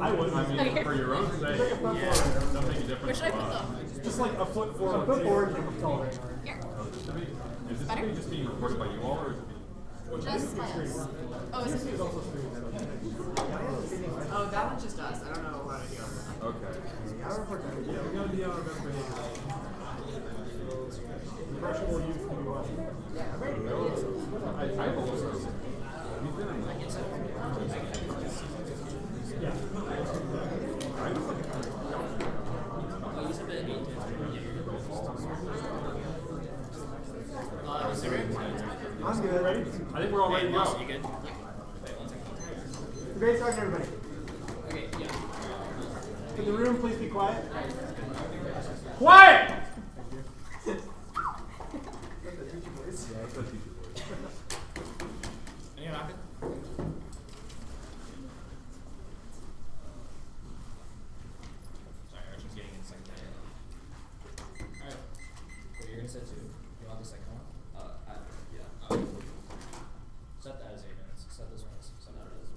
I would. I mean, Okay. for your own sake, yeah, don't make a difference. Where should I put them? Just like a foot forward. A foot forward. Here. Is this Better? just being recorded by you all, or is it being? Just us. Oh, is it? Oh, that one's just us. I don't know what to do. Okay. Yeah, we gotta be on our best behavior. Impressionable youth can be watching. I have a little. You've been in Yeah. I'm good. Ready? I think we're all ready to go. You good? Great talking, everybody. Okay, yeah. Can the room please be quiet? Quiet! And you're not good? Sorry, Archie's getting in second layer. Alright. What you're gonna set to? You want the second one? Yeah. Set that as 8 minutes. Set this one as set that as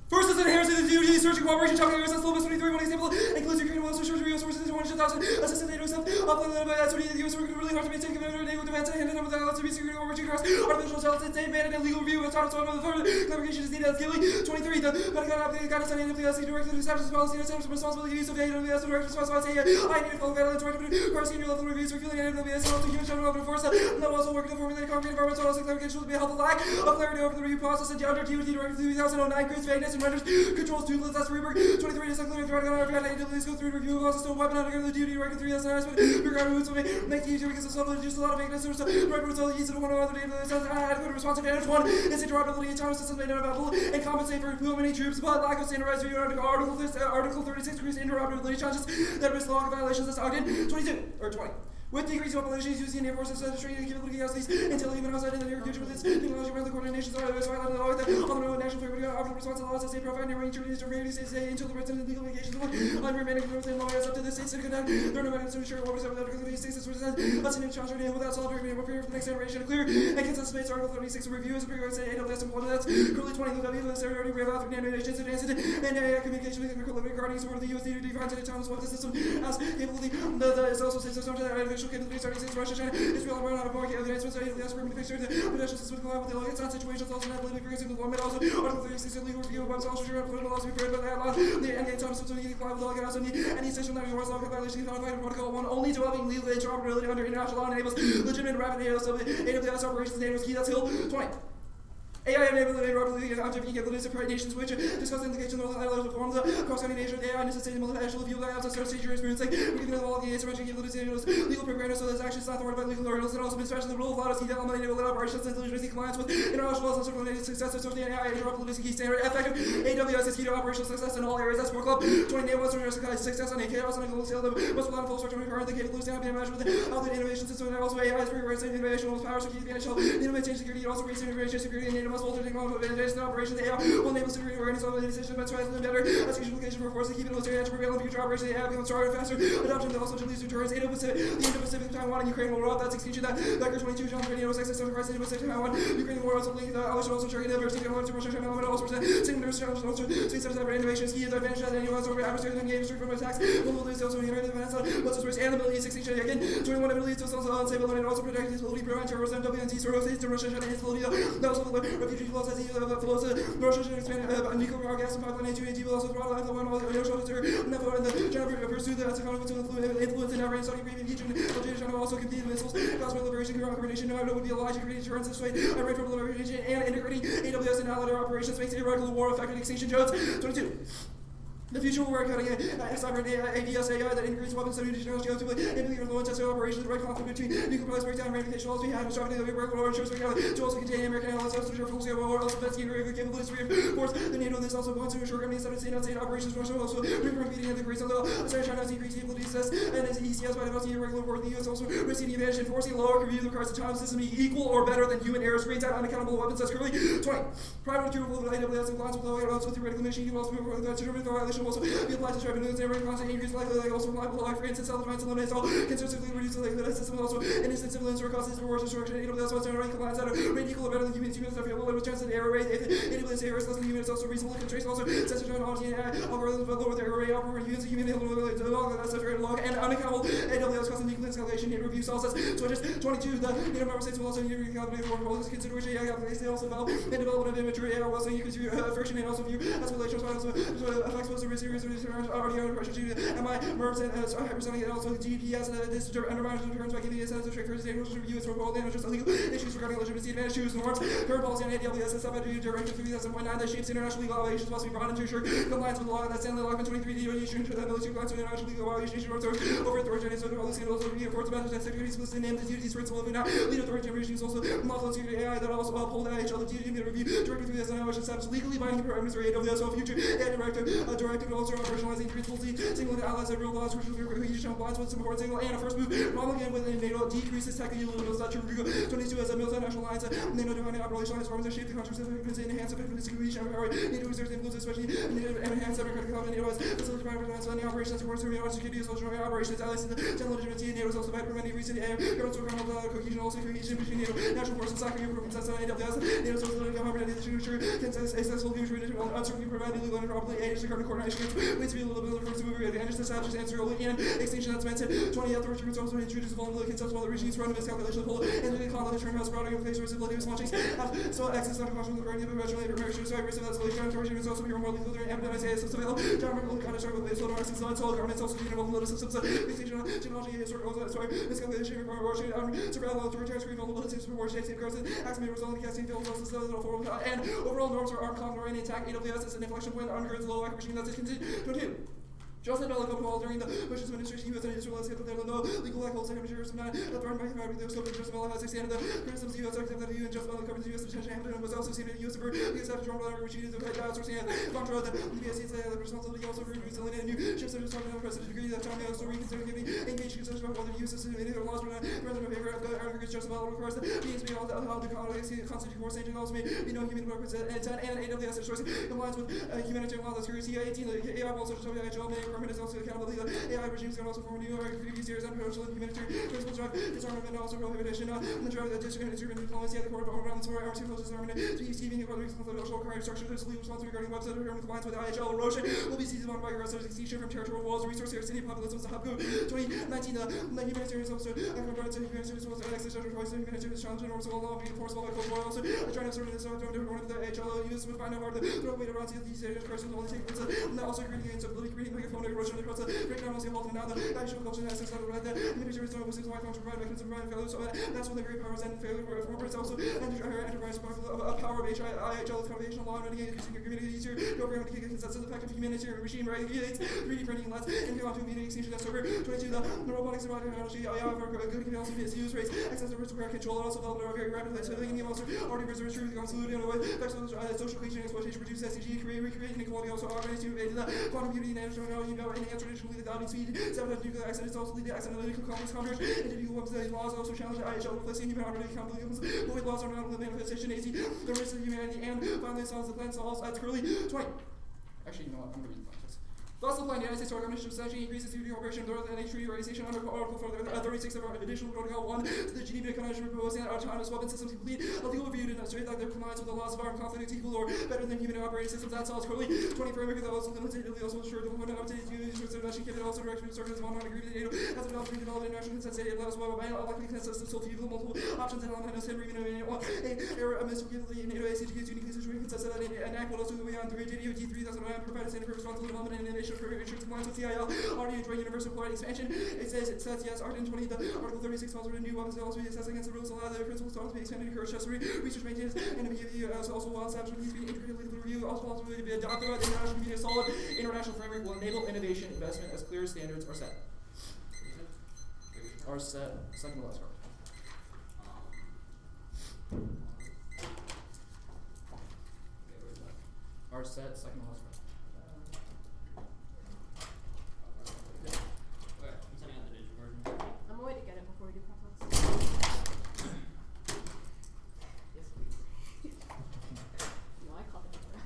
First is enhanced in the DoD search and cooperation talking about Global 23 one example includes your creative search real sources in 1,000 assistant data stuff uploaded by SOD the US working really hard to maintain commitment to defense and handed up with the to be security overreaching across artificial intelligence data management and legal review of title of the clarification is needed as Gilly 23 the Pentagon updated guidance on AWS directed to establish policy and establish responsibility use of AWS directed responsibility I need to follow guidelines directed across senior level reviews revealing AWS and also human general open force not also working to formulate concrete environmental policy clarification will be a helpful lack of clarity over the review process and under DoD directive 2009 creates vagueness and renders controls toothless as Reaper 23 is included threat on our AWS go through review of also still weapon under the DoD directive 3009 but regarding roots of make the easier because of some just a lot of vagueness so right roots of the easy to one or other data that says adequate response advantage one is interoperability and time systems made unavailable and compensate for too many troops but lack of standardized review article 36 increased interoperability challenges that risk log violations as Ogden 22 or 20 with decreasing populations using the Air Force's training capability against these until even outside in the near future with its technology around the coordinations are otherwise violated the law that on the road national favorite offer the response to the laws that state profile and range of communities say until the resident legal obligations on remaining within law is up to the states to connect there are no mechanisms to ensure what was ever that the states is represent us in a challenge without solid agreement will prepare for the next generation of clear and consensus based article 36 review is a pre say AWS employment that's currently 20 the W already we have out for nations advanced and communication with regarding support of the US defines at a time as well the system as capability the is also says something that artificial capabilities 36 Russia, China, Israel, around out of market evidence, the aspirin fixture, the potential system collab with the it's not situations also not politically progressive with one, but also Article 36 legal review of bombs, also sure political laws to be prepared by that law, the NDA time system to comply with all the any sexual not wars law violation is notified in Protocol 1 only developing legal interoperability under international law enables legitimate rapid AWS operations data was key, that's Hill 20. AI enabled interoperability and object capabilities of private nations which discuss the implications of the levels of forms of cross-cutting nature of AI and sustainable national view of apps and procedure experiencing we give all the intervention capabilities legal programmers so there's actually not thwarted by legal ordinals and also been special the rule of law to see that on the enable operations and solutions compliance with international laws and circulated success of the AI interoperability is a key standard effective AWS is key to operational success in all areas that's 4 club 20 enable success on a chaos on a global scale the most reliable full structure requiring the capabilities to have been managed with health and innovation system and also AI is pre-raising innovation most power so key advantage health innovation security and also raising innovation security and most alternative technology and operations AI will enable security organization decision but tries to better as usualization for force to keep it military edge prevail in future operations AI become stronger and faster adoption of also to lead to turns Indo-Pacific the Indo-Pacific Taiwan and Ukraine will roll out that's extension that Vector 22 John 20 06 Christ Indo-Pacific Taiwan Ukraine war also link I should also check diversity technology to Russia China element also present single nervous challenges also space cyber innovation key advantage that anyone over adversary and game from attacks will lose also in the defense what's the risk and ability 16 again 21 ability to also unstable and also protect his ability prevent terrorism WNT sources to Russia China his ability also refugee flows as he flows Russia should expand nuclear power gas and pipeline H2AG will also throttle the one while show to never the Jennifer pursue the economic influence in Iran Saudi Arabia Egypt Algeria China also compete in missiles cosmic liberation coordination no would be a logic creating turns this way Iran for liberation and integrating AWS and allied operations makes theoretical war affecting extinction Jones 22 the future will work cutting cyber AVS AI that integrates weapons and technology to implement low intensity operations, the right conflict between nuclear price breakdown and ramification laws we have, instructing the work or insurance to also contain American allies, to ensure full scale war, also investigating regular capabilities to reinforce the NATO. This also wants to ensure companies that state outside operations, Russia also competing in the Greece, although China's increased capabilities and as ECS by developing regular war, the US also receiving advantage in forcing lower review the cards the time system be equal or better than human air screens out unaccountable weapons. That's currently 20. Private approval of AWS and compliance with low also theoretical mission, you also consider the violation will also be applied to strike and every constant increase likely also apply below life rates and self-defense eliminates all conservatively reduce the likelihood system also an instant civil insurance causes for destruction. AWS also generating compliance that are rate equal or better than humans that feel with chance of error rate. If AWS error is less than humans, also reasonable constraints also sensor technology and algorithms but lower the error rate operate humans human that's a very log and unaccountable AWS custom nucleus calculation need review cell sets. So just 22 the NATO member states will also need to calculate for all this consideration. They also develop and development of imagery will also use friction and also view as relations effects most of the series audio pressure and my MERPs and hypersonic and also GPS this undermines the terms by giving a sense of straight first review its for all just illegal issues regarding legitimacy advantage issues norms current policy and AWS subject directive 3000.9 that shapes international legal obligations must be brought into ensure compliance with the law that Stanley Law 23 DOE issued to the military compliance with international legal obligations over authority so policy and also reinforce the methods and securities listed named the duties principle of now lead authority generations also model security AI that also uphold the IHL the duty review directive 3000 which establishes legally binding parameters for AWS so future and directive also operationalizing principles single allies and real laws which will be cohesion compliance with some important single and a first move promulgated within NATO decreases technical limits that 22 as a multinational alliance NATO defining operationalized forms that shape the country's effectiveness and enhance effectiveness cohesion and power NATO exerts influence especially and enhance democratic government NATO has facilitated private funding operations supports for security social operations allies and general legitimacy NATO is also by preventing recent government cohesion also cohesion between NATO national forces soccer improvements as AWS NATO social government to ensure successful future uncertainty preventing legal and properly age the current coordination ways to be a little bit first mover advantage to establish answer and extinction that's meant to 20 authority groups also introduce vulnerability concepts while the regimes run of this calculation of the whole and the conduct of term house routing in place for civil small changes so access not caution with the guardian of eventually for marriage suicide risk of escalation authority is also more lethal than epidemic systems available government kind of start with base load arresting so governments also need vulnerability systems extinction technology historical miscalculation abortion surveillance authoritarian screen vulnerability systems for state safeguards acts may result in casting fields also and overall norms for armed conflict and attack AWS is an inflection point that undergirds the low regime that's continued 22 Joseph Bell during the Bush's administration, U.S. and Israel has kept no legal holds and measures from that threatened by the scope of Joseph Bell has extended the criticisms of U.S. active that the UN Joseph Bell covers the U.S. detention Hamilton was also seen in the U.S. for U.S. after Trump which is the outsourcing and contra the BSC the responsibility also for reselling and new ships that are talking about the degree that Tom also reconsidered giving engaged concession about whether the U.S. system in either laws or not rather in favor of the Articles Joseph Bell requires the beings be all the constitutional force agent also may be no human records and AWS is sourcing compliance with humanitarian law that's curious 18 the AI also show the IHL may permit is also accountability the AI regimes can also form New York previous years and potential humanitarian principal drive disarmament and also prohibition the drive that district and diplomacy at the court of overwhelming for arms to disarmament to receiving the confidential crime structure that's legal responsible regarding website of compliance with IHL erosion will be seized upon by aggressors extinction from territorial walls resource areas city populations to hub 2019 the humanitarian also components of humanitarian source and access to choice and humanitarian challenge and also law being enforceable by cold war also trying to serve this from one of the IHL use with find out hard the throw away around these persons only take and also creating instability creating megaphone erosion across the breakdown also halting now the national culture has to read that military stone was why function provide mechanism provide failure so that's when the great powers and failure for it's also enterprise power of IHL is foundational law and increasing your community easier to overcome the consensus effective humanitarian regime regulates 3D printing less and beyond to meeting extinction that's over 22 the robotics and technology AI for good can also be use rates access to risk control and also develop very rapidly so the game also already preserves truth absolute in a way social cohesion exploitation reduce SDG recreate inequality also organize to invade the quantum computing and enhance traditional lethality speed sabotage nuclear accidents also lead to accidental complex counters individual website laws also challenge the IHL replacing human operating accountability void laws are not the manifestation AC the risk of humanity and finally solves the plan solves at curly 20 actually you know what I'm going to read the plan Thus, the plan the United States Organization substantially increases security cooperation with North and treaty organization under Article 36 of additional Protocol 1 to the Geneva Convention proposing that autonomous weapon systems complete a legal review to demonstrate that their compliance with the laws of armed conflict is equal or better than human operating systems. That solves curly 20 framework that also limitatively also ensure the one updated units for international given also direction of services one on agreement NATO as a developed redeveloped international consensus data allows one by likely consensus still feasible multiple options and element of even a misforgivably in NATO ACG is uniquely situated consensus that enact will also go beyond 3 DOT 3001 provide a standard for responsible development and innovation for insurance compliance with CIL already enjoying universal quality expansion. It says yes, Article 20, the Article 36 calls for new weapons to also be assessed against the rules allow the principles to also be expanded to encourage accessory research maintenance and immediately also while establishment needs to be integrated with the review also possibly to be adopted by the international community. A solid international framework will enable innovation investment as clear standards are set. Are set. Second to last card. Are set. Second to last card. I'm going to get it before we do process. Yes, please. No, I called it before.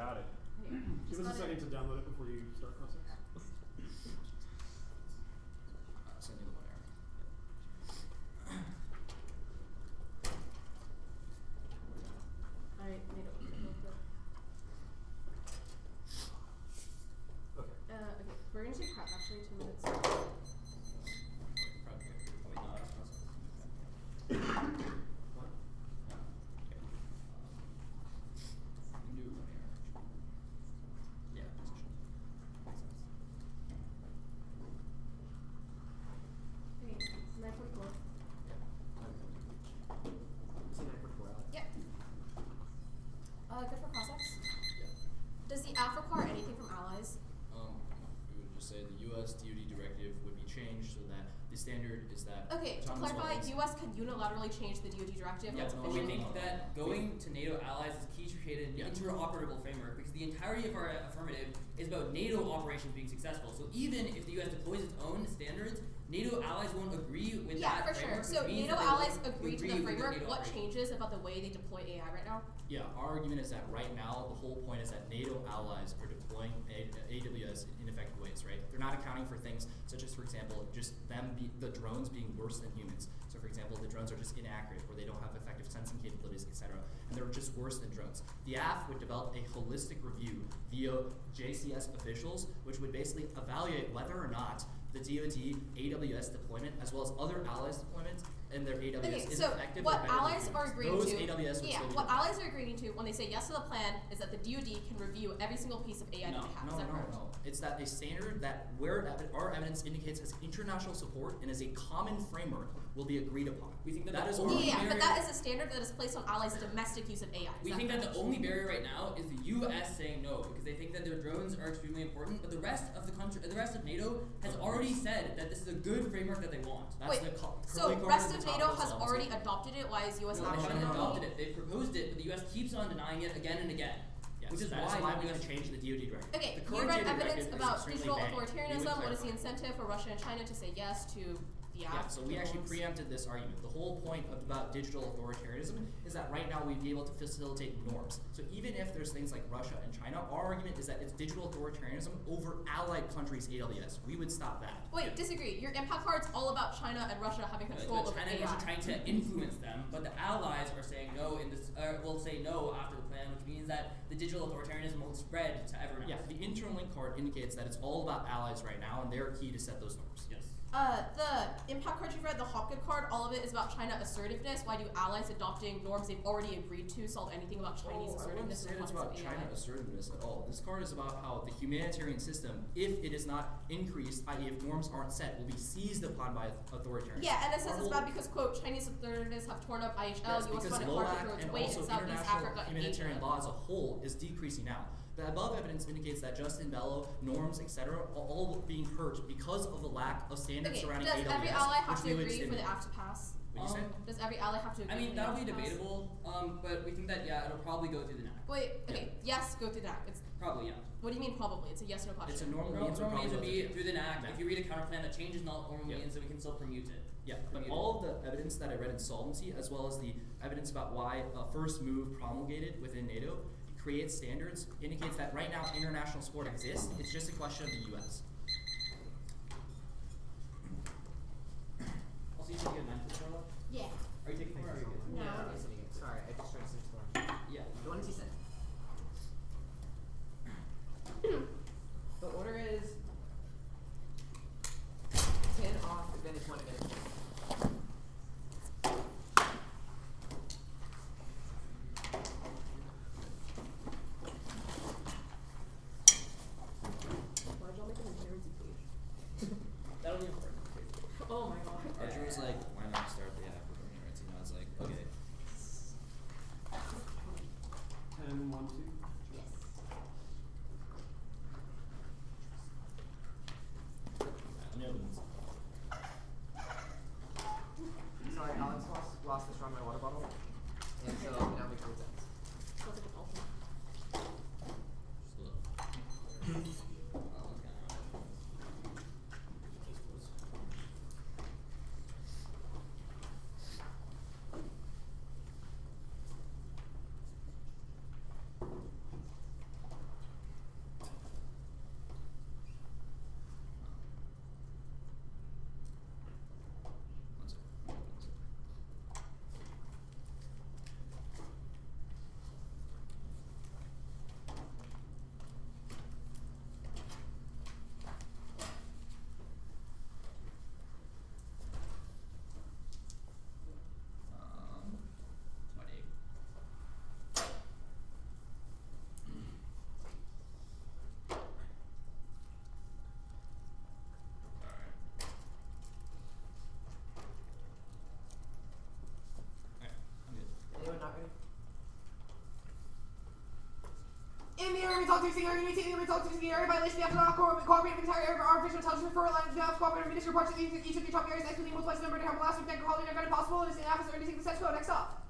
got it. Hey, Give us a second to download it before you start process. Send you the one error. Alright, made it real quick. Okay. Okay, we're gonna take prep actually 2 minutes. Probably good. Wait, no, that's process. What? Yeah. Okay. New one error. Yeah, position. Makes sense. Okay, 9:44. Is it 9:44 out? Yep. Good for process. Yeah. Does the app require anything from allies? We would just say the U.S. DoD directive would be changed so that the standard is that Okay, to autonomous clarify, weapons- U.S. can unilaterally change the DoD directive. Yeah, That's but we official. think that going to NATO allies is key to create an interoperable framework because the entirety of our affirmative is about NATO operations being successful. So even if the U.S. deploys its own standards, NATO allies won't agree with Yeah, that for sure. framework. So which means NATO that they allies won't agree to the with framework. NATO What operations. changes about the way they deploy AI right now? Yeah, our argument is that right now the whole point is that NATO allies are deploying AWS in ineffective ways, right? They're not accounting for things such as, for example, just the drones being worse than humans. So, for example, the drones are just inaccurate, or they don't have effective sensing capabilities, etc., and they're just worse than drones. The AF would develop a holistic review via JCS officials, which would basically evaluate whether or not the DoD AWS deployment, as well as other allies' deployments, and their AWS Okay, is so effective. what or better than allies are humans. agreeing Those to? AWS would Yeah, still be what deployed. allies are agreeing to when they say yes to the plan is that the DoD can review every single piece of AI that they have. No, Is that correct? no. It's that a standard that our evidence indicates has international support and is a common framework will be agreed upon. We think that that the is only our- Yeah, but barrier- that is a standard that is placed on allies' domestic use of AI. Is We think that correct? the only barrier right now is the U.S. saying no because they think that their drones are extremely important, but the rest of the country, the rest of NATO has already said that this is a good framework that they want. That's Wait, the so curly corner rest at of the top NATO of has the already solvency. adopted it. Why is U.S. No, not they haven't adopting adopted it? it. They've proposed it, but the U.S. keeps on denying it again and again. Yes, which is that is why why we the can US change the DoD directive. Okay, The you current read DoD evidence directive is about extremely digital vague. We would authoritarianism. What is the clarify. incentive for Russia and China to say yes to the app? Yeah, so we actually preempted this argument. The whole point about digital authoritarianism is that right now we'd be able to facilitate norms. So even if there's things like Russia and China, our argument is that it's digital authoritarianism over allied countries' AWS. We would stop that. Wait, disagree. Your impact card's all about China and Russia having control But over China AI. and Russia trying to influence them, but the allies are saying no in this. Will say no after the plan, which means that the digital authoritarianism won't spread to everyone Yeah, else. the internal link card indicates that it's all about allies right now, and they're key to set those norms. Yes. The impact card you read, the Hopgood card, all of it is about China assertiveness. Why do allies adopting norms they've already agreed to solve anything about Chinese I wouldn't assertiveness say in the it's context about of China AI? assertiveness at all. This card is about how the humanitarian system, if it is not increased, i.e. if norms aren't set, will be seized upon by authoritarians. Yeah, and it says Our it's whole- bad because, quote, Chinese assertiveness have torn up IHL, Yes, US because funded hard to LOAC grow its and weight also in Southeast international Africa and humanitarian Asia. law as a whole is decreasing now. The above evidence indicates that Justin Bello, norms, etc., are all being hurt because of the lack of standards Okay, surrounding does AWS, every ally have which to we would agree for the stimulate. act to pass? What'd you say? Does every ally have to agree I mean for the that'll act be to pass? debatable, but we think that it'll probably go through the NAC. Wait, okay, yes, go through that. It's Probably, yeah. what do you mean probably? It's a yes no question. It's a normal Normal means would means probably would go be through through the NAC. NAC. If you read a counterplan that changes normal Yeah. means, then we can still permute it. Yeah, but Permute it. all of the evidence that I read in solvency, as well as the evidence about why first move promulgated within NATO creates standards, indicates that right now international support exists. It's just a question of the U.S. Also, you should get 9 for left. Yeah. Are you taking 4 or are you good? No. Yeah, sorry, I just tried to send it to Yeah. The one he said. The order is 10 off, advantage 1, advantage 1. Why'd y'all make it in here? the area, talk to the area, talk to the area, violation of the cooperative entire area, artificial intelligence referral line, the cooperative minister parts of each of the top areas, expertly multiplies the number to have last week, calling it impossible, and it's an officer, anything the sex code, next up.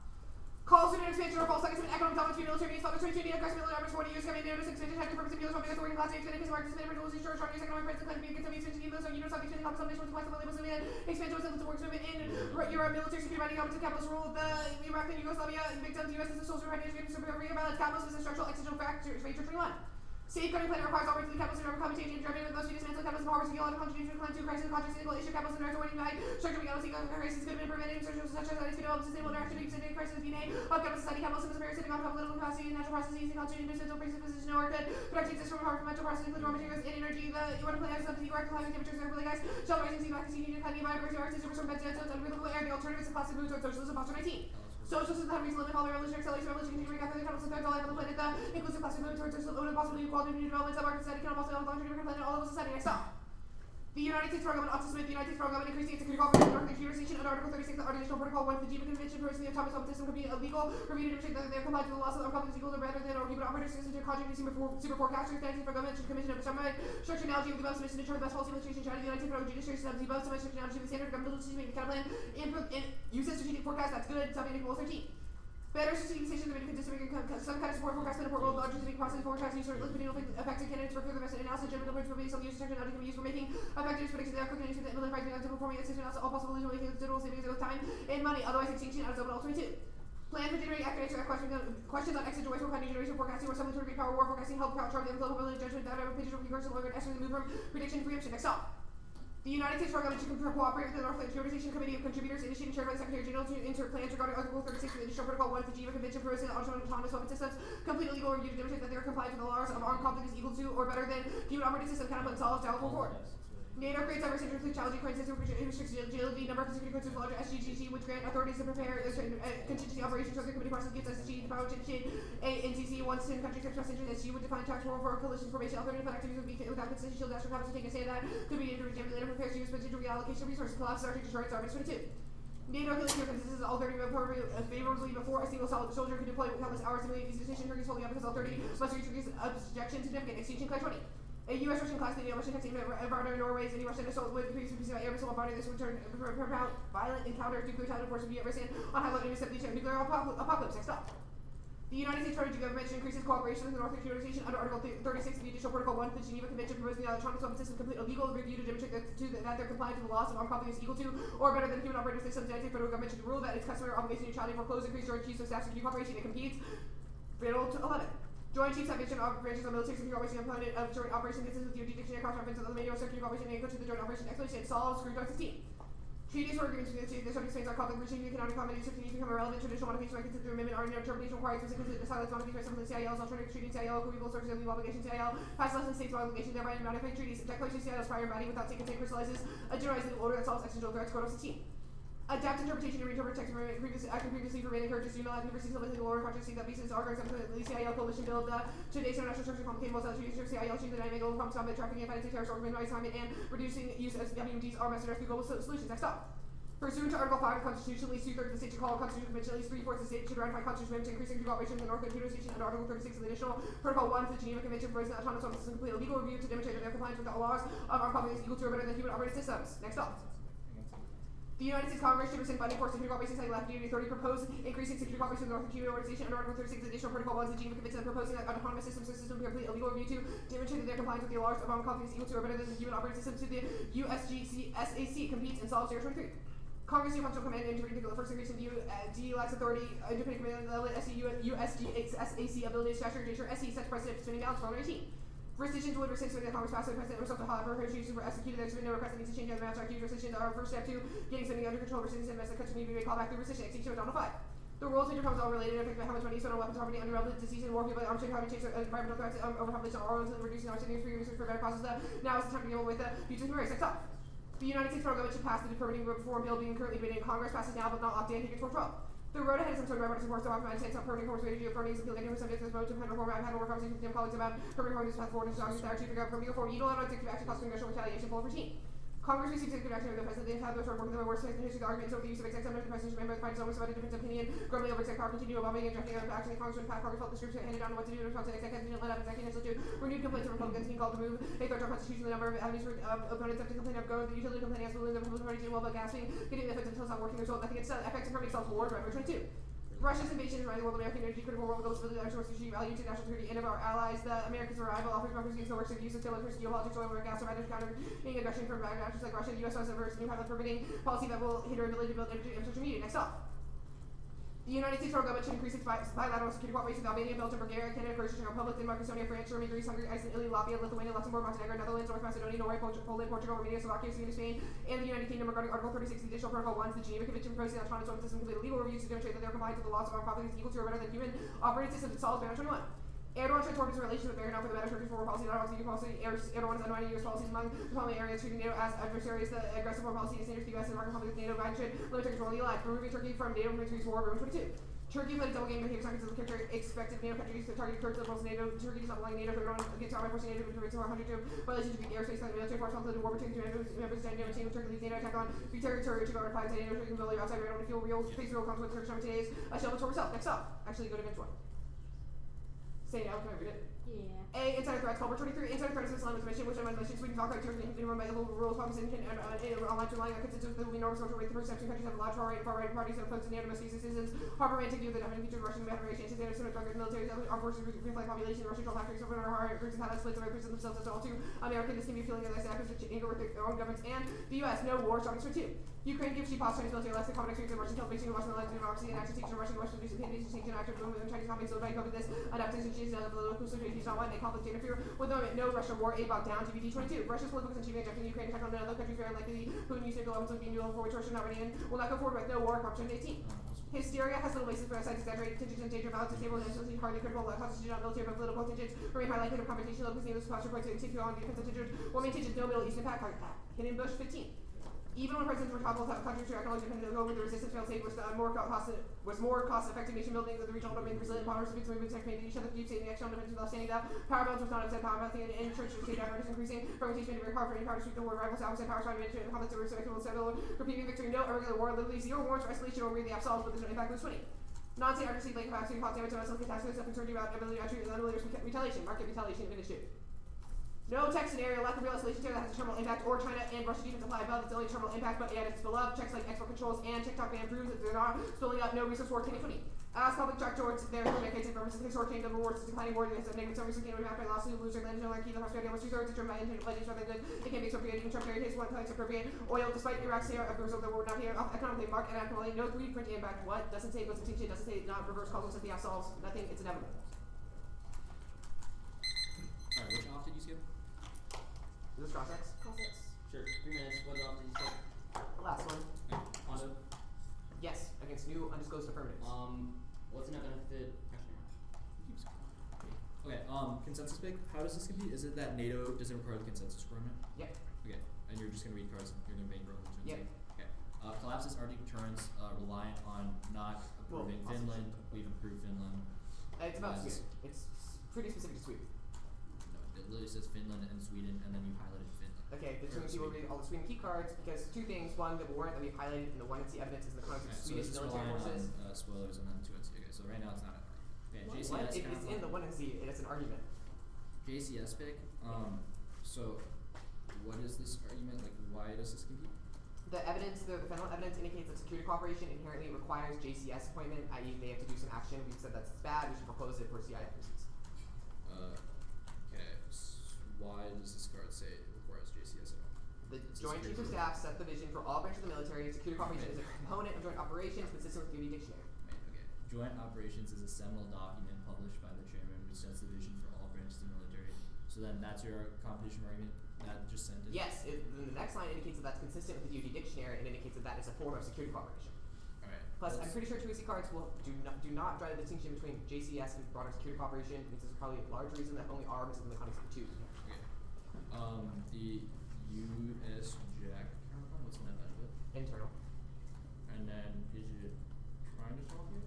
Calls for an expansion or false seconds of economic dominance, military means, public trade, aggressive military arms, 40 years, coming into expansion, having purpose of military authority, class, expansion, markets, individuals, insurance, charges, economic prices, claim to be against the expansion, even though units of expansion, combination with flexible labels, expansion with civil works movement in Europe, military security, binding government, capitalist rule of the Iraq and Yugoslavia, victims, US as a social financial superior balance, capitalism is a structural existential factor, feature 21. Safeguarding plan requires all rights of the capitalism and commutation and driving with most dismantle capitalism, harvesting all other contributions to plan to crisis, contracts, single issue, capitalism, and winning night, structuring capitalism, crisis, good and preventing social such as that is developed sustainable interaction, extending crisis, DNA, of capitalist society, capitalism is parasitic on political capacity, natural processes, and culture, individual presupposition, or good, protecting system from harmful mental processes, including raw materials and energy, you want to play as something you are climbing temperatures, and really guys, shall rising sea, vaccine, union, cutting, biodiversity, artists, super vegetarians, unbreathable air, the alternatives of plastic foods, or socialism, posture 19. Socialism have reason to limit all the revolution, acceleration, revolution, continuing after the capitalism, third all life on the planet, the inclusive class movement towards social own possibility, equality, new development, sub-market society, can also long-term planet, all of society. Next up. The United States program ought to submit the United States program increasing its security cooperation with North Computer Station under Article 36 of the Additional Protocol 1 of the Geneva Convention prohibits the atomic weapon system could be illegal, review to demonstrate that they are compliant with the laws of the Republic equal or better than or human operator system to contribute to super forecasters, fantasy for government, commission of the summary, structure analogy with the best submission to ensure the best policy illustration strategy, the United States program judiciary systems, the above submission analogy with the standard governmental decision making Counterplan, input and use of strategic forecast, that's good, something equals 13. Better strategic decisions are made consistent with some kind of support forecast and report world larger strategic process forecasting sort of liquidating effective candidates for further investment analysis, general principle based on the use of structure and can be used for making effective predictions that are quickly used to implement by performing the system analysis all possible making considerable savings of time and money, otherwise extinction out of zone 22. Plan for generating accurate answers questions on exit joys for finding generation forecasting or something to great power war forecasting, help chart the inflow probability judgment that ever pages will be personal organ estimate move from prediction preemption. Next up. The United States program to cooperate with the North Atlantic Organization Committee of Contributors initiated and chaired by the Secretary General to enter plans regarding Article 36 of the Additional Protocol 1 of the Geneva Convention proposing that autonomous weapon systems complete a legal review to demonstrate that they are compliant with the laws of armed conflict is equal to or better than human operating system Counterplan solves dial forward. NATO creates diverse interconnected challenging current system which restricts agility, number of security codes with larger SGGT, which grant authorities to prepare contingency operations. So the committee process gives SG the power to initiate NCC once 10 countries express interest. SG would define tactical for coalition formation. Authority plan activities would be without consistency. Shield national capital taking a say that could be intervened later prepares to use potential reallocation of resources. Collapse Arctic destroys Army 22. NATO military consists of all 30 favorably before a single soldier can deploy countless hours to complete these decisions. Turkey's holding up because all 30 must reach objection significant. Extinction Class 20. A U.S. Russian class Navy Russian taxi bombardment Norway is any Russian assault with previously by air missile bombarding. This would turn violent encounter nuclear time force would be at risk on high level nuclear apocalypse. Next up. The United States strategic government should increase its cooperation with the North Atlantic Organization under Article 36 of the Additional Protocol 1 of the Geneva Convention proposing the electronic weapon system complete a legal review to demonstrate that they're compliant with the laws of armed conflict is equal to or better than human operating systems. The United States federal government should rule that its customary obligation neutrality foreclose increase or chiefs of staff security cooperation. It competes. Riddle to 11. Joint Chiefs have mentioned branches of military security operation component of joint operation consists with DoD dictionary cross reference of the manual security operation and encryption to the joint operation explanation solves screwed on 16. Treaties or agreements between the subject states are conflict reaching economic combinations so can become irrelevant. Traditional modifications are considered amendment or interpretation required specifically to silence modifications by some of the CILs, alternative treating CIL, equitable sources of legal obligation CIL, pass less than states obligation, thereby modifying treaties. Declaration CIL's prior body without taking crystallizes a generalized legal order that solves existential threats. Code of 16. Adapt interpretation and reinterpret text previously forbidden encourages email at universities of legal order contracting that basis arguments of the CIL coalition build today's international structure complicated most treaties for CIL change the dynamic of combat trafficking and financing terrorist organized assignment and reducing use of WMDs are message rescue global solutions. Next up. Pursuant to Article 5 of the Constitution, at least 2/3 of the states should call a constitutional convention. At least 3/4 of the states should ratify constitutional amendments increasing cooperation with the North Atlantic Station under Article 36 of the Additional Protocol 1 of the Geneva Convention proposing that autonomous weapon system complete a legal review to demonstrate that their compliance with the laws of armed conflict is equal to or better than human operating systems. Next up. The United States Congress should rescind funding for security cooperation citing left Unity 30 proposed increasing security cooperation with the North Computer Organization under Article 36 of the Additional Protocol 1 of the Geneva Convention and proposing that autonomous systems complete a legal review to demonstrate that their compliance with the laws of armed conflict is equal to or better than the human operating systems to the USGC SAC competes and solves 023. Congress new functional command and in particular first increase in DE lacks authority independent command of the USG SAC ability to structure SC such precedent spinning balance for 18. Rescissions would rescind something that Congress passed by the President himself to however her chooses were executed. There's been no request that needs to change the match. Our huge rescissions are our first step to getting something under control. Rescissions and mess that country need to be called back through rescission. Extinction with Donald 5. The rules major problems all related affect how much money is spent on weapons, harmony, unrelevant disease, and war, people, arms, having changed environmental threats, overpopulation, all and reducing our savings for research for better causes. Now is the time to deal with the futures and race. Next up. The United States federal government should pass the permitting reform bill being currently debated in Congress. Passes now, but not locked in. Higgins 412. The road ahead is some sort of reference support, so often I'd say it's not permitting reforms, review of permitting, appeal, getting subject to this vote to pen reform. I've had more conversations with colleagues about permitting reform, this path forward, and strong desire to figure out permitting reform. You don't know executive action costs congressional retaliation, full of routine. Congress receives executive action of the president. They have those working the worst in history. The arguments over the use of executive under the president's member of the party is always about a difference of opinion. Grumbling over executive power, continue bombing and directing out action. The Congress would pass Congress felt the scripture handed down on what to do in response to executive didn't let up executive complaints from Republicans being called to move a third constitution. The number of avenues for opponents have to complain of going. The utility complaining has ballooned. The Republican Party doing well about gasping, getting the effects until it's not working. Result. I think it's effects of permanent self-war. November 22. Russia's invasion is running the world American energy critical world with stability, national security, value to national security, and of our allies. The Americans' arrival offers bumpers against the works of use of killer geopolitics, oil, and gas, or managed countering aggression from actions like Russia. The U.S. has averse new pilot permitting policy that will hinder ability to build energy infrastructure media. Next up. The United States federal government should increase its bilateral security cooperation with Albania, Belgium, Bulgaria, Canada, Croatia, Czech Republic, Denmark, Estonia, France, Germany, Greece, Hungary, Iceland, Italy, Latvia, Lithuania, Luxembourg, Montenegro, Netherlands, North Macedonia, Norway, Poland, Portugal, Romania, Slovakia, Sweden, Spain, and the United Kingdom regarding Article 36 of the Additional Protocol 1 to the Geneva Convention proposing the autonomous system complete a legal review to demonstrate that they are compliant with the laws of armed conflict is equal to or better than human operating system that solves Banner 21. Erdogan should torture his relations with Bahrain for the better Turkish foreign policy, not also EU policy. Erdogan is undermining US policies among the following areas, treating NATO as adversaries. The aggressive foreign policy is dangerous to the US and market conflict with NATO. Biden should limit Turkish role in the alliance, removing Turkey from NATO countries war. Room 22. Turkey played a double game behavior sanctions as a character expected NATO countries to target Kurds liberals. NATO. Turkey does not belong in NATO. Erdogan against our forcing NATO to raise 102 violations of airspace and military force also the war between two members and NATO team. Turkey leads NATO attack on free territory to guard 5 NATO. Turkey can believe outside radar to feel real face real consequences. Turkish army today is a shell for herself. Next up, actually go to bench 1. Say now, can I read it? Yeah. A. Insider threats. Culver 23. Insider threats of Islamist mission, which I mentioned. Sweden, Falkland, Turkey, and run by the local rules, policies, and online to lying. Consensus that will be enormous social weight. The first 17 countries have allowed far-right parties and opposed to NATO domestic citizens. Harbor man taking the definite future of Russian federation. Sustainable similar target military, armed forces, green flag population, Russian control factories, over our groups and highlight splits the right person themselves as well too. American, this can be feeling that there's actors which anger with their own governments and the U.S. No war starting for 2. Ukraine gives cheap hostages military less than common experience of Russian television, Russian alliance, democracy, and action taken Russian Western use of Hindu taken active movement and Chinese conflict, so by COVID this adaptation changes out of the local situation, not one, they conflict interfere with the moment, no Russian war, aid bogged down, TBD 22. Russia's political achievement injecting Ukraine attack on other countries very likely, Putin used nuclear weapons would be new for which Russia not ready in, will not go forward with no war, corruption 18. Hysteria has little basis for sides exaggerated contingent danger of violence, stable and instantly hardly critical, constitution not military but political contingents, remain high likelihood of confrontation, local needless posture points to take on defense contingent, will maintain no Middle East impact, hidden Bush 15. Even when presidents were toppled, countries to acknowledge independence over the resistance failed state was more cost-effective nation building with the regional domain resilient powers to movements and commanding each other deep state and external defense without standing up. Power balance was not upset, power balancing and church state divergence increasing, fragmentation and very power for any power to sweep the war, rivals outside power trying to manage the conflicts over respectable settle, repeating victory, no irregular war, literally 0 warrants for escalation or really the absolves, but there's no impact with 20. Non-state accuracy, late capacity, hot damage, domestic catastrophes, self-concerned about ability to attribute unrelated retaliation, market retaliation, and finish it. No tech scenario, lack of real escalation theory that has a terminal impact, or China and Russia defense apply above its only terminal impact, but yet it's beloved. Checks like export controls and TikTok ban proves that they're not spilling up. No resource war 2020. As public track towards their decades of governments, the historic kingdom rewards its declining war against negative service and kingdom after lawsuit, loser, land, no key, the prosperity almost 2/3 determined by intended pledges rather than good. It can be expropriated, even Trump carried his one place appropriate oil, despite Iraq's share of the result of the war not here, economically marked and economically, no 3D print impact. What? Doesn't say it was extinction, doesn't say not reverse causal set the absolves, nothing, it's inevitable. Alright, which off did you skip? Is this cross-X? Cross-X. Sure. 3 minutes. What drop did you say? Last one. Hondo. Yes, against new undisclosed affirmatives. What's the net benefit? Actually, Keeps going. Okay, consensus pick. How does this compete? Is it that NATO doesn't require the consensus requirement? Yep. Okay, and you're just gonna read cards, you're gonna bankroll the Yep. Okay. Collapses Arctic deterrence, reliant on not approving Well, Finland. We've approved Finland. It's about As- Sweden. It's pretty specific to Sweden. No, it literally says Finland and Sweden, and then you highlighted Finland. Okay, the Or Sweden key will Sweden. read all the Sweden key cards because 2 things. One, the warrant that we've highlighted, and the one that's the evidence is in the context Okay, of so Swedish this is military relying forces. on spoilers and then 2 NC. Okay, so right now it's not an argument. Okay, What? JCS. It's in the 1 and C. It's an argument. JCS pick. So what is this argument? Like, why does this compete? The evidence, the federal evidence indicates that security cooperation inherently requires JCS appointment, i.e. they have to do some action. We've said that's bad, we should propose it for CIA purposes. Okay, why does this card say it requires JCS at all? The It's a Joint Chiefs of security Staff set the vision for all branches of the military. Security cooperation is a component of joint operations consistent with duty dictionary. Right, okay. Joint Operations is a seminal document published by the chairman which sets the vision for all branches of the military. So then that's your competition argument? That just sentence? Yes, then the next line indicates that that's consistent with the duty dictionary and indicates that that is a form of security cooperation. Alright. Plus, I'm pretty sure 2AC cards will do not draw the distinction between JCS and broader security cooperation. This is probably a large reason that only R is in the context of 2. Okay. The US Jack counterplan, what's the net benefit? Internal. And then is it trying to solve you?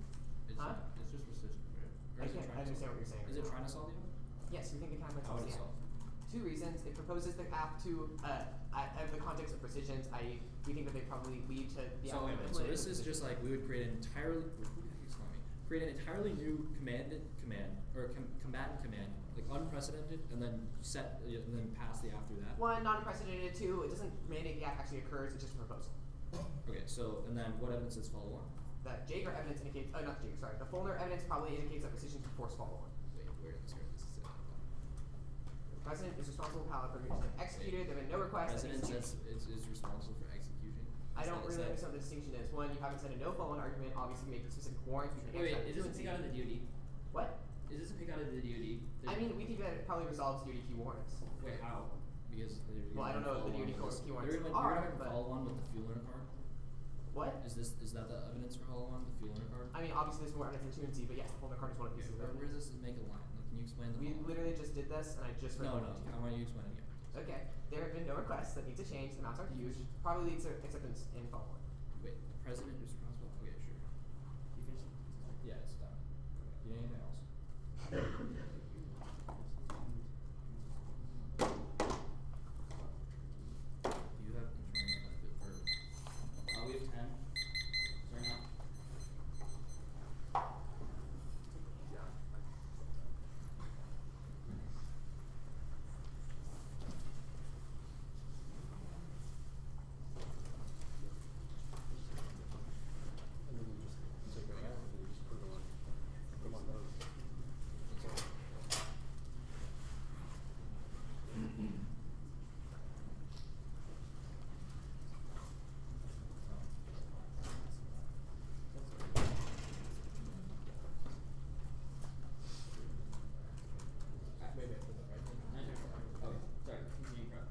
It's Huh? not, it's just resistance, right? Or I is it can't trying to understand solve what you're saying Is right it now. trying to solve you? Yes, we think the counterplan How would it solves solve? 2 reasons. It proposes the path to the context of precisions, i.e. we think that they probably lead to the So wait a minute, so this is just like we would create an entirely who the heck is calling me? Create an entirely new combatant command like unprecedented, and then set, and then pass the after that. One, not unprecedented. Two, it doesn't mandate the act actually occurs. It's just a proposal. Okay, so and then what evidence does follow on? That Jaeger evidence indicates, not Jaeger, sorry. The Fulner evidence probably indicates that rescission can force follow on. Wait, where is this? The president is responsible for how the agreement has been executed. There have been no requests. President says is responsible for execution. I don't Is really that- understand what the distinction is. One, you haven't said a no follow-on argument. Obviously, making specific warrants. We can Wait, exercise is this a pick out of the DoD? What? Is this a pick out of the DoD? I mean, we think that it probably resolves DoD key warrants. Wait, how? Because Well, I don't know what the DoD key warrants You're are, gonna but follow on with the fuel learner card. what? Is that the evidence for follow on the fuel learner card? I mean, obviously, there's more evidence in 2 and Z, but yes, the Fulner card is one of the pieces of Where evidence. does this make a line? Like, can you explain the? We follow-on? literally just did this, and I just read No, it no. to you. I want you to explain it again. Okay, there have been no requests that need to change. The amounts are huge. Probably leads to acceptance in follow-on. Wait, the president is responsible. Okay, sure. You finished? Yeah, it's done. Okay. You need anything else? Do you have internal benefit for? We have 10. Sorry now. And then you just take it out and you just put them on those. Maybe I put that right there. Okay, sorry. Continue, Crow.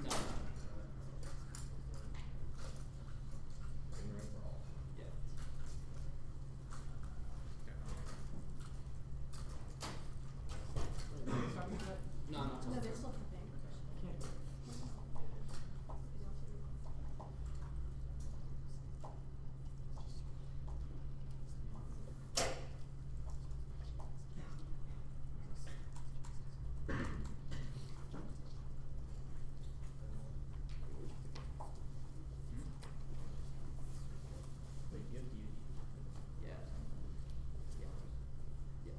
No. Ignorant for all. Yeah. No, I'm not. No, they're still tripping. Wait, you have DUD. Yeah. Yeah. Yeah.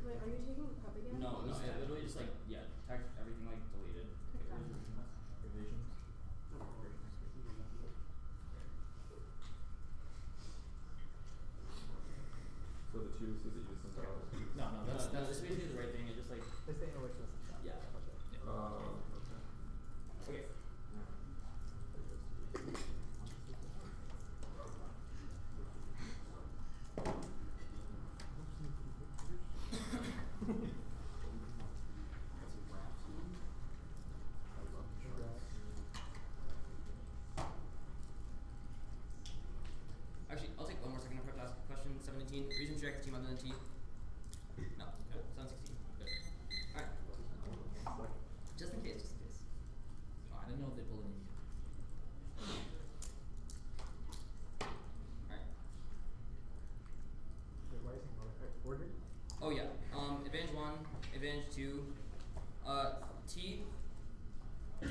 Wait, are you taking prep again? No, it literally just like text everything like deleted. Revisions. So the two C's that you just sent out. No, that's basically the right thing. It just like This thing which was yeah. Okay. Actually, I'll take one more second to prep to ask a question. 17. Reason to direct the team other than T. No. Okay. 716. Good. Alright. Just in case. Oh, I didn't know if they pulled any. Alright. Why is it order? Oh yeah. Advantage 1, advantage 2, T,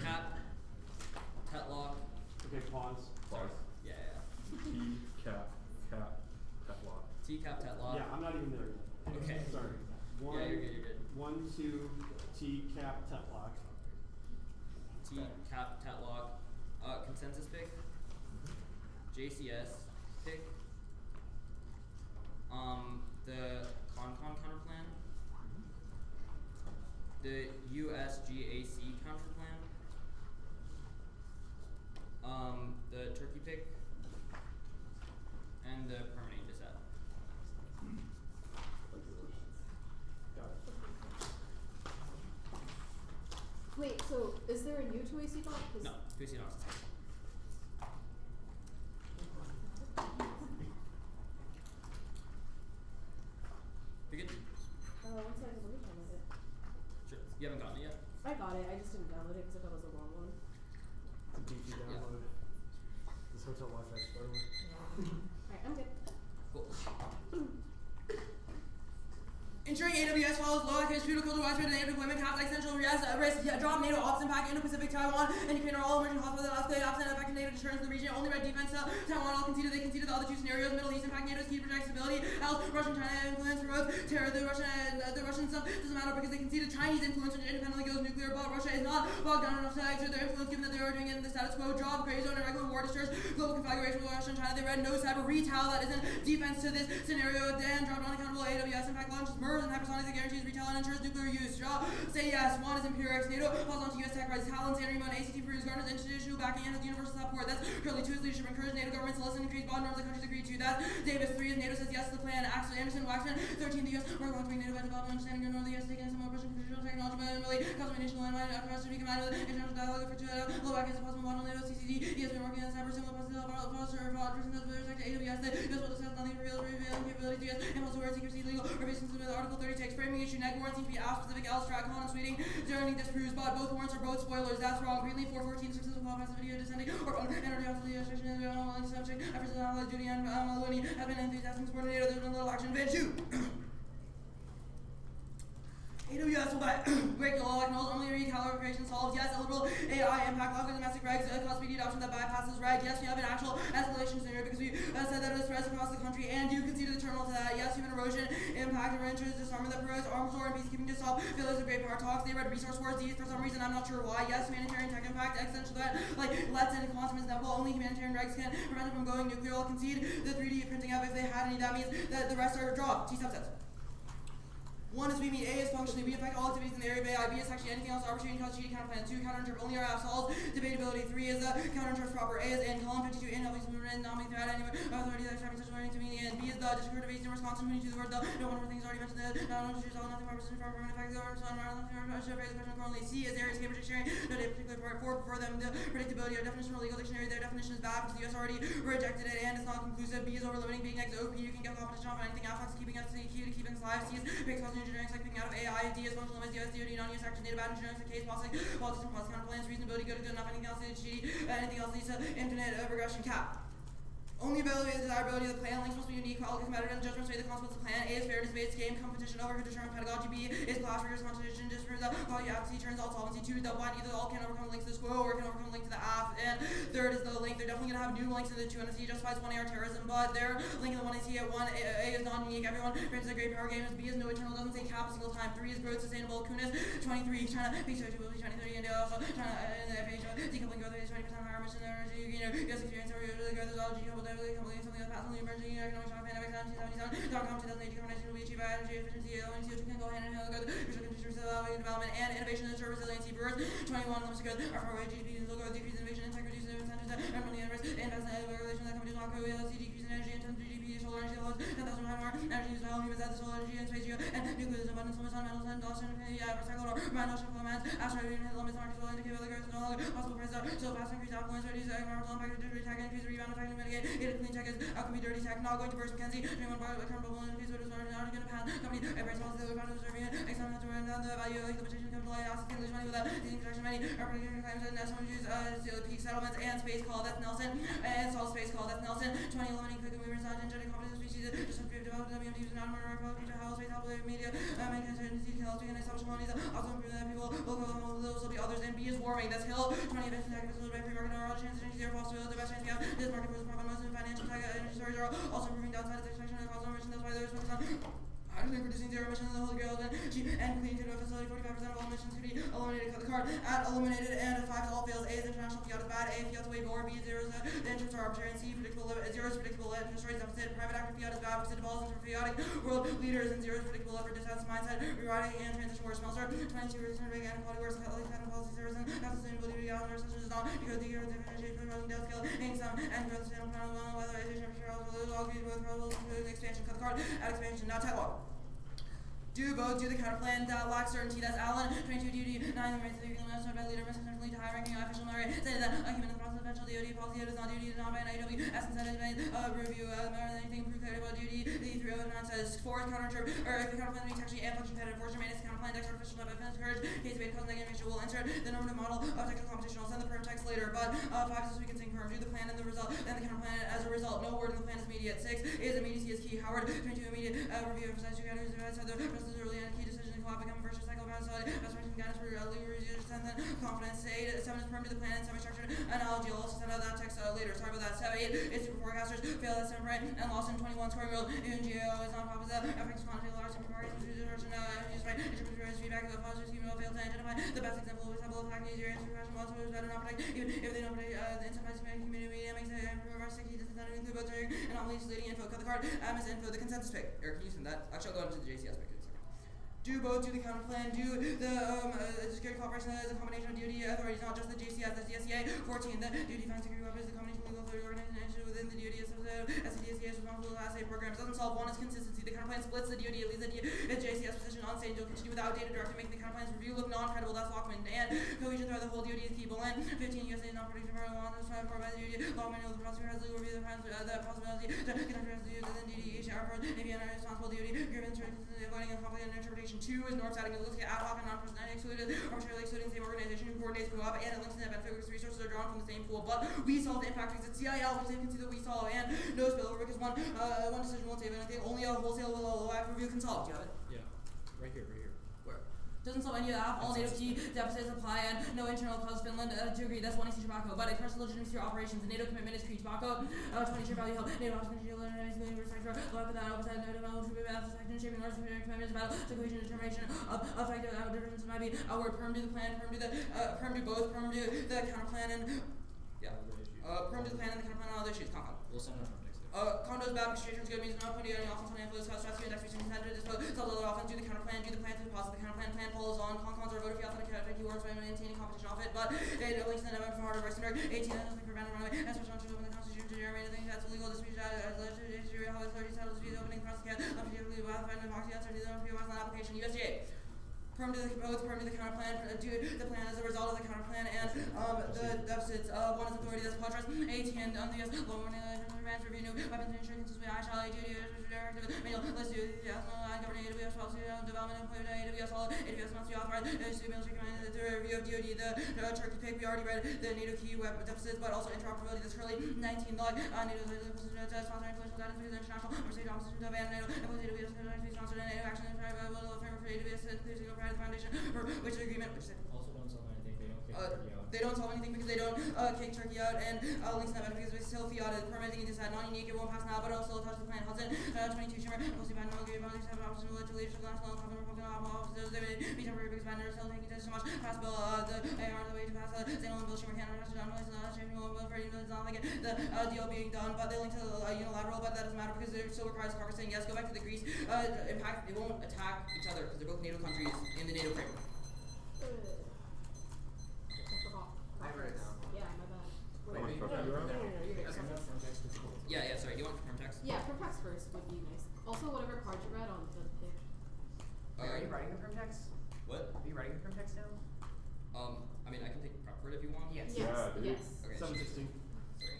cap, tetlock. Okay, pause. Pause. Yeah. T, cap, tetlock. T, cap, tetlock. Yeah, I'm not even there yet. Okay. Sorry. Yeah, you're good. 1, 2, T, cap, tetlock. T, cap, tetlock. Consensus pick. JCS pick. The counterplan. The USGAC counterplan. The Turkey pick. And the permanent set. Got it. Wait, so is there a new 2AC bot? No, 2C not. You're good? One second, let me download it. Sure. You haven't gotten it yet? I got it, I just didn't download it because I thought it was a long one. It's a beefy download. This hotel Wi-Fi is struggling. Alright, I'm good. Cool. Ensuring AWS follows law, critical to widespread NATO deployment, caps existential risk, drop NATO ops impact, Indo-Pacific, Taiwan, and Ukraine are all emerging hospitals that escalate absent effective NATO deterrence in the region. Only red defense Taiwan all conceded. They conceded the other two scenarios. Middle East impact NATO's key to protect stability. Else, Russian China influence promotes terror. The Russian stuff doesn't matter because they conceded Chinese influence which independently goes nuclear. But Russia is not bogged down enough to exert their influence given that they are doing it in the status quo. Drop, gray zone, irregular war disturbs global configuration with Russia and China. They read no cyber retail that isn't defense to this scenario. Then dropped unaccountable AWS impact launches MERS and hypersonics that guarantees retail and ensures nuclear use. Draw, say yes. One is Imperiex. NATO holds on to U.S. tech rights. Talon, San Remo, and ACT Peru's garners institutional backing and has universal support. That's currently 2 is leadership encouraged NATO governments to listen and create bond norms the countries agree to. That's Davis. 3 is NATO says yes to the plan. Axel, Anderson, Waxman. 13 the U.S. work on to bring NATO by development understanding and the U.S. taking some more pushing constitutional technology but really consummation landmine across to be combined with international dialogue for low back as a possible model NATO CCD. He has been working on cyber similar possible foster fraud person that's with respect to AWS. The U.S. will discuss nothing for real revealing capabilities to U.S. impulse word secrecy legal revisions with Article 36 framing issue neg warrants need to be asked specific else track on and sweeting journey disproves but both warrants are both spoilers. That's wrong. Greenleaf 414 successful qualifies video descending or energy off the illustration and the online subject efforts to analyze duty and Looney have been enthusiastic support NATO. There's been little action. Event 2. AWS will by break the law, acknowledge only recalibration solves. Yes, illiberal AI impact local domestic regs, cost speedy adoption that bypasses reg. Yes, we have an actual escalation scenario because we said that it spreads across the country and you conceded the terminal to that. Yes, human erosion, impact, and interest, disarmament that promotes arms war and peacekeeping to solve failures of great power talks. They read resource wars, these for some reason, I'm not sure why. Yes, humanitarian tech impact, existential threat, like let's in quantum is inevitable. Only humanitarian regs can prevent it from going nuclear. I'll concede the 3D printing app if they had any. That means that the rest are dropped. T subsets. 1 is we mean A is functionally, we affect all activities in the area of AI, B is actually anything else, arbitrary, cause cheating, counterplan, 2, counterinterpret, only our app solves, debatability, 3 is the counterinterpret proper, A is in, column 52, in, helping movement, not making threat, anywhere, authority, that's having such learning to meaning, and B is the discursive based in response to the word, the, no one of the things already mentioned, the, not nothing more persistent, from permanent effect, the nothing more should phrase the question currently, C is areas, Cambridge Dictionary, no data particular part, 4, prefer them, the predictability of definition from a legal dictionary, their definition is bad, because the US already rejected it, and it's not conclusive, B is over limiting, being next, OP, you can get competition off anything, Alpha is keeping us to keeping us alive, C is big cause engineering, like picking out of AI, D is functional limits, US, DOD, non-US action, data bad engineering, the case, politics, and counterplans, reasonability, good enough, anything else needs to anything else leads to infinite regression cap. Only availability of the desirability of the plan. Links must be unique. All competitive and judgments made the consequence of the plan. A is fairness based game competition over determined pedagogy. B is class rigorous competition disproves that quality aptitude turns all solvency. 2 is double bind. Either all can overcome the link to the squirrel or can overcome the link to the app. And third is the link. They're definitely gonna have new links to the 2 NSC justifies 1A or terrorism, but their link in the 1AC at 1A is non-unique. Everyone granted a great power game. Is B is no internal, doesn't say cap a single time. 3 is growth sustainable. Kunis 23 China page 2 will be 2030 and also China and the page decoupling growth is 20% higher mission energy. US experience or really growth is all decoupled something else past only emerging economic shock pandemic 1977.com 2008 decarbonization will be achieved by energy efficiency. Only CO2 can go hand in hand with growth. Research continues allowing development and innovation and ensure resiliency. Brewers 21 limits to growth are far away GDP and low growth, decrease innovation, integrity, reduce incentives, and money and risk, investment and regulation that companies not grow. LASA decrease in energy and GDP, solar energy loads 10,000 more energy used by all humans at the solar energy and space geo and nuclear is abundance limits on metals and dust and recycled or mined ocean elements. Asteroid limits markets will indicate whether growth is no longer possible prices are so fast increase affluence, reduce environmental impact, dirty tech, increase rebound effect, and mitigate. Clean tech is out can be dirty tech. Not going to burst McKenzie. 21 bar account bubble increase what is not going to pass. Company a price policy that we're observing it. Examine to run down the value of the petition capital assets can lose money without these protection money. Our particular claims and national use peak settlements and space call that's Nelson and solid space call that's Nelson. 20 eliminating quick movers not genetic competitive species just improve development of WMDs not murder future how space help media make uncertainty can help to establish colonies also improve that people will go those will be others and B is warming that's Hill 20 events and activities by free market or all chances zero false the best chance we have this market was profit most in financial tech energy storage are also improving downside extraction and cost of emission that's why there's focus on hydrogen producing zero emissions in the whole girl and cheap and clean to a facility 45% of all emissions to be eliminated cut the card at eliminated and 5 is all fails A is international fiat is bad A fiat to wave or B is zero is the interests are arbitrary and C predictable zero is predictable interest rates deficit private active fiat is bad because it devolves into chaotic world leaders and zero is predictable for distance mindset rewriting and transition worse smells 22 is turn big and quality worse policy service and sustainability reality recession is not because the year differentiate from running down scale income and growth channel panel weatherization temperature all agree with probable expansion cut the card at expansion now tag do both do the counterplan lack certainty that's Allen 22 duty 9 the rates of the leader essentially to high ranking official merit say that a human in the process of eventual DOD policy it is not duty to not by an IW essence that is made review more than anything proof clear about duty the 309 says 4 is counter or if the counterplan means actually and function competitive force maintenance counterplan dex artificial type of defense courage case made cause negative nature will insert the normative model of textual competition I'll send the perm text later but 5 is we can think perm do the plan and the result and the counterplan as a result no word in the plan is immediate 6 is immediacy is key Howard 22 immediate review of precise two categories so the rest is early and key decision to become virtuous cycle of solid restoration guidance for legal reviews and then confidence 8 7 is perm to the plan and semi-structured analogy I'll also send out that text later sorry about that 7 8 is super forecasters fail at center right and lost in 21 scoring world NGO is not opposite affects quantity large super markets is right interpretation feedback of the positive scheme will fail to identify the best example of example of hacking easier answer question also is better not protect even if they don't protect the incentivized community media makes it more sticky does not include both during anomalies leading info cut the card is info the consensus pick Eric can you send that actually I'll go into the JC aspect do both, do the counterplan, do the security cooperation as a combination of DoD authorities, not just the JCS, the DSEA. 14, the DoD defense security weapons, the combination of legal authority organization within the DoD SCDSEA is responsible for LASA programs. Doesn't solve one is consistency. The counterplan splits the DoD, leaves the JCS position on stage. Will continue with outdated directive, making the counterplan's review look non-credible. That's Lockman. And cohesion throughout the whole DoD is key. Bolen. 15, USA non-prediction for one is tried for by the DoD. Lockman, the prosecutor has legal review the possibility to conduct reviews within DoD, HR for Navy and responsible DoD. Grievance avoiding a conflict and interpretation. 2 is norm setting. It looks at ad hoc and non-personality excluded, arbitrarily excluding the same organization who coordinates co-op and it links to the benefit because resources are drawn from the same pool. But we solve the impact because it's CIL, which they can see that we solve and no spillover because one decision won't save anything. Only a wholesale with a low review can solve. Do you have it? Yeah. Right here. Where? Doesn't solve any of that. All NATO key deficits apply and no internal cause Finland to agree. That's 1AC tobacco. But express legitimacy to operations. The NATO commitment is Crete tobacco. 20 share value held. NATO options continue to learn and is respect for look at that oversight no development should be balanced respect and shaping large commitments about the cohesion determination of effective differences might be outward perm to the plan, perm to the perm to both, perm to the counterplan and perm to the plan and the counterplan and all other issues. Compound. We'll send out from next week. Condos bad because trade good means no point any offense on influence cause stress and execution center dispose solve other offense do the counterplan to the positive the counterplan follows on concons are voted for authentic keywords by maintaining competition off it but it links to the network for harder Westenberg 18 doesn't prevent a runaway and special on the constitution to generate anything that's illegal dispute legislature how authority settles dispute opening process can objectively without finding democracy uncertainty the application USDA perm to the counterplan do the plan as a result of the counterplan and the deficits 1 is authority that's Patras 18 on the US low money review new weapons and insurance I shall duty manual let's do government AWS policy development employment AWS US all, AWS must be authorized, the review of DoD, the Turkey pick, we already read the NATO key web deficits, but also interoperability, this currently 19 log, NATO's sponsoring political guidance because international conversation opposition to ban NATO, and was AWS sponsored NATO action and private framework for AWS and please go provide the foundation for which agreement, which Also don't solve anything, they don't kick Turkey out. they don't solve anything because they don't kick Turkey out, and links to that because it's still fiat, permitting is not unique, it won't pass now, but also touch the plan. Hudson, 22 Shimmer, mostly by no agreement, but at least have options to leadership, glass, long, common, Republican officers, they may be temporary because banners still taking so much. Pass bill, the AR, the way to pass the Salem bill, Shimmer, Canada, Russia, John, Changing bill for it's not like the deal being done, but they link to unilateral, but that doesn't matter because it still requires Congress saying yes, go back to the Greece. Impact, they won't attack each other because they're both NATO countries in the NATO framework. I forgot. I wrote it down. Yeah, my bad. Wait, No, you're good. Yeah, sorry, do you want confirm text? Yeah, perm text first would be nice. Also, whatever cards you read on the pick. Are you writing the perm text? What? Are you writing the perm text down? I mean, I can take prep for it if you want. Yes. Yes, Yeah, dude. yes. Okay. 716. Sorry.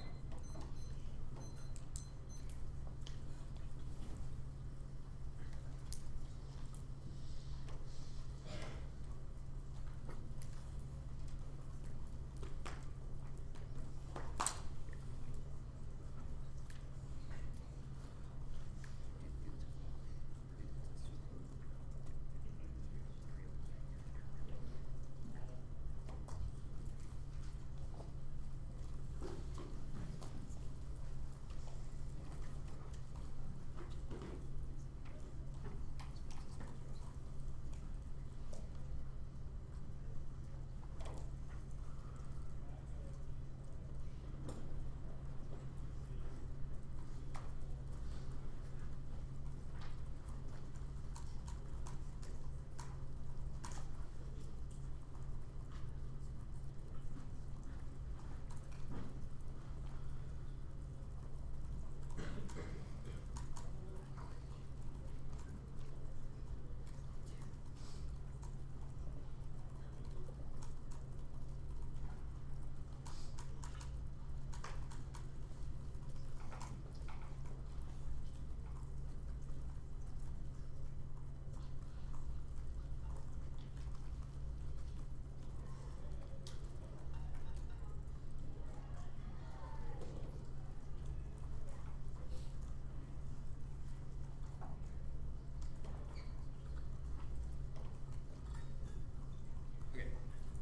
Okay,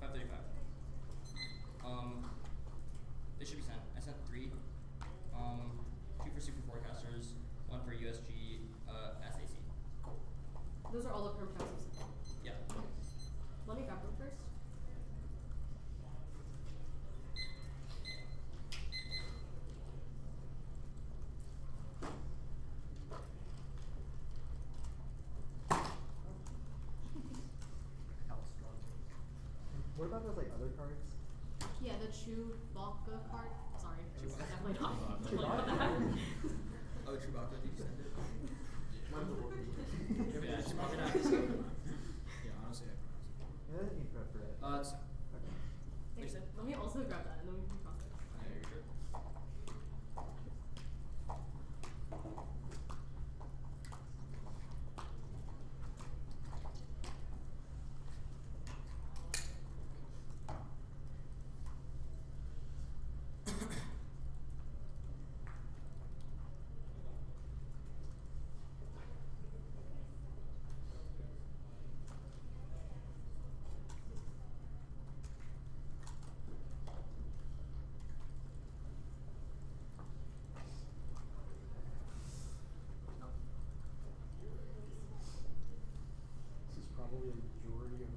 535. They should be sent. I sent 3. 2 for super forecasters, 1 for USG, SAC. Those are all the perm texts you sent. Yeah. Let me grab them first. Helps. What about those like other cards? Yeah, the Chewbacca card. Sorry, it's Chewbacca. definitely not. Chewbacca? Oh, Chewbacca, did you send it? Yeah, it's probably not. Yeah, honestly, I pronounce it. Yeah, that need prep for it. It's Okay. Thanks. Let me also grab that and then we can process. yeah, you're sure. This is probably a majority of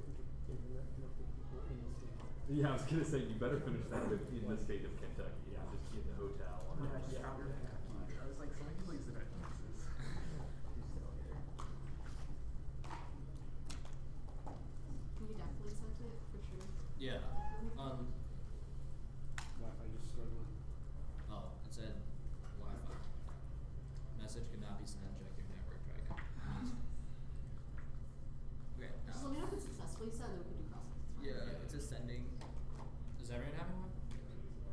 internet connected people in the state. Yeah, I was gonna say you better finish that with in the state of Kentucky, Yeah. just in the hotel. Or Yeah, stronger than that. I was like, so many people use the red pieces. You definitely sent it for sure. Yeah. Wi-Fi just struggling. Oh, it said Wi-Fi. Message could not be sent. Check your network. Try again. Okay, Just now. let me know if it's successfully sent and then we can do process. It's fine. Yeah, it's just sending. Does everyone have one?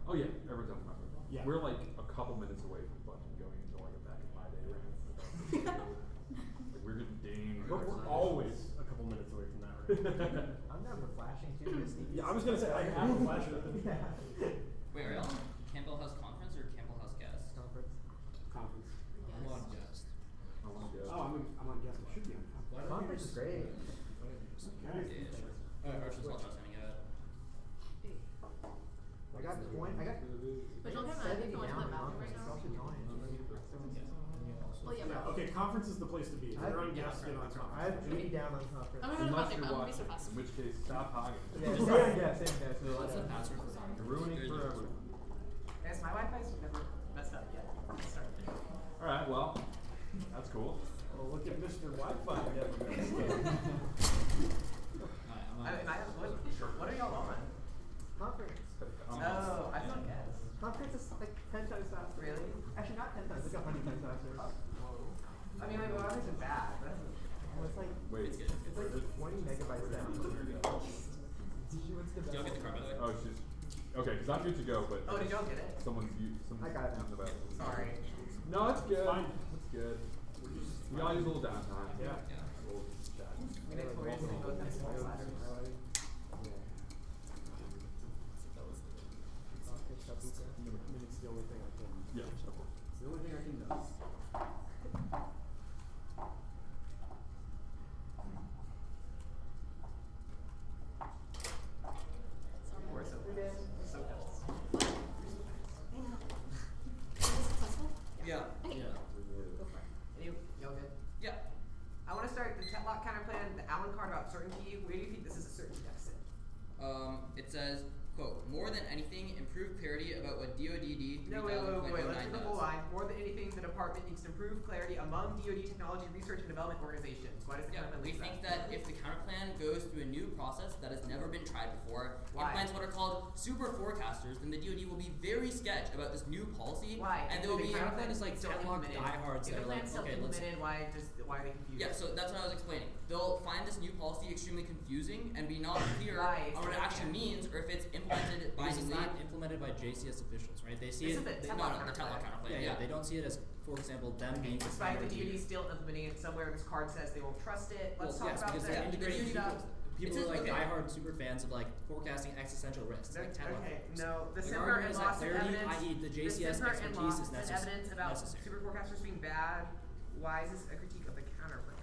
Oh yeah, everyone's on fire. Yeah. We're like a couple minutes away from fucking going into like a back in my day round. Like we're getting dinged. We're always a couple minutes away I'm down for flashing too, Misty. Yeah, I was gonna say I have a flasher. Wait, are y'all on Campbell House Conference or Campbell House Guest? Conference. Conference. I'm on guest. I want to go. Oh, I'm on guess. I should be on conference. Conference is great. Okay. Yeah, sure. Archie's all trusting it. I got I got But don't get mad if you went to the bathroom right now. should join. Well, yeah, Yeah, but okay, conference is the place to be. If I you're have- on guest, get on conference. I have 80 down on conference. I'm gonna go to the Unless bathroom. you're I'm gonna be so watching, fast. in which case, stop hogging. Yeah, Just same guess, same guess. What's the password for that? You're ruining forever. Guys, my Wi-Fi's never messed up yet. Let's start there. Alright, well, that's cool. Oh, look at Mr. Wi-Fi. What are y'all on? Conference. Oh, I don't guess. Conference is like 10 times faster. Really? Actually, not 10 times, it's like 100 times faster. I mean, like, well, isn't bad, but Well, it's like, Wait, It's good. it's like 20 megabytes down. She wants to Did y'all get the card by the way? oh, she's, okay, cause I'm good to go, but. oh, did y'all get it? Someone's I got it. using the bathroom. Sorry. No, it's good. Fine. It's good. We're just We all use a little downtime. Yeah. Yeah. A little chat. We did Tori's and both have small ladders. Minute's the only thing I can. Yeah, of course. It's the only thing I can do. We're so close. So close. Successful? Yeah. Okay. Yeah. Go for it. Y'all good? Yeah. I want to start the TETLOC counterplan, the Allen card about certainty. Where do you think this is a certainty deficit? It says, quote, more than anything, improve clarity about what DoDD 3000.09 No, wait. Let's read the whole does. line. More than anything, the department needs to improve clarity among DoD technology research and development organizations. Why does the Yeah, counterplan we list think that if the counterplan goes through a new process that has never been tried before, Why? implants what are called super forecasters, then the DoD will be very sketched about this new policy. Why? And there will The be counterplan is like still TETLOC implemented. diehards If that the are like, plan's still okay, let's- implemented, why are they confused? Yeah, so that's what I was explaining. They'll find this new policy extremely confusing and be not clear Why? on what it actually means or if it's implemented by Because it's the not implemented by JCS officials, right? They see This it. is the they, TETLOC the TETLOC counterplan. yeah, they don't see it as, for example, them being the Despite the standard DoD still implementing it somewhere, this card says they won't trust it. Let's well, talk yes, about because the they're integrating stuff. people It are says- like okay. diehard super fans of like forecasting existential risks. Like TETLOC. Okay, no, the Their Simper argument and is that Lawson clarity, evidence. i.e. the JCS Simper and expertise Lawson is evidence about necessary. super forecasters being bad. Why is this a critique of the counterplan?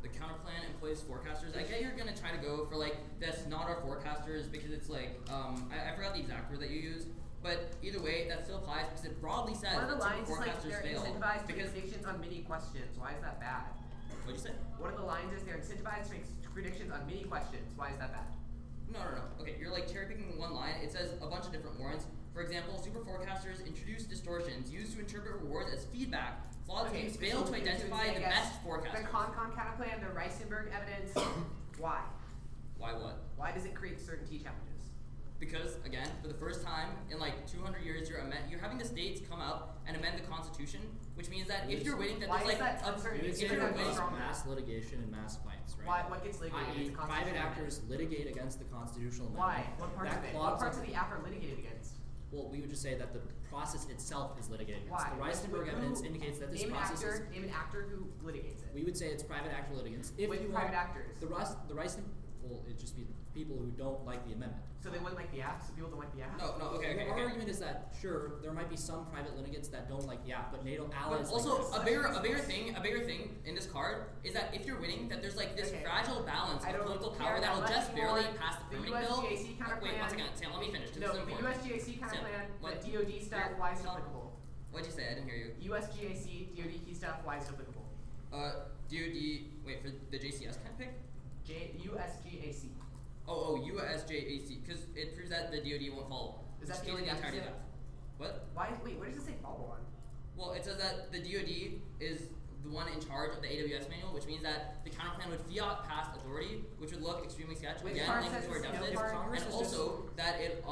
The counterplan employs forecasters. I get you're gonna try to go for like that's not our forecasters because it's like I forgot the exact word that you used, but either way that still applies because it broadly says One of the that lines super is like forecasters they're fail incentivized to because make predictions on many questions. Why is that bad? what'd you say? One of the lines is they're incentivized to make predictions on many questions. Why is that bad? No. Okay, you're like cherry picking one line. It says a bunch of different warrants. For example, super forecasters introduce distortions used to interpret rewards as feedback. Flawed teams fail to identify the best forecasters. The CONCON counterplan, the Reisenberg evidence. Why? Why what? Why does it create certainty challenges? Because again, for the first time in like 200 years, you're having the states come up and amend the Constitution, which means that if you're waiting that Why there's is like that uncertain? We would If say you're that not cause wrong. mass litigation and mass fights, right? Why? What gets litigated? i.e. It's private constitutional actors litigate against the constitutional Why? amendment. What parts That of it? clogs What parts up- of the act are litigated against? Well, we would just say that the process itself is litigated against. Why? The Reisenberg Who- evidence indicates that this name process is. Name an actor who litigates it. We would say it's private actor litigants. If With you private want, actors. The Reisenberg, well, it'd just be people who don't like the amendment. So they wouldn't like the act, so people don't like the act? No, okay. Our argument is that sure, there might be some private litigants that don't like the act, but NATO But allies. also like a bigger thing in this card is that if you're winning, that there's like this Okay. fragile balance I of don't political care power that'll that much just barely anymore. pass the The permitting bill. USGAC counterplan. Wait, one second, Sam, let me finish. This No, is the important. USGAC counterplan, what? the DoD stuff, Here, why is it Tom. applicable? What'd you say? I didn't hear you. USGAC, DoD key stuff, why is it applicable? DoD. Wait for the JCS kind of pick. USGAC. USJAC, because it proves that the DoD won't follow. Is that Just the only stating entirety of deficit? that. What? Wait, what does it say follow on? Well, it says that the DoD is the one in charge of the AWS manual, which means that the counterplan would fiat pass authority, which would look extremely sketchy. Which Again, part linking says to our it's no deficit, part? Congress and is also that it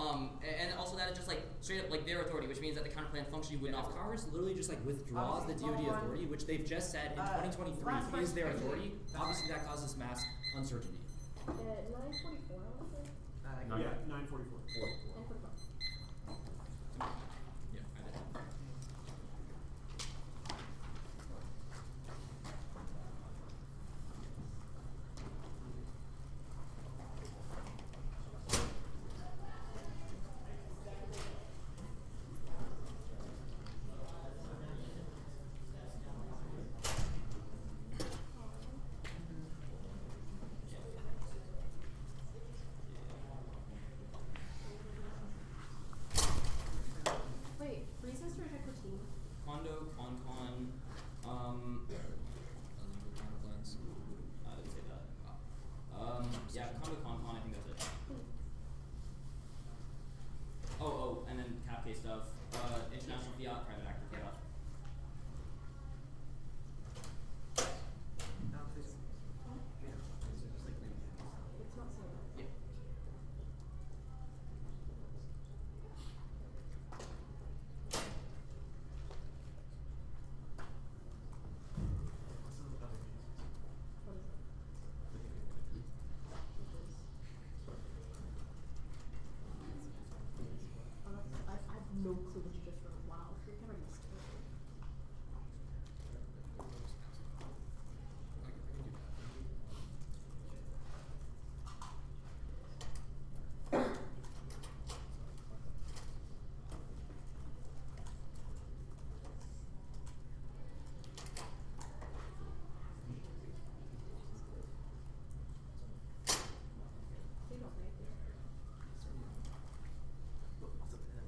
it's just like straight up like their authority, which means that the counterplan functionally would Yeah, not if work. Congress literally just like withdraws the Obviously, DoD follow on. authority, which they've just said in Last 2023 is their question. authority, obviously that causes mass uncertainty. 9:44, I wanna say. Yeah, 9:44. 9:45. Yeah, I did. fiat, private actor fiat. No, please. Yeah. So just like reading it. It's not saying that. Yeah. What's some other cases? What is it? Oh, that's, I have no clue what you just wrote. Wow, your handwriting is terrible. They don't make it. What's up then?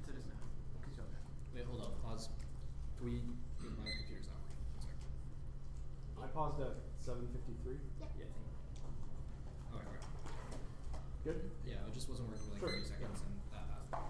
So just now. Cause you have that. Wait, hold up. Pause. My computer's not working. One second. I paused at 7:53. Yeah. Oh, okay. Good? Yeah, it just wasn't working for like Sure. 30 seconds and that fast.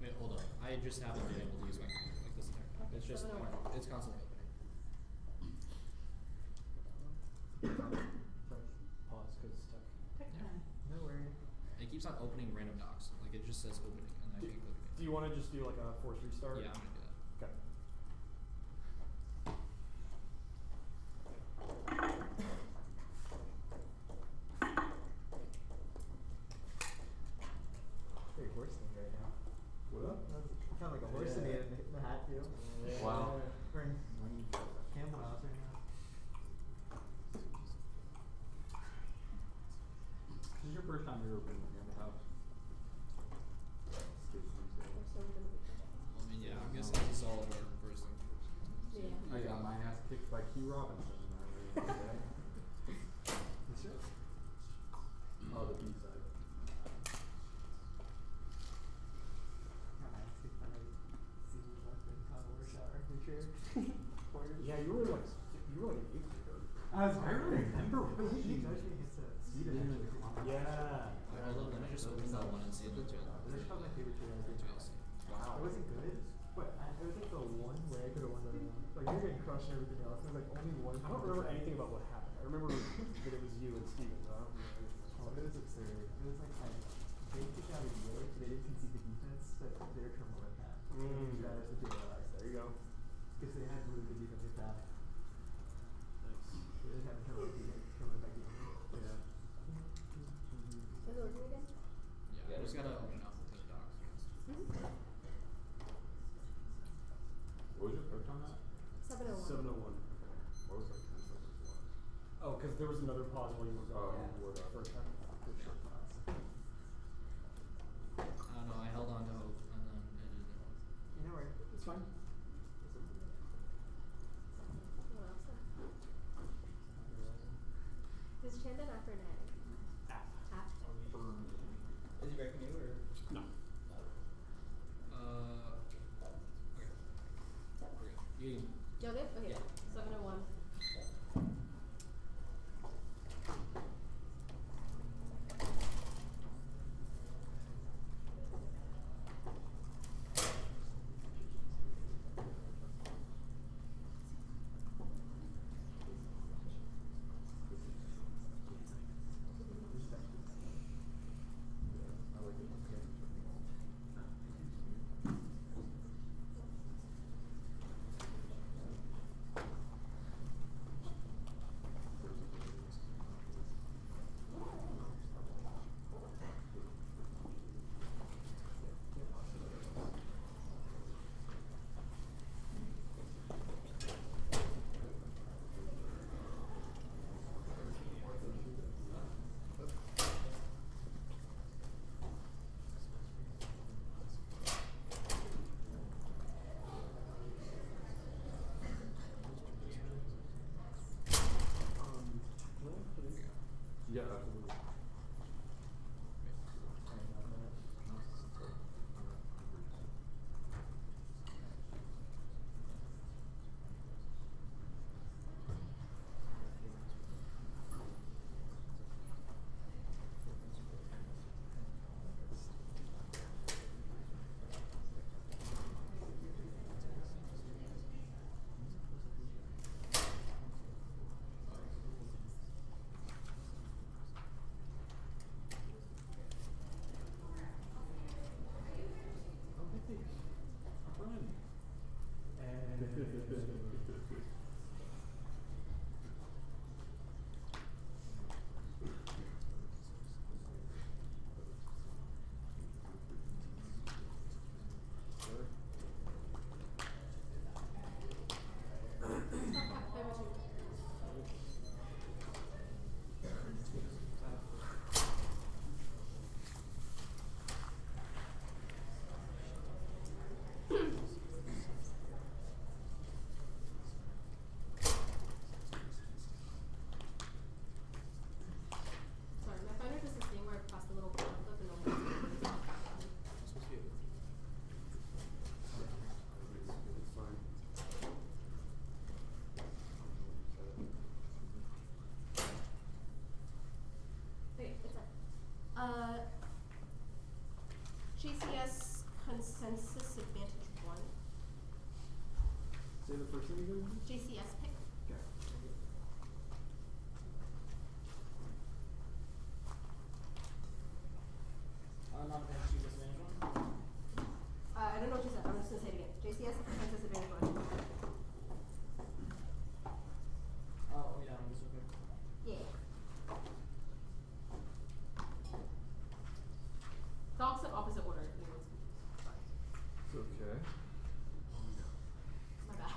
Wait, hold up. I just haven't been able to use my computer like this entire time. It's just 701. it's constantly opening. Pause because tech. No worries. It keeps on opening random docs. Like it just says opening and then I keep clicking Do you want to just do like a force restart? it. Yeah, I'm gonna do that. Okay. Very horse thing right now. What up? That sound like a horse to me in the hat too. Wow. We're in Campbell House right now. This is your first time ever been in the house. We're so gonna be I mean, yeah, I'm guessing it's all of our first thing. Yeah. I got my ass kicked by Key Robinson. Oh, the B side. Yeah, you were like an 8th grader. I remember. But he judged me against a Sweden. Yeah. Alright, hold on, let me just open that one and see the two. That's probably my favorite trade I did. Wow. It wasn't good, but it was like the one way I could have won the round. Like you were getting crushed and everything else. There was like only one. I don't remember anything about what happened. I remember that it was you and Steven. I don't remember anything else. Oh, it was absurd. It was like they kicked out of the year, so they didn't concede the defense, but their turmoil went back. That was the deal. There you go. Because they had really good defensive staff. Nice. They didn't have a turmoil defense. Yeah. Is it working again? Yeah, I just gotta open up the docs. What was your first on that? 701. 7:01. What was like 10 seconds left? Oh, because there was another pause while you were Oh, going. word up. First time. Good shot. I don't know, I held on to hope and then it didn't. You know where? It's fine. What else? Is Chandon after an egg? After. Is he wrecking you or? No. Okay. We're good. You Joe good? Okay. Yeah. 701. first thing you're gonna do? JCS pick. Okay. Not advantage two, disadvantage one. I don't know what you said. I'm just gonna say it again. JCS defense disadvantage one. Oh, yeah, I'm just okay. Yeah. Dogs in opposite order. Sorry. It's okay. My bad.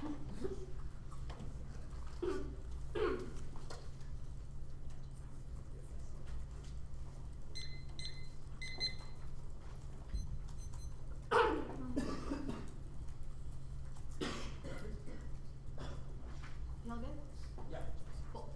You all good? Yeah. Cool.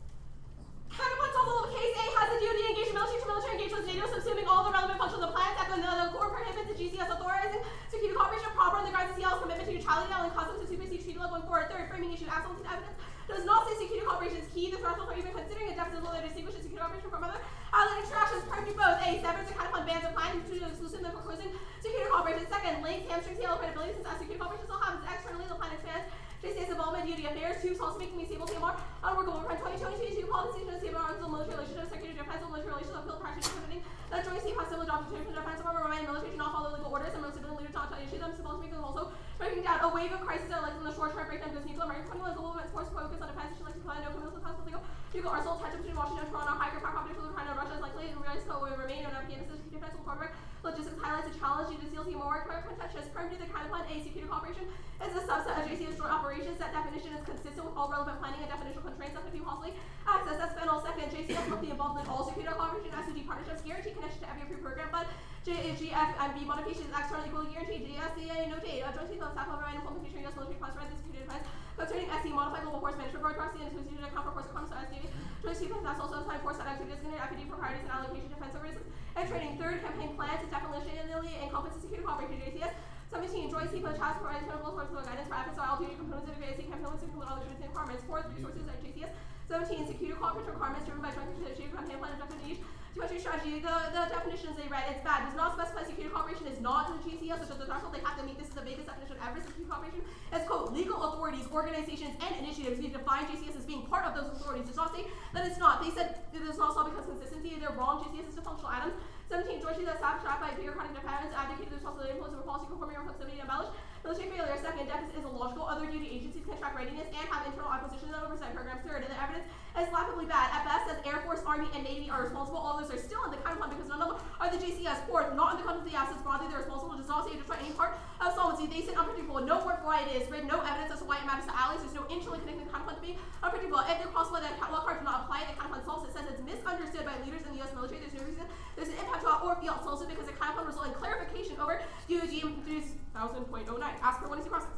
Counterpoint also case A has the DoD engaged in military engagement with NATO, subsuming all the relevant functions of the plan. Second, the core prohibits the GCS authorizing security cooperation proper on the grounds of CL's commitment to neutrality and customs to supersede treaty law going forward. Third, framing issue absolute evidence does not say security cooperation is key. The threshold for even considering a deficit that distinguishes security cooperation from other allied interactions. Prime to both. A, severs the counterpoint bans of plan to exclusive than proposing security cooperation. Second, links hamstrings CL credibility since as security cooperation still happens externally, the plan expands JCS involvement, DoD affairs. Two, also making me stable TMR. Unworkable. Prime 2022 policy to stable arms and military relationships, security defense, military relations, and field practice prohibiting that joint state has similar adopted to defense of our remain military to not follow legal orders and most civilian leaders not to issue them, supposed to make them also breaking down a wave of crisis that like in the short term breakdown goes nuclear, American 21 global events force focus on defense, like to plan no criminals with possible legal nuclear arsenal tension between Washington and Toronto, higher power competition with Ukraine and Russia is likely and realize will remain on Afghanistan defense will corporate logistics highlights a challenge due to SEAL team work contentious. Prime to the Counterplan A security cooperation is a subset of JCS joint operations. That definition is consistent with all relevant planning and definitional constraints that could be possibly accessed. That's final. Second, JCS will be involved in all security cooperation, SOD partnerships, guarantee connection to every approved program, but JGF and B modifications externally equally guaranteed. DSCA notate joint team of staff over and implementation US military class the security defense concerning SC modified global force management broad proxy and associated account for force requirements of SDA. Joint team has also assigned force that activity designated FPD for priorities and allocation defense services and training. Third, campaign plans is definitionally encompasses security cooperation JCS. 17, joint team of task provides critical source of guidance for FSR, all duty components of the AC campaign to include all the training requirements. Fourth, resources at JCS. 17, security cooperation requirements driven by joint strategic campaign plan objective in each country strategy. The definitions they read, it's bad. Does not specify security cooperation is not the GCS, which is the threshold they have to meet. This is the vaguest definition ever. Security cooperation is quote legal authorities, organizations, and initiatives. We define GCS as being part of those authorities. Does not say that it's not. They said it is not solved because consistency. They're wrong. GCS is functional atoms. 17, joint team that staff tracked by bureaucratic defense, abdicated the responsibility influence over policy conformity or proximity to embellish. Military failure. Second, deficit is illogical. Other duty agencies can track readiness and have internal acquisition and oversight programs. Third, and the evidence is laughably bad. At best, as Air Force, Army, and Navy are responsible, all those are still in the Counterplan because none of them are the JCS. Fourth, not in the context of the assets broadly, they're responsible. Does not say to destroy any part of solvency. They sit unpredictable. No word for why it is. Read no evidence as to why it matters to allies. There's no interlink connecting the Counterplan to being unpredictable. If they're crossed by the catalog card, do not apply. The Counterplan solves. It says it's misunderstood by leaders in the U.S. military. There's no reason. There's an impact to or field solves it because the Counterplan result in clarification over DOD 3000.09 as per 1 crossings.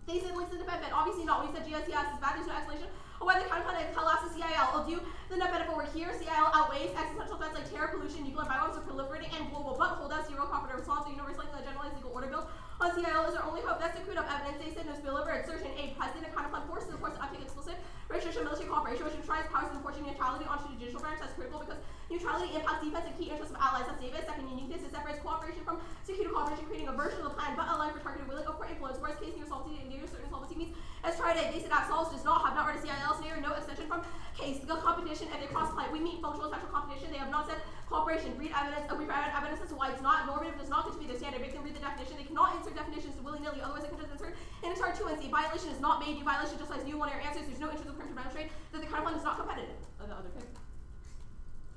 They said links to the benefit. Obviously not. We said GSCS is bad. There's no explanation of why the Counterplan and LASA CIL will do the net benefit. We're here. CIL outweighs existential threats like terror, pollution, nuclear bombs are proliferating, and global but hold us zero cooperative response to universal the generalized legal order bill. On CIL is our only hope. That's the crude up evidence. They said no spillover. Insertion A. President and Counterplan forces the course to uptake exclusive restriction military cooperation, which enshrines powers of enforcing neutrality onto the judicial branch. That's critical because neutrality impacts defense and key interests of allies. That's Davis. Second, uniqueness. It separates cooperation from security cooperation, creating a version of the plan but allowing for targeted willing for influence. Worst case, near solvency and near certain solvency means as tried A. They said absolves does not have not read a CIL scenario. No extension from case. The competition and the cross apply. We meet functional and sexual competition. They have not said cooperation. Read evidence. We read evidence as to why it's not. Normative does not get to be the standard. Make them read the definition. They cannot insert definitions willy-nilly. Otherwise, they can just insert an entire 2 and C. Violation is not made. New violation just like new one error answers. There's no interest of print to demonstrate that the Counterplan is not competitive. The other pick.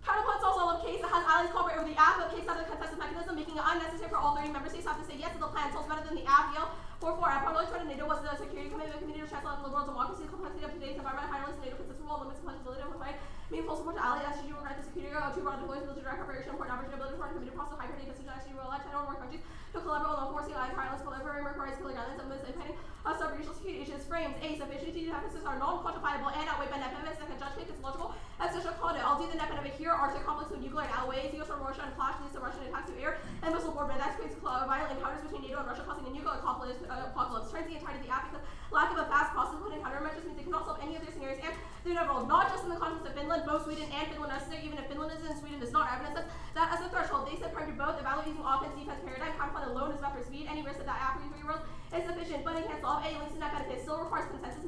Counterplan solves all of case that has allies cooperate over the app, but case has a contested mechanism, making it unnecessary for all 30 member states have to say yes to the plan. Solves better than the app. Yale 4-4. Probably tried to NATO was the security commitment community to translate the liberal democracy, complexity of today's environment, high-risk NATO consistent role, limits flexibility, amplified, meaningful support to allies, SGG will grant the security to broad deployments, military direct preparation, important average ability for committed process, high priority, decision, SGG will allow 10 or more countries to collaborate on enforcing allies, high-risk, collaborating, requires killer guidelines, and planning sub-regional security issues. Frames. A. Sufficiency deficits are non-quantifiable and outweighed by net benefits. Second, judge pick is logical. Essential conduct. I'll do the net benefit here. Arctic conflicts with nuclear and outweighs US or Russia and clash leads to Russian attacks to air and missile bombardment. That creates violent encounters between NATO and Russia, causing a nuclear apocalypse. Turns the entirety of the app because lack of a fast process putting countermeasures means they cannot solve any of their scenarios, and they're inevitable. Not just in the context of Finland, both Sweden and Finland are necessary. Even if Finland is in Sweden, does not evidence that as a threshold. They said prior to both, evaluate using offense defense paradigm. Counterplan alone is about for speed. Any risk that that app for 3 year olds is sufficient, but it can't solve A. Links to net benefit still requires consensus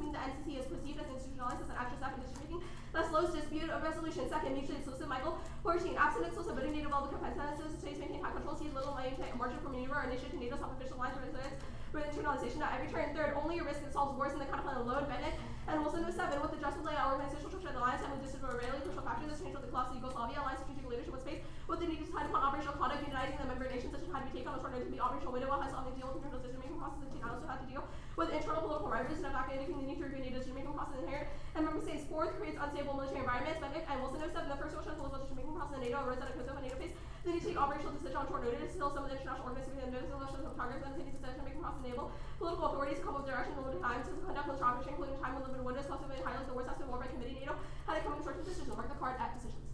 resolution. Second, mutually exclusive. Michael. 14. Absent exclusivity, NATO will become consensus. States maintain high control, sees little margin for maneuver, or initiative to NATO's self-official lines for incidents with internalization at every turn. Third, only a risk that solves wars in the Counterplan alone. Bennett and Wilson with 7. With the just layout organizational structure of the alliance and with distant or rarely crucial factors, this change of the collapse of Yugoslavia alliance strategic leadership with space, with the need to decide upon operational conduct, unionizing the member nations that should have to be taken on a short notice to be operational window while has something to deal with internal decision making process, and also have to deal with internal political rivalries and fact indicating the need to review NATO decision making process inherent. And member states. Fourth, creates unstable military environments. Bennett and Wilson have 7. The first social and political decision making process in NATO arose out of Kosovo and NATO face. They need to take operational decision on short notice. Still, some of the international organizations and notice of targets and opinions decision making process enable political authorities to come with direction in limited time to conduct most operation, including time with limited windows, possibly highlight the worst estimate war by committee NATO, how they come in short decisions. Mark the card at decisions.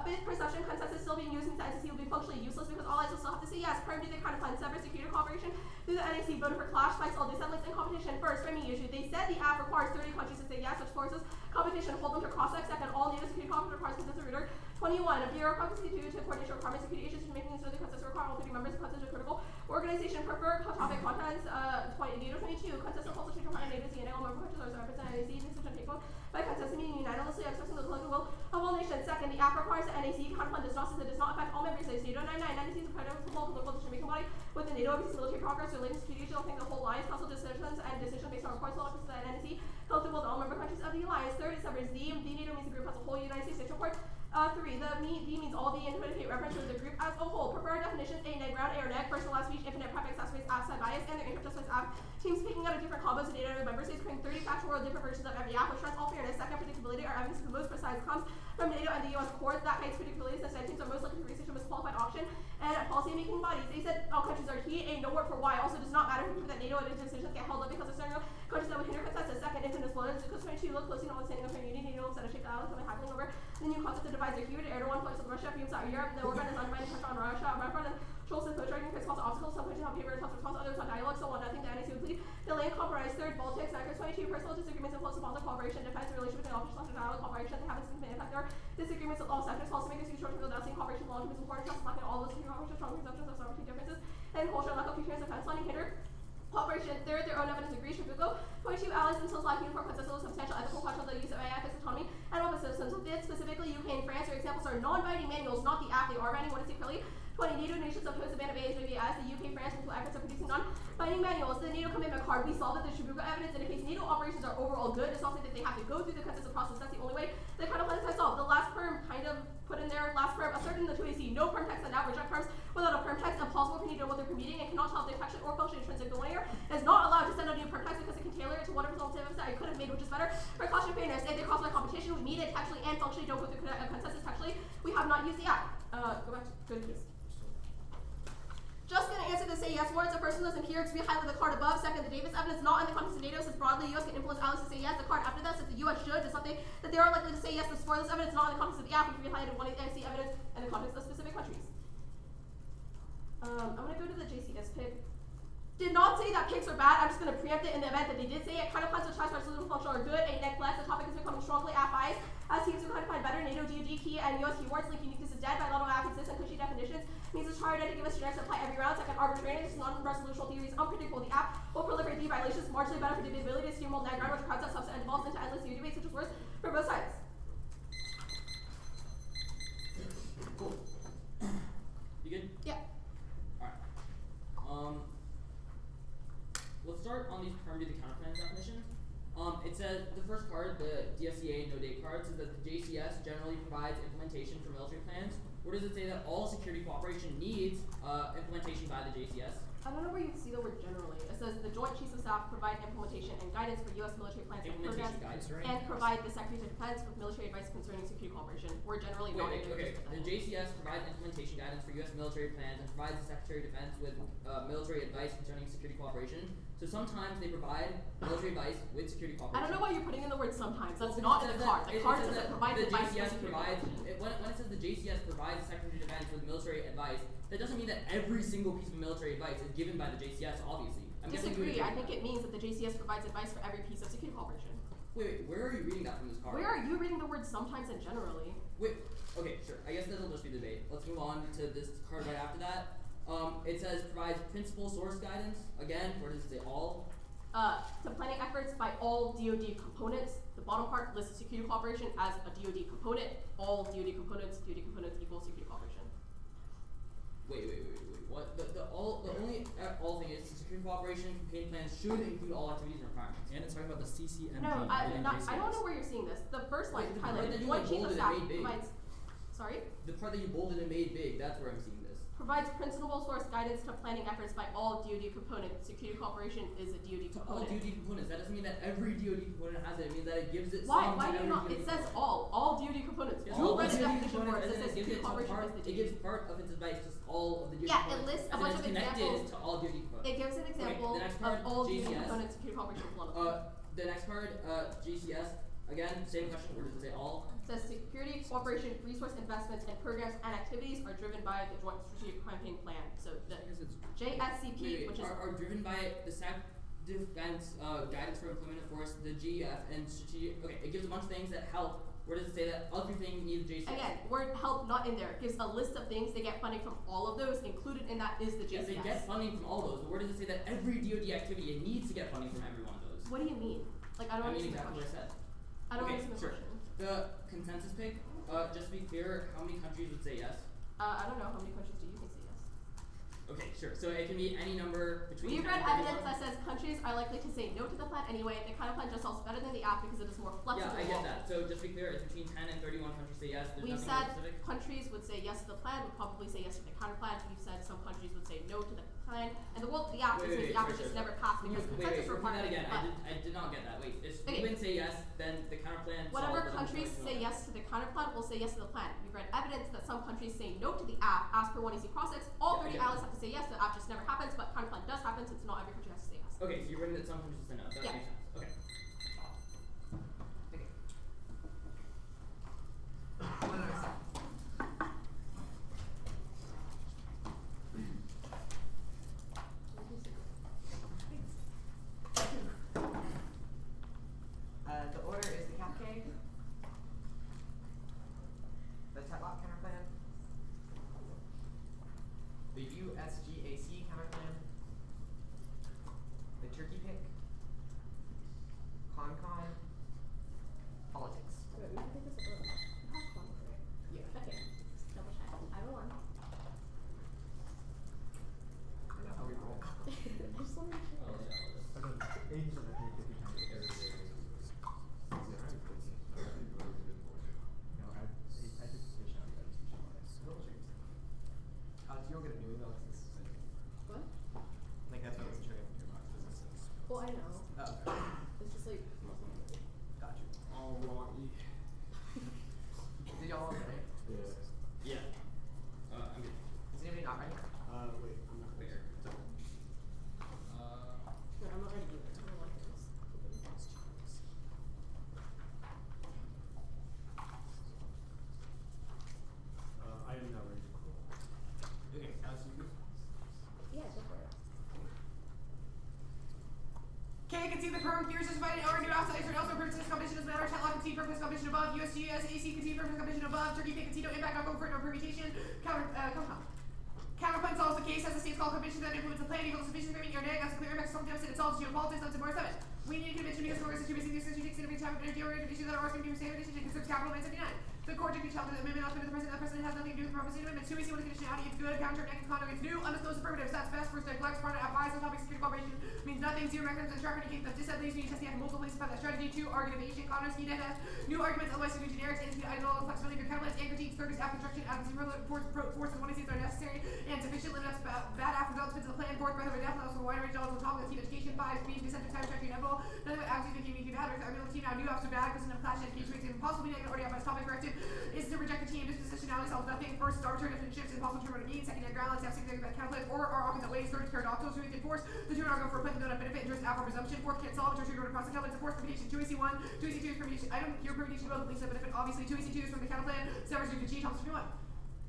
Fifth, perception consensus still being used in the NCC will be functionally useless because all allies will still have to say yes. Prior to the Counterplan, sever security cooperation through the NAC, voted for clash, spikes all dissent links and competition. First, framing issue. They said the app requires 30 countries to say yes, which forces competition, hold them to cross-check. Second, all NATO security cooperation requires consensus reader. 21, a bureaucracy due to coordination requirements, security issues, making so the consensus require all 30 members of consensus critical organization. Prefer topic contents. NATO 22, consensus consultation requirement NATO CNA, all member countries are represented NAC, decision taken by consensus meaning unanimously expressing the collective will of all nations. Second, the app requires the NAC Counterplan does not affect all member states. NATO 99, NAC is a credible political decision making body with the NATO overseas military progress relating to security issues. I think the whole alliance council decisions and decisions based on reports of the NAC collective will to all member countries of the alliance. Third, it severs the NATO means the group as a whole. United States report. 3, the D means all the independent reference to the group as a whole. Preferred definitions: A, neg, ground, A, or neg, personal last speech, infinite, prefix, aspect, absent, bias, and their interjustice app. Teams picking out of different combos of data member states, creating 30 factual or different versions of every app, which tries all fairness. Second, predictability or evidence the most precise comes from NATO and the US courts. That makes predictability since teams are most likely to research a misqualified option. And policy making bodies. They said all countries are key. A, no word for why. Also does not matter who that NATO and its decisions get held up because of certain countries that would hinder consensus. Second, infinite exploders. Because 22 look closely notwithstanding of unity, NATO looks at a shape that coming haggling over the new concept that divides are huge. Erdogan plays with Russia, fumes out Europe. The Orban is undermining pressure on Russia. Referendum Scholz is co-charging Chris calls obstacles. Some countries have paper tough response, others on dialogue. So on nothing, the NAC would plead. The land compromise. Third, Baltics. Next, 22 personal disagreements and close bonds of cooperation, defense, relation between officials after dialogue, cooperation. They haven't significant impact there. Disagreements with all sectors. Policymakers use short-term without seeing cooperation law is important. Trust lacking all those cooperation, strong presumptions of sovereignty differences, and culture lack of future defense planning hinder cooperation. Third, their own evidence agrees with Google. 22 allies themselves lack uniform consensus, substantial ethical questions of the use of AI, ethics, autonomy, and open systems. With this, specifically UK and France, their examples are non-binding manuals, not the app. They are binding. What is it clearly? 20 NATO nations oppose the ban of AAs, maybe as the UK, France, with efforts of producing non-binding manuals. The NATO commitment card, we saw that the Rebuttal evidence indicates NATO operations are overall good. It's not that they have to go through the consensus process. That's the only way the Counterplan is solved. The last perm kind of put in there, last perm, asserted in the 2AC, no perm text and now reject perms without a perm text. Impossible for NATO what they're competing and cannot tell if they function or function intrinsic. The linear is not allowed to send out new perm text because it can tailor it to whatever alternative that I could have made, which is better. Precaution fairness, if they cross my competition, we need it textually and functionally, don't go through consensus textually. We have not used the app. Go back to good news. Just gonna answer the say yes words. A person doesn't appear to be highlighted the card above. Second, the Davis evidence not in the context of NATO since broadly US can influence allies to say yes. The card after that says the US should is something that they are likely to say yes to spoil this evidence not in the context of the app, which we highlighted one NC evidence in the context of specific countries. I'm gonna go to the JCS pick. Did not say that picks are bad. I'm just gonna preempt it in the event that they did say it. Counterplans which has resolution functional are good. A neck less. The topic is becoming strongly app-biased as teams who find better NATO DoD key and US keywords link uniqueness is dead by level app consistent cushy definitions. Means it's hard to give us generics apply every round. Second, arbitrariness, non-resolutional theories, unpredictable. The app will proliferate the violations, marginally better for divisibility to steamroll net ground, which crowds out subset and evolves into endless theory debates, which is worse for both sides. Cool. You good? Yeah. Alright. Let's start on these perm to the counterplan definitions. It says the first card, the DSCA no date card, says that the JCS generally provides implementation for military plans. Or does it say that all security cooperation needs implementation by the JCS? I don't know where you see the word generally. It says the Joint Chiefs of Staff provide implementation and guidance for U.S. military plans and programs, and provide the Secretary of Defense with military advice concerning security cooperation. We're generally not okay. The JCS provides implementation guidance for U.S. military plans and provides the Secretary of Defense with military advice concerning security cooperation. So sometimes they provide military advice with security cooperation. I don't know why you're putting in the word sometimes. That's not in the card. The card says it provides advice for security cooperation. When it says the JCS provides the Secretary of Defense with military advice, that doesn't mean that every single piece of military advice is given by the JCS, obviously. Disagree. I think it means that the JCS provides advice for every piece of security cooperation. Wait, where are you reading that from this card? Where are you reading the word sometimes and generally? Wait, okay, sure. I guess that'll just be the debate. Let's move on to this card right after that. It says provides principal source guidance. Again, where does it say all? to planning efforts by all DoD components. The bottom part lists security cooperation as a DoD component. All DoD components equals security cooperation. Wait. What? The only all thing is security cooperation campaign plans should include all activities and requirements. And it's talking about the CCMP. No, I don't JCS. know where you're seeing this. The first line Wait, the part that highlighted. you, Joint like, Chief of bolded and Staff made big. provides. Sorry. The part that you bolded and made big, that's where I'm seeing this. Provides principal source guidance to planning efforts by all DoD components. Security cooperation is a DoD To all component. DoD components. That doesn't mean that every DoD component has it. It means that it gives it Why? some Why to do you every not? DoD It says component. all DoD components. Yeah, You all read the the DoD definition for it. components, It and says then it gives security it to cooperation part. is the It DoD. gives part of its advice to all of the DoD Yeah, it components. lists a and bunch then of it's connected examples. to all DoD components. It gives an example the next of part, all DoD JCS. components. Security cooperation is one of them. The next part, GCS. Again, same question. Where does it say all? It says security cooperation, resource investments, and programs and activities are driven by the Joint Strategic Campaign Plan. So the JSCP, Wait, which is are driven by the SAC Defense Guidance for Employment of Force, the GEF, and strategic. Okay, it gives a bunch of things that help. Where does it say that everything needs JCS? again, word help not in there. It gives a list of things they get funding from. All of those included in that is the Yes, JCS. they get funding from all those. But where does it say that every DoD activity needs to get funding from every one of those? What do you mean? Like I don't I mean understand exactly the what I question. said. I don't Okay, understand the sure. question. The consensus pick. Just to be clear, how many countries would say yes? I don't know how many countries do you think say yes. Okay, sure. So it can be any number between. We've 10 read and evidence 31. that says countries are likely to say no to the plan anyway. The Counterplan just solves better than the app because it is more flexible. Yeah, I get that. So just to be clear, it's between 10 and 31 countries say yes. There's We've nothing more said specific. countries would say yes to the plan, would probably say yes to the Counterplan. We've said some countries would say no to the plan. And the app just means the app is just never passed because Wait, consensus repeat that requirement. again. but I did not get that. Wait, if Okay. women say yes, then the Counterplan. whatever solves the countries point say well. yes to the Counterplan will say yes to the plan. We've read evidence that some countries say no to the app as per 1AC process. All Yeah, I 30 get allies that. have to say yes. The app just never happens, but Counterplan does happen since not every country has to say yes. Okay, so you're writing that some countries say no. That Yeah. makes sense. Okay. Okay. One other step. The order is the CAPK, the TETLOC counterplan, the USGAC counterplan, the Turkey pick, CONCON, politics. Wait, we can take this over. You have one, right? Yeah. Okay. Double check. I will on. I know how we roll. I just want to make sure. Okay, Aiden said I think 50 times every day. No, I did fish out. I just fish out. You'll get a new email since What? like that's what I was trading with your box businesses. Well, I know. Oh, okay. It's just like Muslim. Got you. Alrighty. Did y'all all ready? Yeah. Yeah. I'm good. Is anybody not ready? Wait, I'm not Wait, clear. it's okay. No, I'm not ready either. I don't like this. I am now ready to roll. Okay, Alex, you good? Yeah, go for it. K can see the current gears is fighting our new outside for also purposes competition doesn't matter. Chatlock can see purpose competition above. USG AC can see purpose competition above. Turkey can see no impact, not going for no permutation. Counterplan solves the case as the state's called convention that implements the plan equals sufficient agreement. Your neg has a clear impact. Some deficit it solves geopolitics. That's more 7. We need a convention because we're going to see this strategic significant time of energy oriented issues that are always going to be standard issues and conserves capital by 79. The court took challenge the amendment offered to the president. The president has nothing to do with the proposed amendment. 2 with the conditionality. It's good. Counter next conduct. It's new. Undisclosed affirmatives. That's best. First flex. Part applies on topic security cooperation means nothing. 0 mechanisms and sharp indicate that disadvantage means testing at multiple places by that strategy. 2 argumentation. Condos need to have new arguments. Otherwise, to do generics and to idle flexibility of your counterplans and critiques. 3rd is app construction. App force and 1 is are necessary and sufficient limits bad after developments of the plan. 4th, breath of a death allows for wider range of the topic of team education. 5, speed, decentralized time tracking inevitable. None of it actually making me bad. Our middle team now new apps are bad because of clash education rates and possibly negative already up as topic corrective is to reject the team dispositionality solves nothing. First, star turn definition shifts impossible to run again. Second, ground lines have significant counterplans or are opposite ways. 3rd, paradoxal to enforce. The 2 are go for a plan that don't have benefit. Interest alpha presumption. 4th, can't solve. Tertiary go across the counterplans. 4th, permutation. 2AC1. 2AC2 is permutation item. Your permutation both least benefit. Obviously, 2AC2 is from the counterplan. 7 is due to cheat. Helps 21.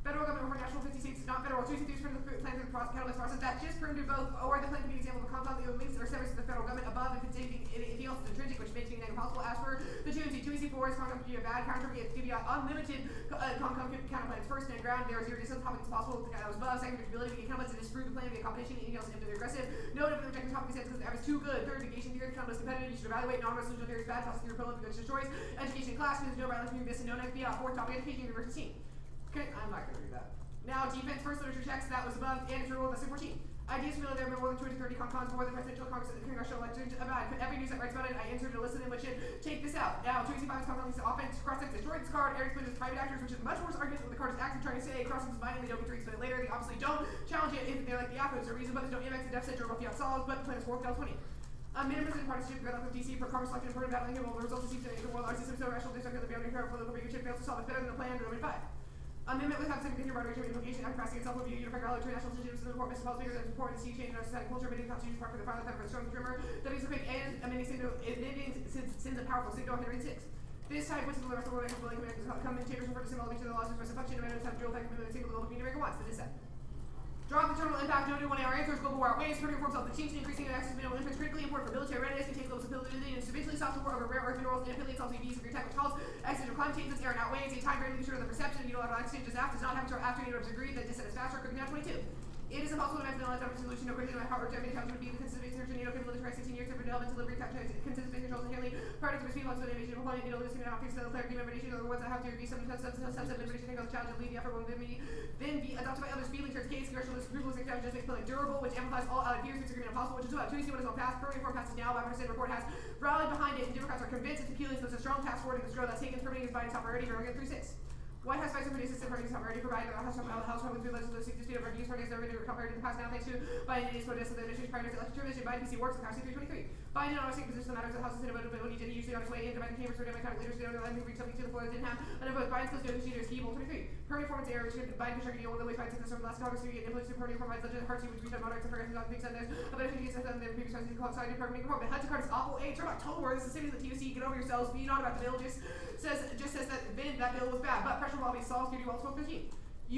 Federal government over national 50 states, not federal. 2AC2 is from the plan through the catalyst process. That just proved to both, or the plan can be an example of a compound that links that are separate to the federal government above if it's anything else is intrinsic, which makes being negative possible. As for the 2MC, 2AC4 4 is Concom can be a bad counter can be unlimited Concom counterplans. First and ground, there are 0 distance topics possible that was above. Second, ability to get counterplans and disprove the plan via combination, anything else if they're aggressive. No, if the rejecting topic is because the average is too good. Third, negation theory, the counterplans competitive. You should evaluate non-resolution theory is bad, toss theory equivalent because it destroys. Education class, because no violence between this and no next beyond. Fourth topic, education, reverse team. Okay, I'm not gonna read that. Now, defense, first literature checks, that was above, and it's rule, that's 14. Ideas familiar, there have been more than 230 concons, more than presidential congress and congressional elections about every news that writes about it. I answered to listen and which should take this out. Now, 265 is concon, offense, cross-sex, destroy this card, Eric explains private actors, which is much worse argument what the card is actually trying to say. Cross-sex is violently, don't get to explain it later. They obviously don't challenge it if they're like the Apos. The reason, but there's no MX, the deficit, or fiat solves, but the plan is 4 20. Minimum in partisanship, got up with DC for Congress selection, important battling him, the results seem to make the world, our system so rational, they stuck at the boundary curve, political bigotry fails to solve it better than the plan, Roman 5. Amendment with second continued moderation implication and passing itself will be a unified all international institutions in the court, Mr. Policy makers, and support and sea change in our society culture, amending constitution part for the final time for the strong trimmer, that is a quick and amending sins of powerful, signal 106. This type, which is the rest of the world, commentators refer to similar to the laws of expressive function, amendments have dual effect, and single level of America wants, that is set. Drop the terminal impact, no 1 hour answers, global war outweighs, turning forms of the change, increasing access to mineral inputs, critically important for military readiness, contains levels of ability, and eventually stop support over rare earth minerals, and affiliates also EVs, and type of calls, accident of climate change, this error outweighs, a time greatly short of the perception of unilateral exchanges after does not happen until after universe agreed that dissent is faster, cooking down 22. It is impossible to imagine a solution, no greater than how urgent many times would be the consistency of NATO capability for 16 years to develop delivery, consistent space controls inherently, product of speed, lots of innovation, component, you know, this can have fixed the clear limitation of the ones that have to agree some subset limitation, take on the challenge and lead the effort will then be adopted by others, speeding towards case, congressional approval, and just makes plan durable, which amplifies all out of peers, agreement impossible, which is about 2 what is on pass, per reform passes now, by percent report has rallied behind it, and Democrats are convinced it's appealing, so it's a strong pass forward in this drill that's taken, terminating is by top priority, growing at 3-6. White House Vice President Assistant Parties have already provided the House Republican through legislation to state of abuse parties that are compared in the past now thanks to Biden and his protests of the administration prior to election termination. Biden PC works in House 323. Biden on taking position on matters of the House and Senate voted, but when he did, he usually on his way in dividing chambers for Democratic leaders to reach something to the floor that didn't have enough votes. Biden's close negotiators key 23. Permanent performance error, which Biden constructed the only way Biden took this from the last Congress to get influence to permanent performance legislative hearts, which we said moderates and progressives on things on this. But if he gets them, then previous president called side permanent performance. But HUD card is awful. Hey, it's from October. This is the same as the TOC. Get over yourselves. Be not about the bill. Just says that bill was bad. But pressure lobby solves duty while 12-15.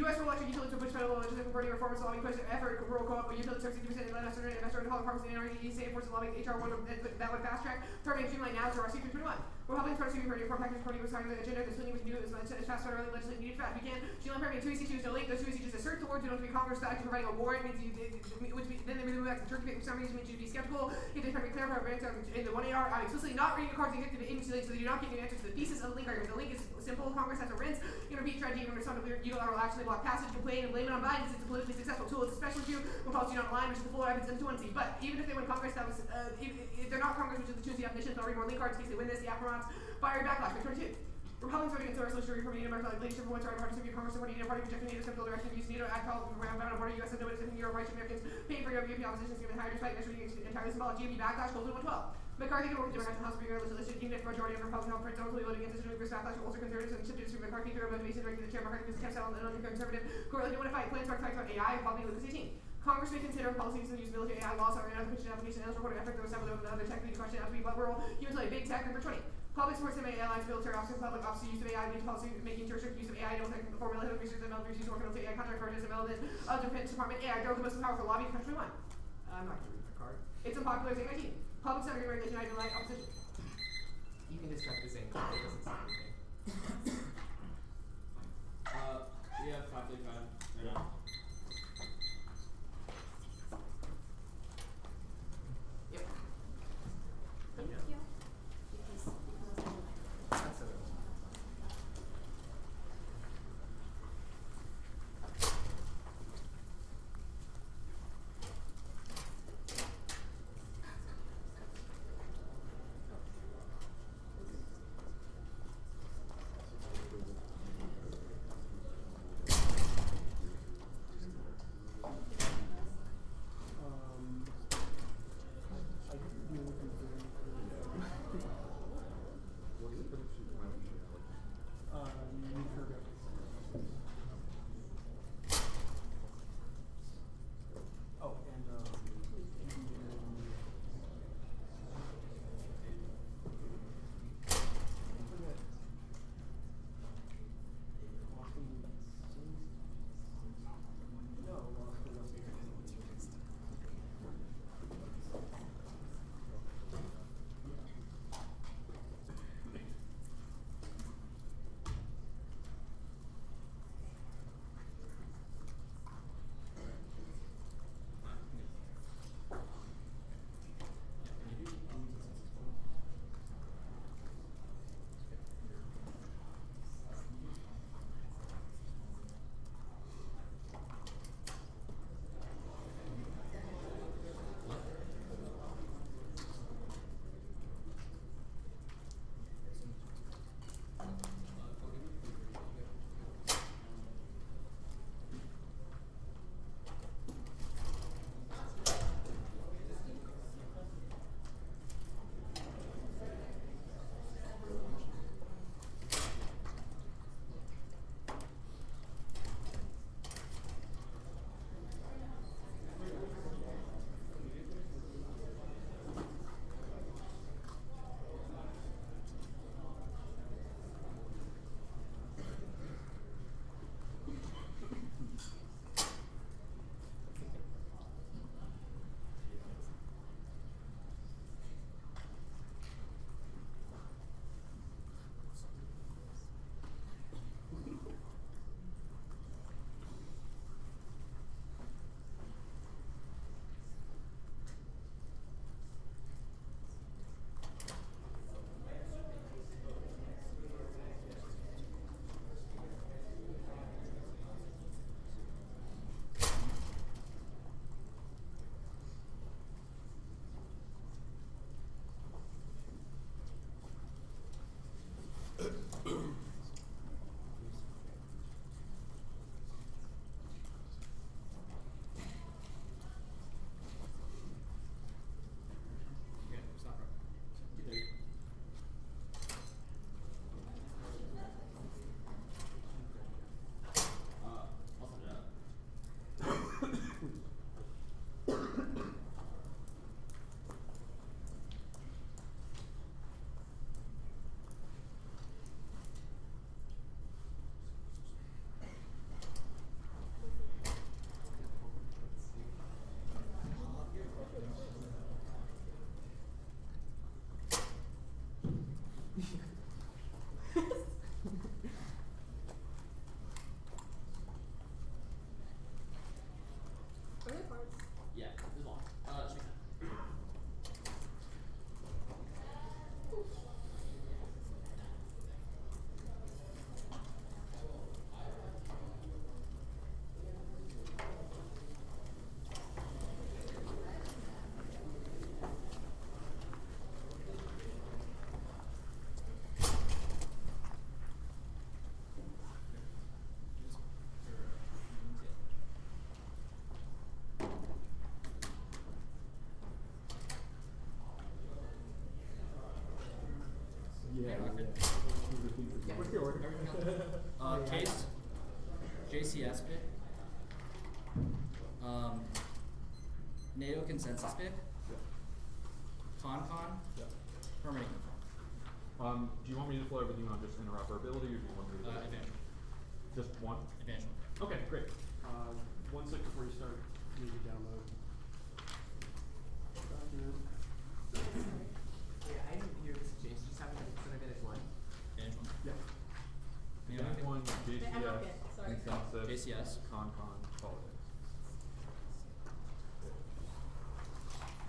U.S. rural electric utilities to push federal legislation for reforms lobby push effort rural co-op utility service 60% in Atlanta investor in Holland Farms and NRE state forces lobbying HR one that would fast track permitting streamline now to our C321. Republicans trying to see reform package party was starting the agenda. This thing we can do is fast federal legislation needed fast. We can. Streamline permitting 2 EC2s no link. Those 2 EC2s assert the words you don't have to be Congress to actually providing a warrant means then they move back to Turkey for some reason means you to be skeptical. If they try to clarify our answer in the 1 AR, I'm explicitly not reading the cards indicative of agency links so that you're not getting an answer to the thesis of the link argument. The link is simple. Congress has a rinse. You repeat strategy and respond to unilateral action. They block passage, complain, and blame it on Biden since it's a politically successful tool. It's a special issue when policy not aligned, which is the full evidence of fluency. But even if they win Congress, that was if they're not Congress, which is the Tuesday definition, they'll read more link cards in case they win this. The aftermaths, fiery backlash. 22. Republicans voting against the resolution reforming American legislation for once our party to be Congress supporting NATO party rejecting NATO central direction use NATO act called around bound on border US and nobody's in Europe rights Americans paying for European oppositions given higher despite national entirely symbolic GMP backlash goals in 112. McCarthy can work with Democrats in the House of legislation even if the majority of Republican health friends only voted against this numerous backlash also conservatives and shifted to McCarthy through a motivation directed to the chair McCarthy because kept settled and conservative correlated to fight plans to talk about AI probably Lucas 18. Congress may consider policies that use military AI laws or another Christian application and reporting effect that was some of the other technically question as we but rural usually big tech number 20. Public supports MA allies, military officers, public officers use of AI, lead policy making to restrict use of AI, don't think the formula of research and military use of military AI contract purchase and relevant of Defense Department AI, they're the most powerful lobby in country one. I'm not gonna read the card. It's unpopular as 19. Public sector regulation, I deny opposition. You can distract the same card. It doesn't say anything. We have 5:35 right now. Yep. Thank you. That's it. JCS pick, NATO consensus pick, CON, permitting confirm. Do you want me to flow everything on just interoperability, or do you want me to? Advantage. Just one? Advantage one. Okay, great. 1 sec before you start, you need to download document. Yeah, I didn't hear this change. Just having advantage one. Advantage one. Yeah. Yeah, Advantage okay. one, I'm JCS, okay, sorry. consensus, JCS. CON, politics.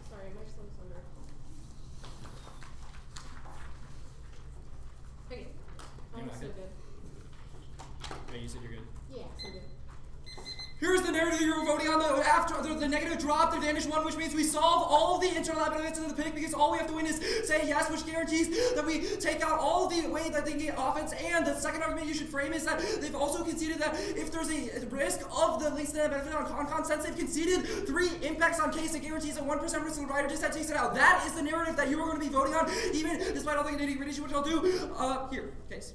Sorry, my slips under. Okay. I'm You're not so good? good. Wait, you said you're good. Yeah, so good. Here's the narrative you were voting on. After the negative dropped, advantage one, which means we solve all of the internal evidence of the pick because all we have to win is say yes, which guarantees that we take out all of the way that they get offense. And the second argument you should frame is that they've also conceded that if there's a risk of the links to the benefit on con, since they've conceded 3 impacts on case, it guarantees a 1% risk of the rider just that takes it out. That is the narrative that you are going to be voting on, even despite all the nitty-gritty, which I'll do here. Case.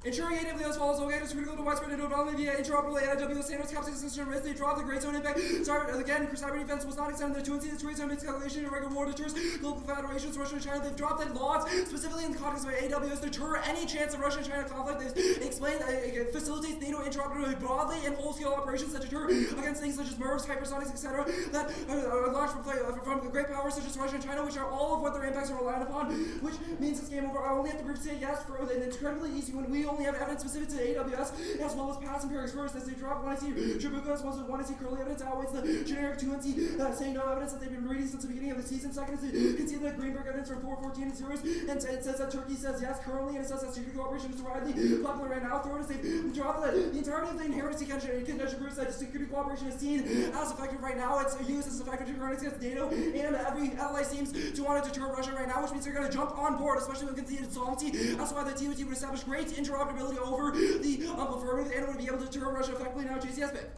Ensuring AWS as follows, okay, it's critical to widespread development via interoperable AWS standards, capturing system risk, they drop the great zone impact. Sorry, again, cyber defense was not extended to the 2 the trade calculation, irregular war deters, global federations, Russia and China, they've dropped that laws, specifically in the context of AWS, deter any chance of Russia and China conflict. They've explained, facilitates NATO interoperability broadly and full-scale operations that deter against things such as MIRVs, hypersonics, etc., that are launched from great powers such as Russia and China, which are all of what their impacts are reliant upon, which means it's game over. I only have to prove say yes for, and it's incredibly easy when we only have evidence specific to AWS, as well as past empirics first, as they drop 1C Shibuka, as well as 1C curly evidence outweighs the generic 2NC saying no evidence that they've been reading since the beginning of the season. Second is you can see the Greenberg evidence from 414 and zeros, and it says that Turkey says yes currently, and it says that security cooperation is widely popular right now. Third is they've dropped the entirety of the inherency contention groups that security cooperation is seen as effective right now. It's used as effective deterrence against NATO, and every ally seems to want to deter Russia right now, which means they're going to jump on board, especially when conceded sovereignty. That's why the TOC would establish great interoperability over the affirmative and would be able to deter Russia effectively now JCS pick.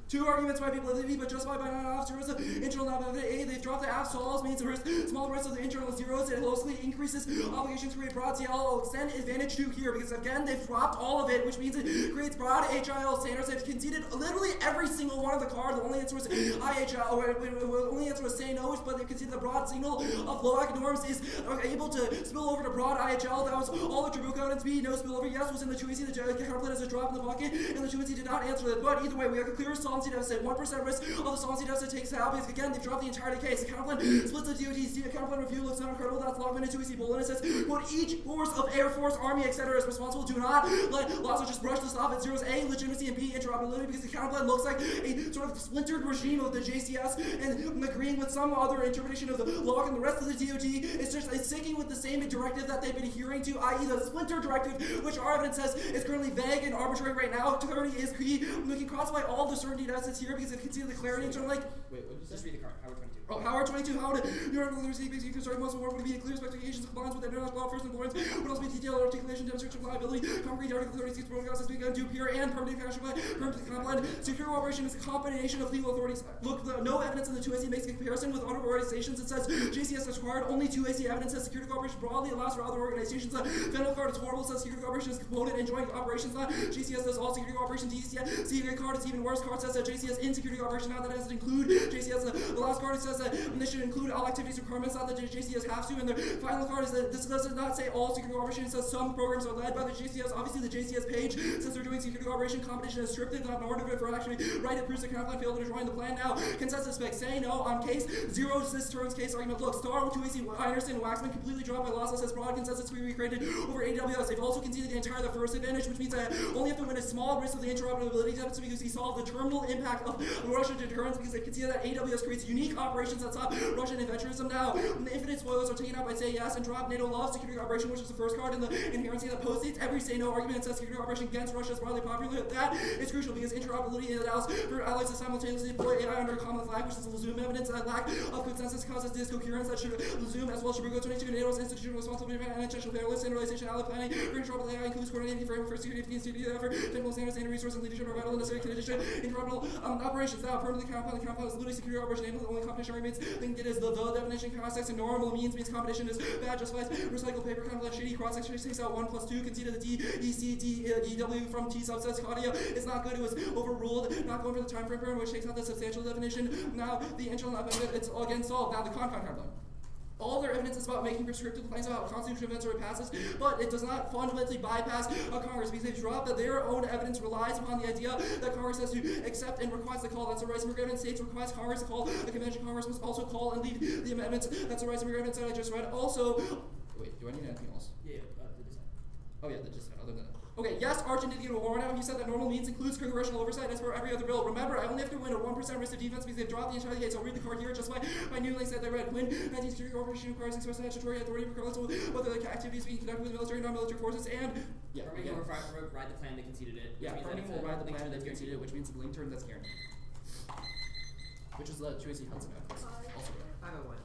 2 arguments might be validity, but justified by non-officers. Internal non-validity. They've dropped the app solves, means the risk, small risk of the internal zeros. It mostly increases obligations to create broad CL. I'll extend advantage 2 here because again they've dropped all of it, which means it creates broad HIL standards. They've conceded literally every single one of the cards. The only answer was IHL, or the only answer was say no, but they've conceded the broad signal of LOAC norms is able to spill over to broad IHL. That was all the Trabuco evidence. B, no spillover. Yes was in the 2AC. The counterplan has a drop in the bucket, and the 2AC did not answer that. But either way, we have a clear solvency deficit. 1% risk of the solvency deficit takes out because again they've dropped the entire case. The counterplan splits the DOD. The counterplan review looks not incredible. That's logged into 2AC bulletin. It says, quote, each force of Air Force, Army, etc. is responsible. Do not let LASA just brush this off at zeros. A, legitimacy, and B, interoperability, because the counterplan looks like a sort of splintered regime of the JCS and agreeing with some other interpretation of the log, and the rest of the DOD is just sticking with the same directive that they've been adhering to, i.e. the splinter directive, which our evidence says is currently vague and arbitrary right now. Clarity is key. We can classify all the certainty deficits here because it can see the clarity in terms of like. Wait, what did you just read the card? Howard 22. Oh, Howard 22, how would your literacy basically concerning most of the work would be clear specifications compliance with international law first importance, would also be detailed articulation, demonstration of liability, concrete article 36 protocols as we can do here, and permanent Counterplan. Secure cooperation is a combination of legal authorities. Look, no evidence in the 2AC makes a comparison with other organizations. It says JCS is required, only 2AC evidence says security cooperation broadly allows for other organizations. Federal card is horrible, says security cooperation is component and joint operations. JCS does all security cooperation. DCS, secret card is even worse. Card says that JCS in security cooperation, not that it has to include JCS. The last card says that this should include all activities requirements, not that JCS have to. And the final card is that this does not say all security cooperation. It says some programs are led by the JCS. Obviously, the JCS page, since they're doing security cooperation, competition is stripped, not normative for actually right. It proves the counterplan failed to join the plan. Now, consensus specs say no on case. Zero this terms case argument. Look, Star 2AC, Anderson, and Waxman completely dropped by LASA says broad consensus to be recreated over AWS. They've also conceded the entire the first advantage, which means that only have to win a small risk of the interoperability deficit because he solved the terminal impact of Russian deterrence because they conceded that AWS creates unique operations that stop Russian adventurism. Now, the infinite spoilers are taken out by say yes and drop NATO loves security operation, which is the first card in the inherency that postdates every say no argument and says security operation against Russia is broadly popular. That is crucial because interoperability allows for allies to simultaneously deploy AI under a common flag, which is the Zoom evidence. That lack of consensus causes discoherence that should Zoom as well as Shibuko 22 NATO's institutional responsibility for international fairness, standardization, ally planning, for interoperable AI includes coordinating framework for security effort, technical standards, and resource and leadership are vital and necessary condition interoperable operations. Now, permanently the counterplan is literally security operation, enabling the only competition dictionary means think it is the definition, context, and normal means competition is bad, justifies recycled paper, complex, shitty, cross-section takes out 1 plus 2, conceded the D, E, C, D, E, W from T subsets, Claudia, it's not good, it was overruled, not going for the time frame, which takes out the substantial definition. Now, the internal benefit, it's again solved. Now, the con-problem. All their evidence is about making prescriptive claims about constitutional events or it passes, but it does not fundamentally bypass Congress because they drop that their own evidence relies upon the idea that Congress has to accept and requires the call. That's a right of evidence. States requires Congress to call the convention. Congress must also call and leave the amendments. That's a right of evidence that I just read. Also, wait, do I need anything else? Yeah, the dissent. Oh yeah, the dissent. Other than that. Okay, yes, Arch did get a warrant out. He said that normal means includes congressional oversight as for every other bill. Remember, I only have to win a 1% risk of defense because they've dropped the entire case. I'll read the card here just by new links that they read. When anti-security corporation requires express statutory authority regardless of whether the activities being conducted with military and non-military forces and Permitting will ride the plan that conceded it. Yeah, permitting will ride the plan that conceded it, which means the link term that's guaranteed. Which is the Tracy Hudson Act. Also good. 501.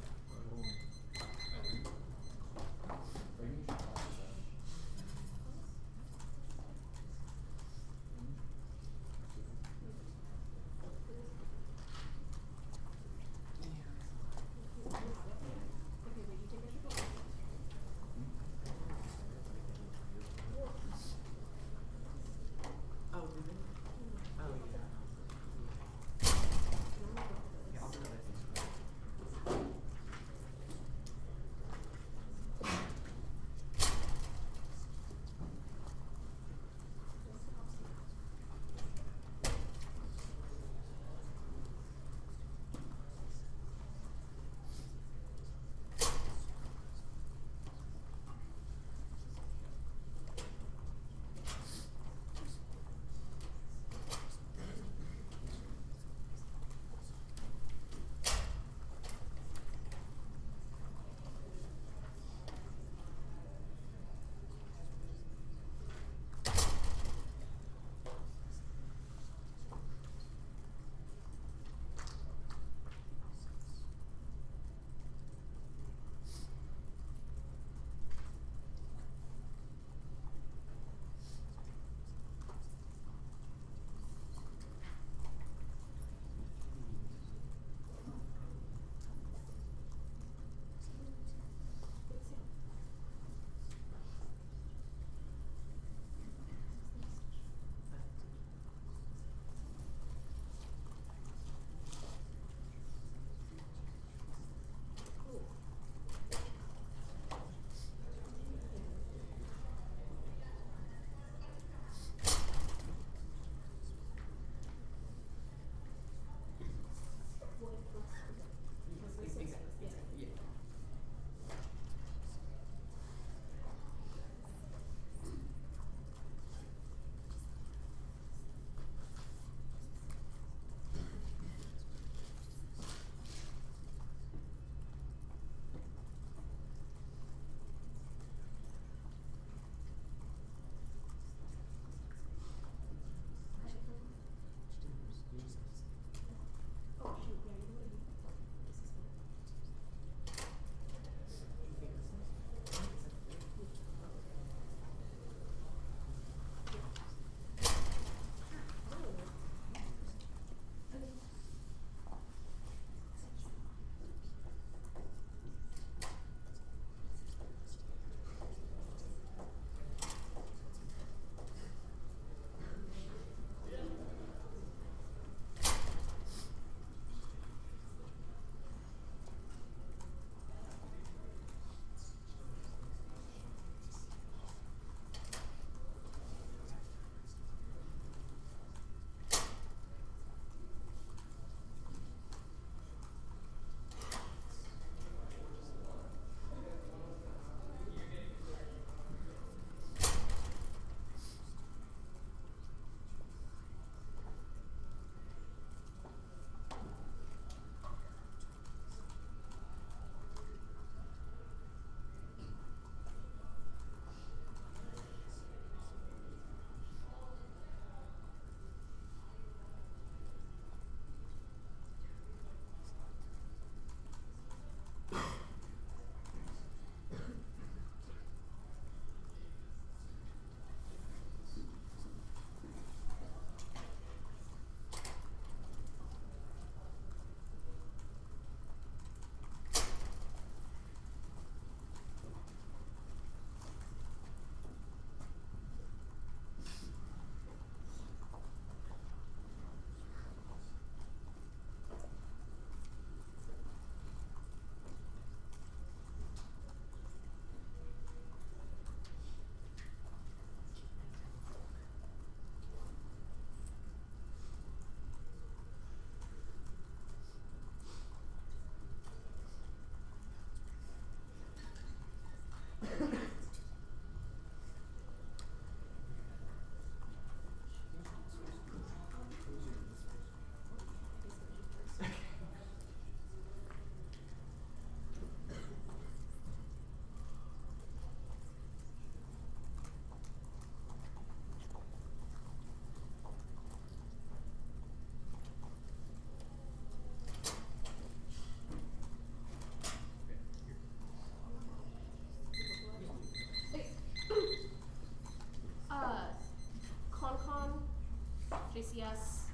JCS,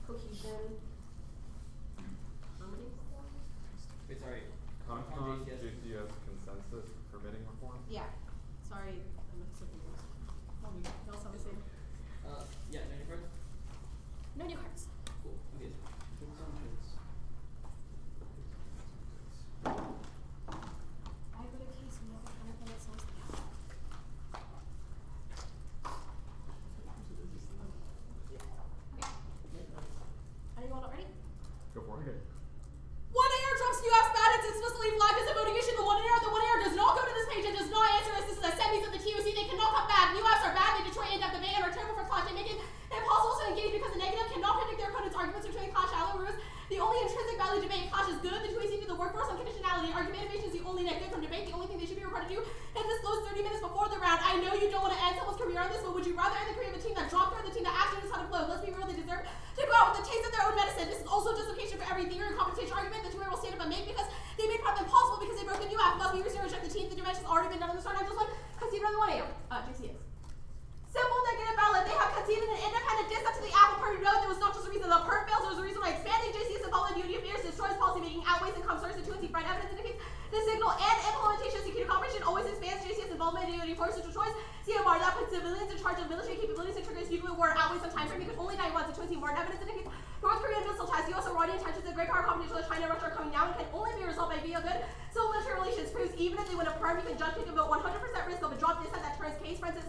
cohesion, harmony. Wait, sorry. Concon, JCS. JCS, consensus, permitting reform. Yeah. Sorry, I'm mixing things. They all sound the same. Yeah, no new cards? No new cards. Cool. Okay. I got a case and never kind of that sounds like that. Anyone already? Go for it. One AR drops new ass bad. It's explicitly flagged as a motivation. The one AR does not go to this page and does not answer us. This is a sentence of the TOC. They cannot come back. New apps are bad. They destroy in-depth debate and are terrible for clash. They make it impossible to engage because the negative cannot predict their opponent's arguments or train clash shallow rules. The only intrinsic value debate clash is good. The TOC to the workforce on conditionality. Argumentation is the only negative from debate. The only thing they should be required to do is disclose 30 minutes before the round. I know you don't want to end someone's career on this, but would you rather end the career of a team that dropped or the team that actually knows how to flow? Let's be real, they deserve to go out with the taste of their own medicine. This is also justification for every theory and compensation argument the two will stand up and make because they made part of impossible because they broke the new app. Must we reject the team? The dimension's already been done in the start. I'm just like, conceded on the 1 a.m. JCS. Simple negative ballot. They have conceded an independent diss up to the Apple Party note. There was not just a reason the perp fails, there was a reason why expanding JCS involvement in unity affairs destroys policy making, outweighs and comes first. The 2 friend evidence indicates the signal and implementation of security cooperation always expands JCS involvement in unity forces to choice. CMR that puts civilians in charge of military capabilities and triggers nuclear war, outweighs some time frame because only 9 months. The 2 Martin evidence indicates North Korean missile tests, U.S. Iranian tensions, and great power competition with China and Russia are coming down and can only be resolved by via good civil military relations. Proves even if they win a perm, you can judge people about 100% risk of a drop dissent that turns case. For instance,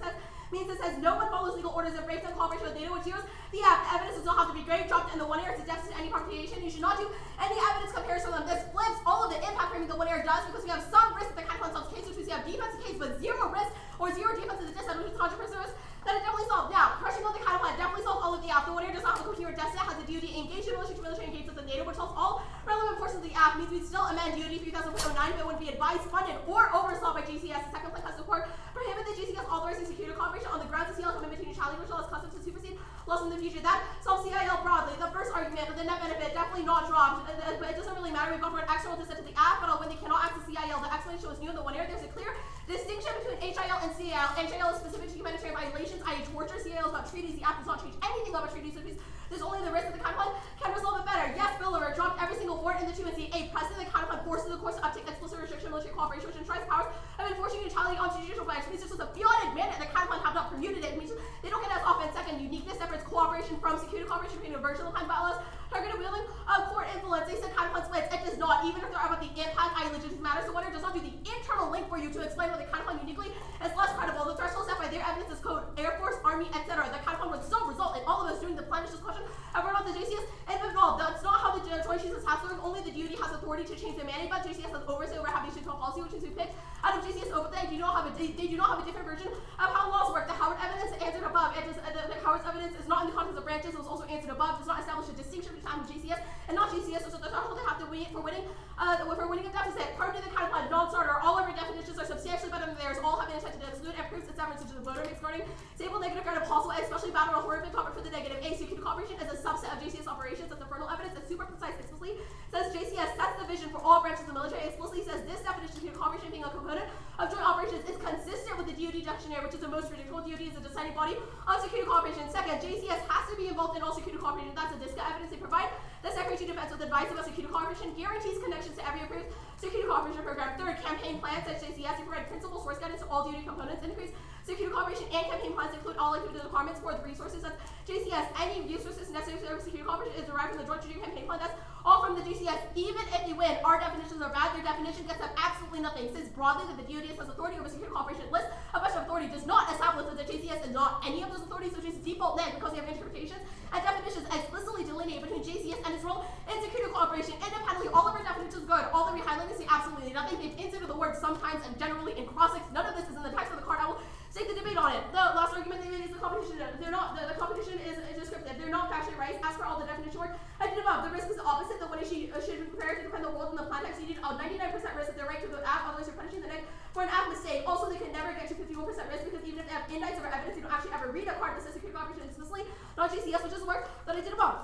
means it says no one follows legal orders and breaks down cooperation with NATO, which zeros the evidence does not have to be great, dropped in the 1 AR to deficit any propagation. You should not do any evidence comparison on them. This flips all of the impact framing the 1 AR does because we have some risk that the kind of solves case, which we have defensive case, but zero risk or zero defense of the dissent, which is 100% risk. That it definitely solved. Now, crushing on the Counterplan definitely solved all of the app. The 1 AR does not have a coherent dissent, has the DoD engaged in military engaged with the NATO, which solves all relevant portions of the app. Means we still amend DoD 3009, but it wouldn't be advised, funded, or oversaw by JCS. The second plan has support prohibit the JCS authorizing security cooperation on the grounds of CL commitment to neutrality, which allows customs to supersede laws in the future. That solves CIL broadly. The first argument with the net benefit definitely not dropped, but it doesn't really matter. We've gone for an external dissent to the app, but when they cannot access CIL, the explanation was new in the 1 AR. There's a clear distinction between HIL and CIL. HIL is specific to humanitarian violations, i.e. torture. CIL is about treaties. The app does not change anything about treaties, so there's only the risk that the Counterplan can resolve it better. Yes, Bill Alert dropped every single word in the 2 and C8. President the Counterplan forces the courts to uptake explicit restriction military cooperation, which enshrines powers of enforcing neutrality on judicial branch. Means this was a beyond mandate. The Counterplan have not permuted it. It means they don't get as often. Second, uniqueness separates cooperation from security cooperation between a version of the plan bylaws. Targeted wielding of court influence. They said Counterplan splits. It does not. Even if they're about the impact, i.e. legitimate matters, the 1 AR does not do the internal link for you to explain what the Counterplan uniquely is less credible. The threshold set by their evidence is code Air Force, Army, etc. The Counterplan would still result in all of us doing the plan. It's just question of whether or not the JCS is involved. That's not how the Joint Chiefs is tasked. Only the DoD has authority to change the mandate, but JCS has oversight over having to policy, which is who picked out of JCS over they do not have a different version of how laws work. The Howard evidence answered above. It does, the Howard's evidence is not in the context of branches. It was also answered above. Does not establish a distinction between JCS and not JCS. So the threshold they have to win for winning a deficit. Part of the Counterplan non-starter. All of our definitions are substantially better than theirs. All have been intended to exclude and proves its severance to the voter mix guarding stable negative ground impossible, especially battle or horrific cover for the negative. Security cooperation is a subset of JCS operations. That's the fertile evidence. It's super precise. Explicitly says JCS sets the vision for all branches of the military. Explicitly says this definition of cooperation being a component of joint operations is consistent with the DoD dictionary, which is the most predictable. DoD is a deciding body of security cooperation. Second, JCS has to be involved in all security cooperation. That's the DISCA evidence they provide. The Secretary of Defense with advice about security cooperation guarantees connections to every approved security cooperation program. Third, campaign plans at JCS. You provide principal source guidance to all DoD components. Increase security cooperation and campaign plans include all activity requirements for the resources of JCS. Any resources necessary for security cooperation is derived from the Joint Strategic Campaign Plan. That's all from the JCS. Even if they win, our definitions are bad. Their definition gets them absolutely nothing. It says broadly that the DoD has authority over security cooperation. List a bunch of authority does not establish that the JCS is not any of those authorities, which is default land because they have interpretations and definitions explicitly delineate between JCS and its role in security cooperation. Independently, all of our definitions good. All that we highlight say absolutely nothing. They've inserted the word sometimes and generally in cross-links. None of this is in the text of the card. I will stake the debate on it. The last argument they made is the competition. They're not. The competition is descriptive. They're not factually right. As for all the definition work I did above, the risk is the opposite. The one issue should be prepared to defend the world in the context. You need a 99% risk that they're right to the app. Otherwise, you're punishing the neck for an app mistake. Also, they can never get to 51% risk because even if they have indicts or evidence, you don't actually ever read a card that says security cooperation explicitly. Not JCS, which is the work that I did above.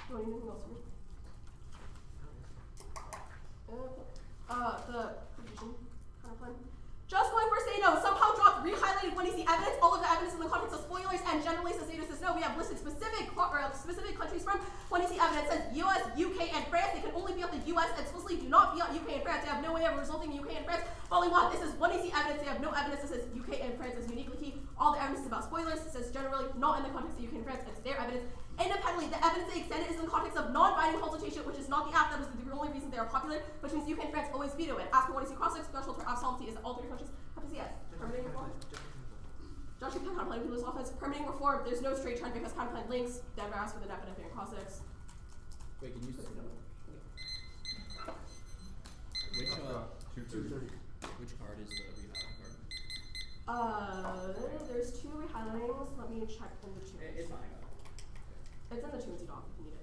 Do you want anything else from me? The position Counterplan. Just going for say no. Somehow dropped re-highlighted when you see evidence. All of the evidence in the context of spoilers and generally says no. We have listed specific about spoilers. It says generally not in the context of UK and France. It's their evidence. Independently, the evidence they extended is in the context of non-binding consultation, which is not the act. That was the only reason they are popular, which means UK and France always veto it. Ask for what is cross-sex threshold for absoluty is that all 3 countries have to say yes. Permitting reform. Josh can counterplan who lose offense. Permitting reform. There's no straight trend because counterplan links. Denver asks for the net benefit and cross-sex. Wait, can you say which 230. which card is the rehighlighting card? There's 2 rehighlightings. Let me check in the tunes. It's fine. It's in the tunes doc if you need it.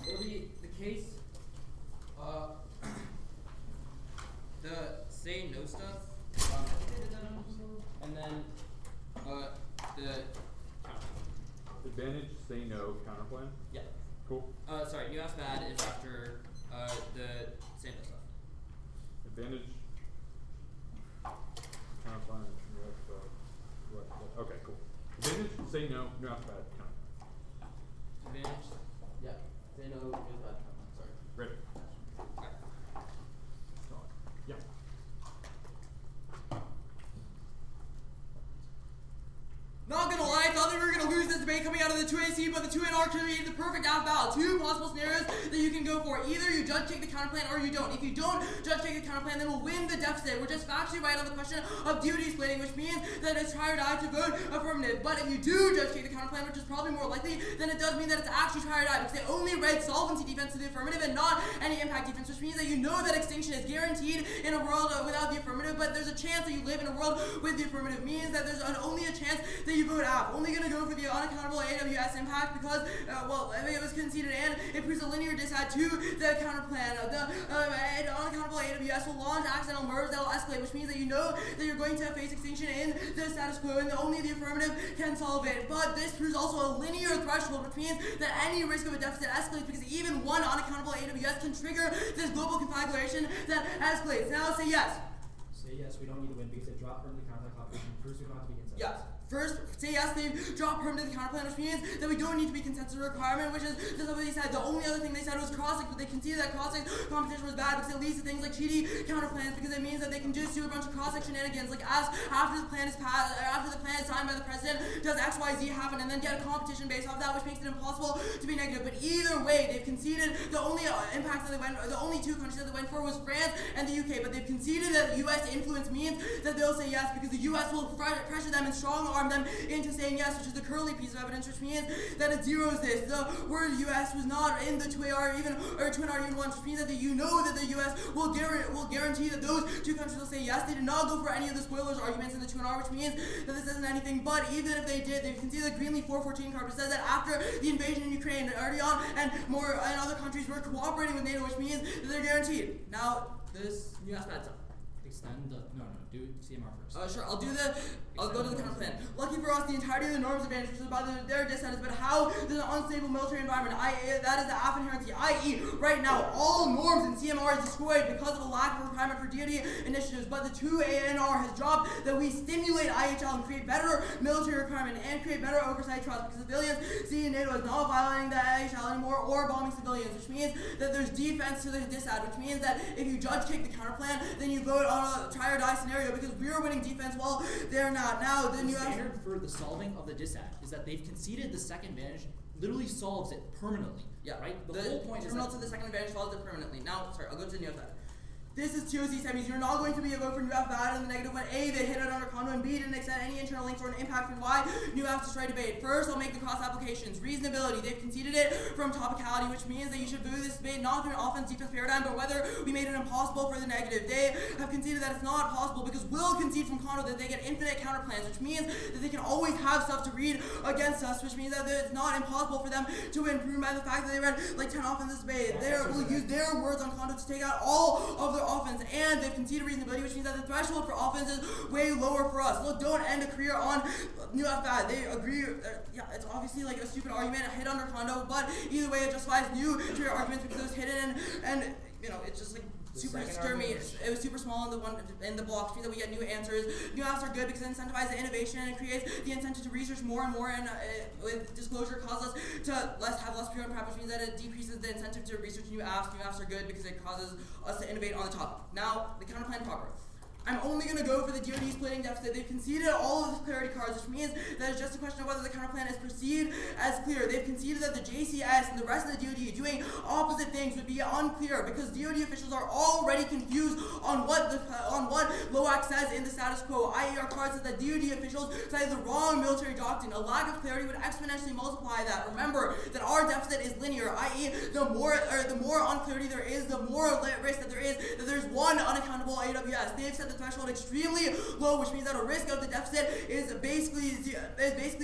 It'll be the case, the say no stuff, and then, the counterplan. Advantage, say no, counterplan. Yeah. Cool. Sorry, new ask bad is after, the say no stuff. Advantage, counterplan, what? Okay, cool. Advantage, say no, no ask bad, counterplan. Advantage, yeah, say no is bad, sorry. Ready. Okay. Yeah. Not gonna lie, I thought that we were gonna lose this debate coming out of the 2AC, but the 2NR created the perfect half battle. 2 possible scenarios that you can go for. Either you judge take the counterplan or you don't. If you don't judge take the counterplan, then we'll win the deficit. We're just factually right on the question of DOD splitting, which means that it's try or die to vote affirmative. But if you do judge take the counterplan, which is probably more likely, then it does mean that it's actually try or die, because they only read solvency defense to the affirmative and not any impact defense, which means that you know that extinction is guaranteed in a world without the affirmative, but there's a chance that you live in a world with the affirmative, means that there's only a chance that you vote app. Only gonna go for the unaccountable AWS impact because, I think it was conceded and it proves a linear dissad to the counterplan. The unaccountable AWS will launch accidental merge that will escalate, which means that you know that you're going to face extinction in the status quo and only the affirmative can solve it. But this proves also a linear threshold, which means that any risk of a deficit escalates because even one unaccountable AWS can trigger this global conflagration that escalates. Now say yes. Say yes, we don't need to win because it dropped from the counter competition. First, we don't have to be consensus. Yes. First, say yes, they drop permanent the counterplan, which means that we don't need to be consensus requirement, which is just what they said. The only other thing they said was crossing, but they conceded that crossing competition was bad because it leads to things like cheaty counterplans, because it means that they can just do a bunch of cross-section shenanigans, like after the plan is passed, after the plan is signed by the president, does X, Y, Z happen, and then get a competition based off that, which makes it impossible to be negative. But either way, they've conceded the only impact that they went, the only two countries that they went for was France and the UK. But they've conceded that U.S. influence means that they'll say yes, because the U.S. will pressure them and strong arm them into saying yes, which is the curly piece of evidence, which means that it zeroes this. The word U.S. was not in the Twin R even 1, which means that you know that the U.S. will guarantee that those two countries will say yes. They did not go for any of the spoilers arguments in the Twin R, which means that this isn't anything. But even if they did, they can see the Greenleaf 414 card, which says that after the invasion in Ukraine, Erdogan and other countries were cooperating with NATO, which means that they're guaranteed. Now, this new aspect. Extend the do CMR first. Sure, I'll go to the counterplan. Lucky for us, the entirety of the norms advantage, which is by their dissent, but how there's an unstable military environment, that is the AF inherency, i.e. right now, all norms in CMR is destroyed because of a lack of requirement for DoD initiatives, but the 2 ANR has dropped that we stimulate IHL and create better military requirement and create better oversight trust, because civilians see NATO as not violating the IHL anymore or bombing civilians, which means that there's defense to the dissad, which means that if you judge kick the counterplan, then you vote on a try or die scenario, because we're winning defense while they're not. Now, the new standard for the solving of the dissad is that they've conceded the second advantage literally solves it permanently. Yeah, right? The whole point is terminal to the second advantage solves it permanently. Now, sorry, I'll go to the new side. This is TOC semis. You're not going to be a vote for new F bad in the negative when A, they hit it under condo, and B, didn't extend any internal links or an impact, and why new F destroy debate. First, I'll make the cross applications. Reasonability. They've conceded it from topicality, which means that you should view this debate not through an offense-defense paradigm, but whether we made it impossible for the negative. They have conceded that it's not possible because we'll concede from condo that they get infinite counterplans, which means that they can always have stuff to read against us, which means that it's not impossible for them to win, proven by the fact that they read like 10 offenses debate. They will use their words on condo to take out all of their offense, and they've conceded reasonability, which means that the threshold for offense is way lower for us. Look, don't end a career on new F bad. They agree, yeah, it's obviously like a stupid argument, a hit under condo, but either way it justifies new career arguments because it was hidden and you know, it's just like super skirmy. It was super small in the block, which means that we get new answers. New apps are good because it incentivizes the innovation and creates the incentive to research more and more, and with disclosure causes us to have less pure and prep, which means that it decreases the incentive to research new apps. New apps are good because it causes us to innovate on the top. Now, the counterplan proper. I'm only going to go for the DoD splitting deficit. They've conceded all of the clarity cards, which means that it's just a question of whether the counterplan is perceived as clear. They've conceded that the JCS and the rest of the DoD doing opposite things would be unclear because DoD officials are already confused on what LOAC says in the status quo. i.e. our card says that DoD officials cited the wrong military doctrine. A lack of clarity would exponentially multiply that. Remember that our deficit is linear, i.e. the more unclarity there is, the more risk that there is that there's one unaccountable AWS. They've said the threshold extremely low, which means that a risk of the deficit is basically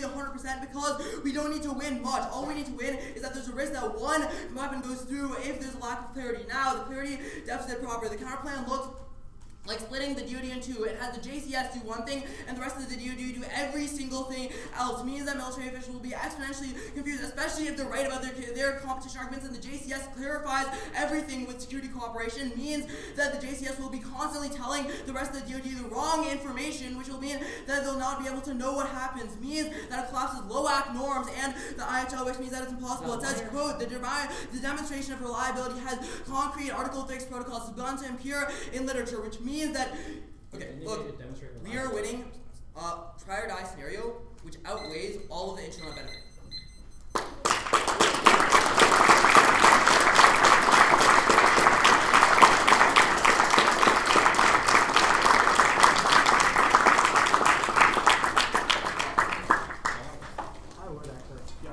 100% because we don't need to win much. All we need to win is that there's a risk that one weapon goes through if there's a lack of clarity. Now, the clarity deficit proper. The counterplan looks like splitting the DoD in two. It has the JCS do one thing and the rest of the DoD do every single thing else. It means that military officials will be exponentially confused, especially if they're right about their competition arguments, and the JCS clarifies everything with security cooperation. It means that the JCS will be constantly telling the rest of the DoD the wrong information, which will mean that they'll not be able to know what happens. It means that it collapses LOAC norms and the IHL, which means that it's impossible. It says, quote, the demonstration of reliability has concrete Article 6 protocols begun to appear in literature, which means that, okay, look, we are winning a try or die scenario, which outweighs all of the internal benefit. I would actually. Yeah.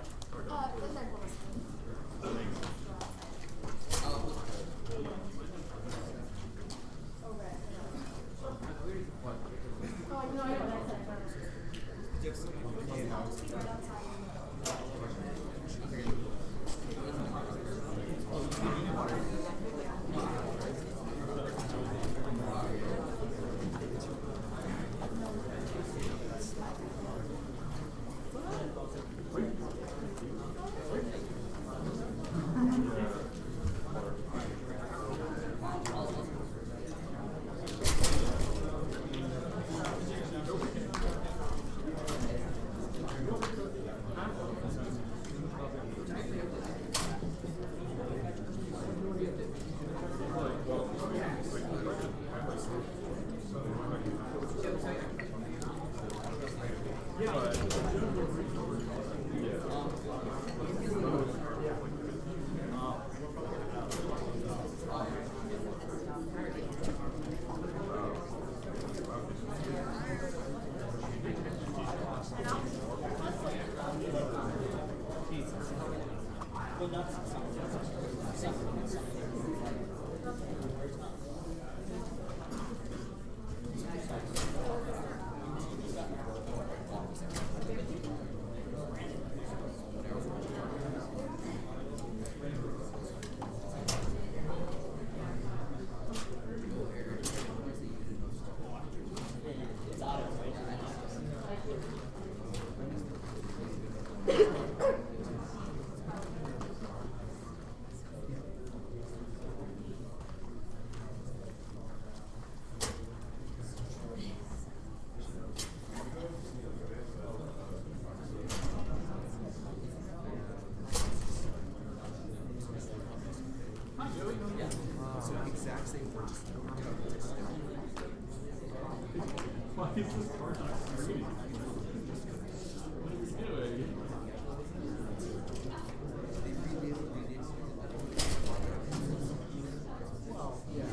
Hi, Joey. Yeah. So exact same word, just Why is this card not reading? What are we doing? Well, yeah.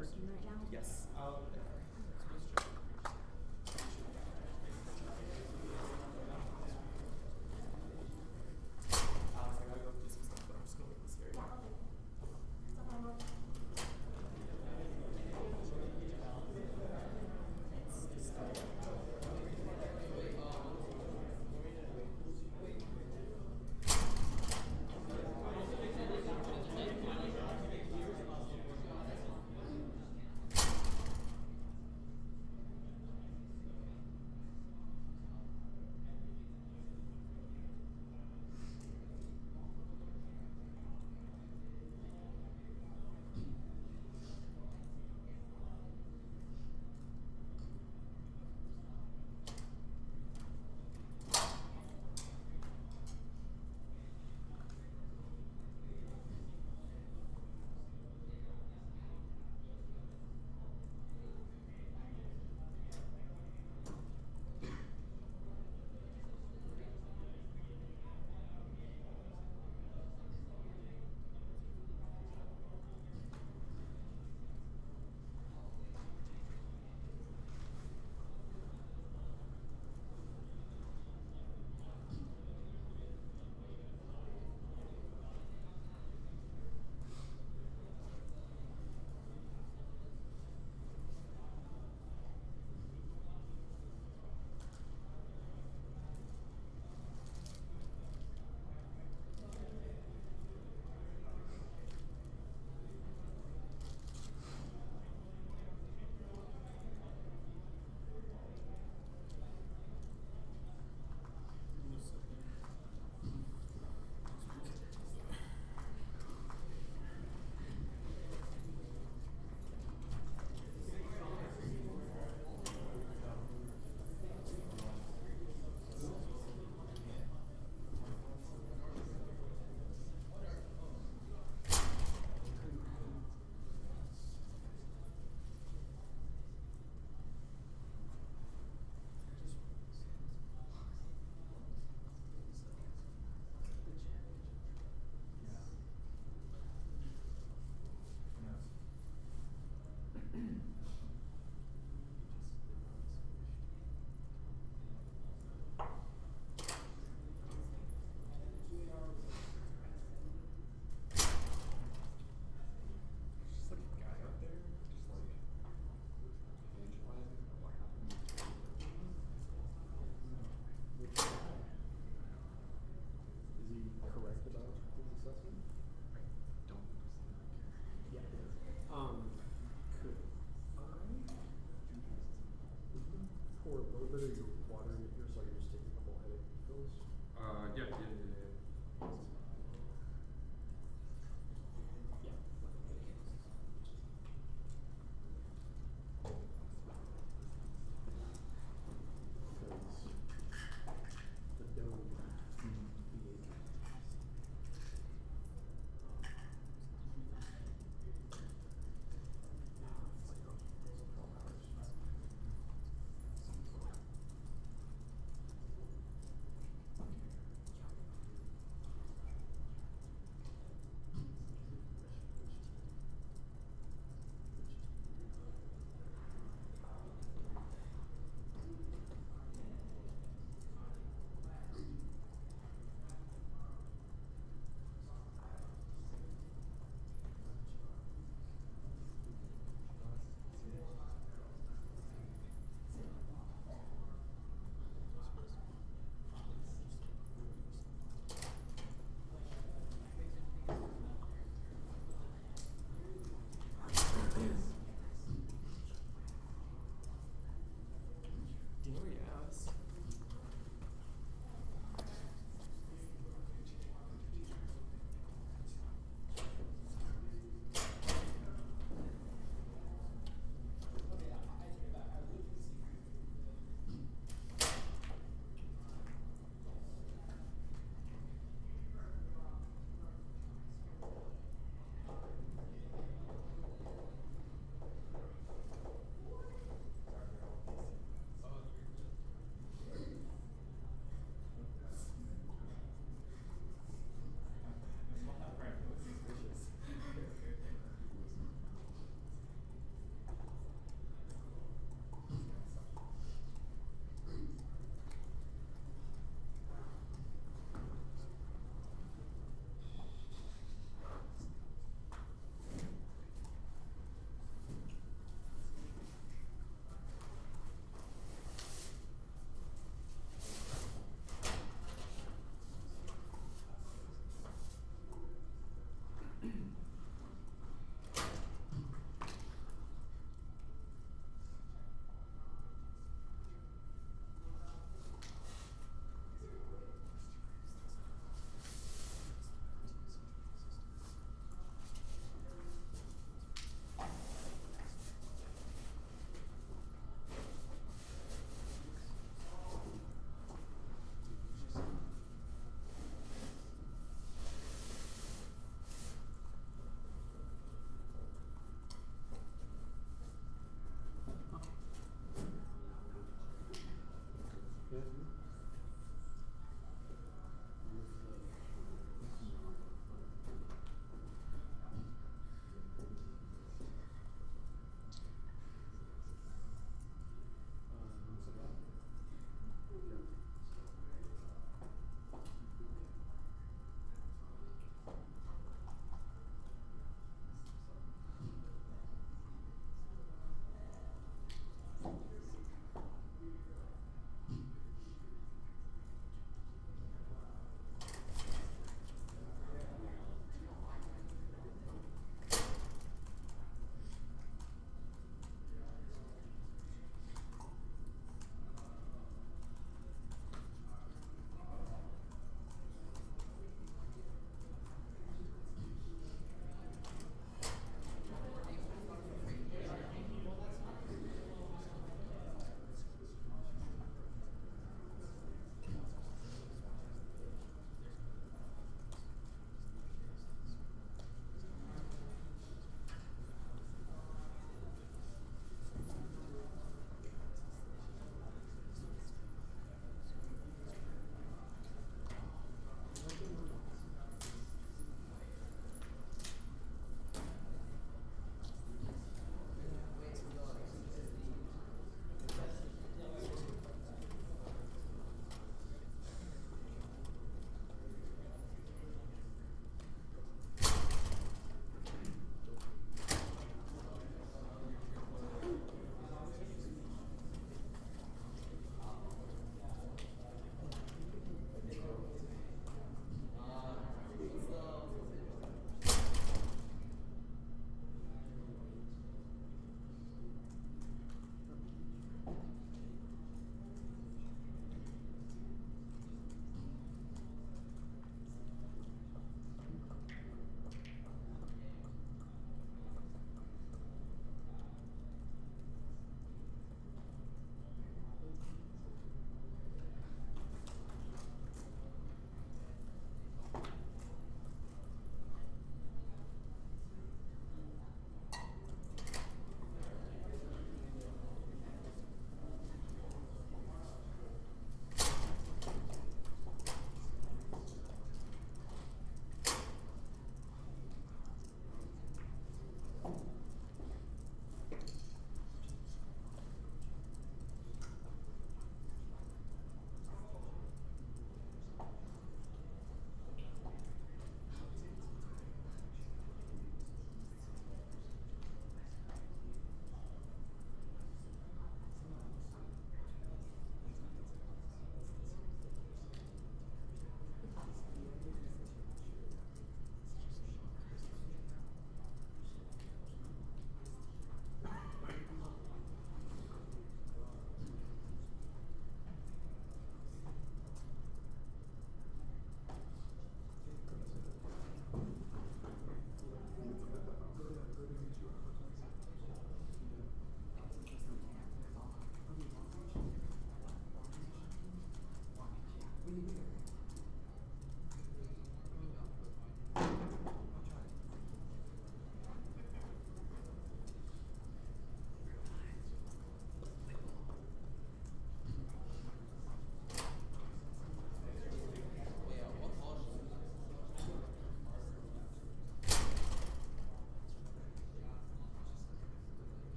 working right now? Yes. Alex, I gotta go do some stuff, but I'm just gonna leave this here.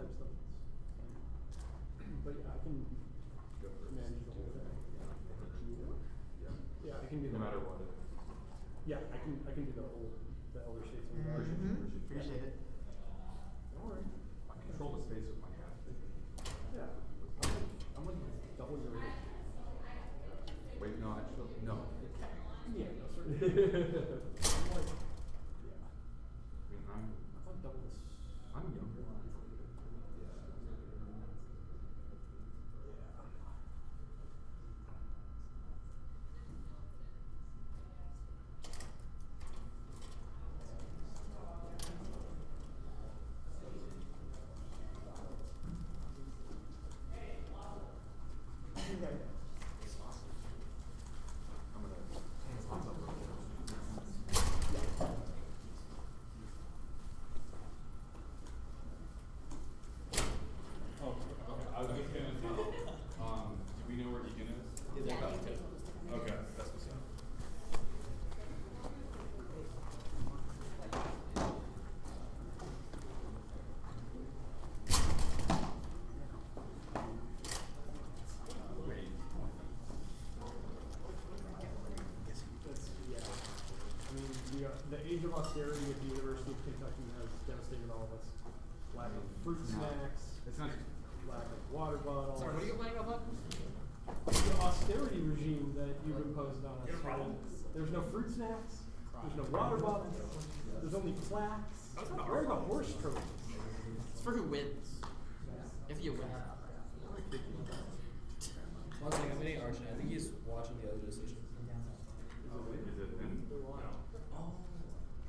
type stuff. But yeah, I can manage the whole thing. Yeah, I can do No that. matter what it is. Yeah, I can do the elder statesman. Appreciate it. Don't worry. I control the space with my cat. Yeah. I'm like double your age. Wait, no, actually, no. Yeah, no, certainly. I'm like, yeah. I mean, I thought double was. I'm younger. Oh, okay. I was just gonna say, do we know where Eagan is? Okay, that's what's up. That's, yeah. I mean, the age of austerity at the University of Kentucky has devastated all of us. Lack of fruit snacks, It's not. lack of water bottles. Sorry, what are you complaining about? The austerity regime that you've imposed on us. You have a problem? There's no fruit snacks. There's no water bottles. There's only plaques. That's not Where are the our horse trophies? It's for who wins. If you win. One second, I'm getting Archie. I think he's watching the other decision. Is it in? No. Oh.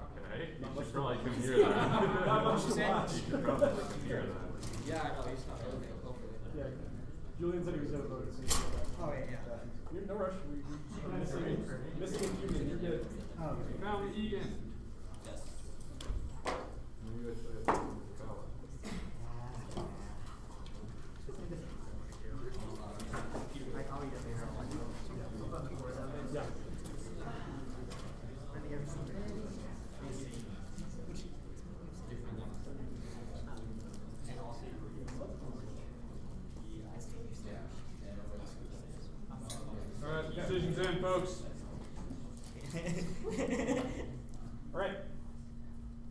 Okay. You should probably come hear that. Not much to You said- watch. You should probably come hear that. Yeah, I know, he's not really hopefully. Yeah. Julian said he was going to vote as soon as he got back. Oh, yeah. You're no rush. We're missing a Eagan. You're good. Oh, We found the Eagan. Yes. Maybe I should have Scala. Yeah. Alright, decision's in, folks. All right.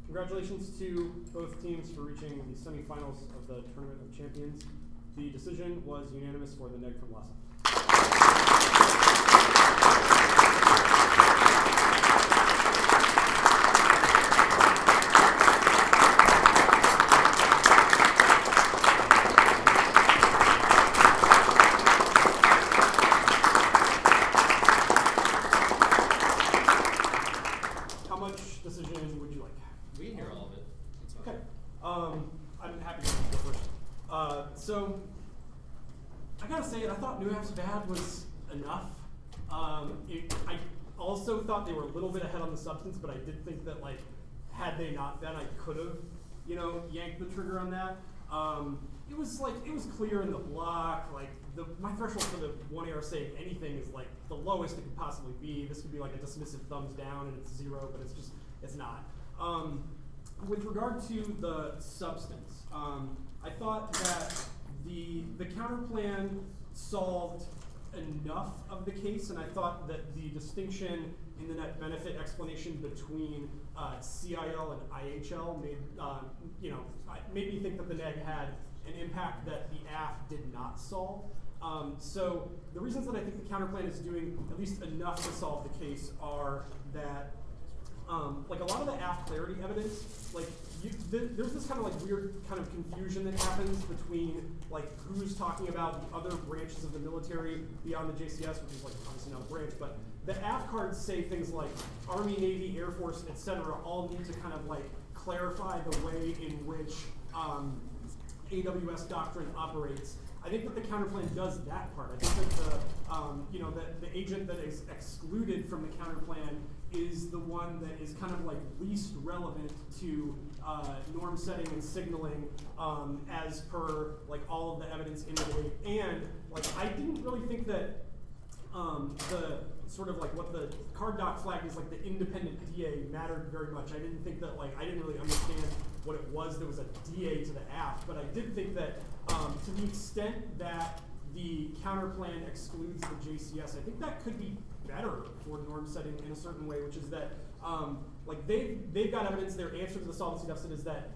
Congratulations to both teams for reaching the semifinals of the Tournament of Champions. The decision was unanimous for the neg from LASA. How much decision would you like? We can hear all of it. It's fine. Okay. I'm happy to go first. So, I gotta say, I thought New Amsterdam was enough. I also thought they were a little bit ahead on the substance, but I did think that, like, had they not been, I could have, yanked the trigger on that. It was clear in the block. Like, my threshold for the one error saying anything is like the lowest it could possibly be. This could be like a dismissive thumbs down, and it's 0, but it's not. With regard to the substance, I thought that the counterplan solved enough of the case, and I thought that the distinction in the net benefit explanation between CIL and IHL made me think that the neg had an impact that the AF did not solve. So the reasons that I think the counterplan is doing at least enough to solve the case are that like a lot of the AF clarity evidence, like there's this kind of like weird kind of confusion that happens between like who's talking about the other branches of the military beyond the JCS, which is like obviously not a branch, but the AF cards say things like Army, Navy, Air Force, etc. all need to kind of like clarify the way in which AWS doctrine operates. I think that the counterplan does that part. I think that the agent that is excluded from the counterplan is the one that is kind of like least relevant to norm setting and signaling as per like all of the evidence in the debate. And like I didn't really think that the sort of like what the card doc flag is like the independent DA mattered very much. I didn't think that like I didn't really understand what it was. There was a DA to the AF, but I did think that to the extent that the counterplan excludes the JCS, I think that could be better for norm setting in a certain way, which is that like they've got evidence. Their answer to the solvency deficit is that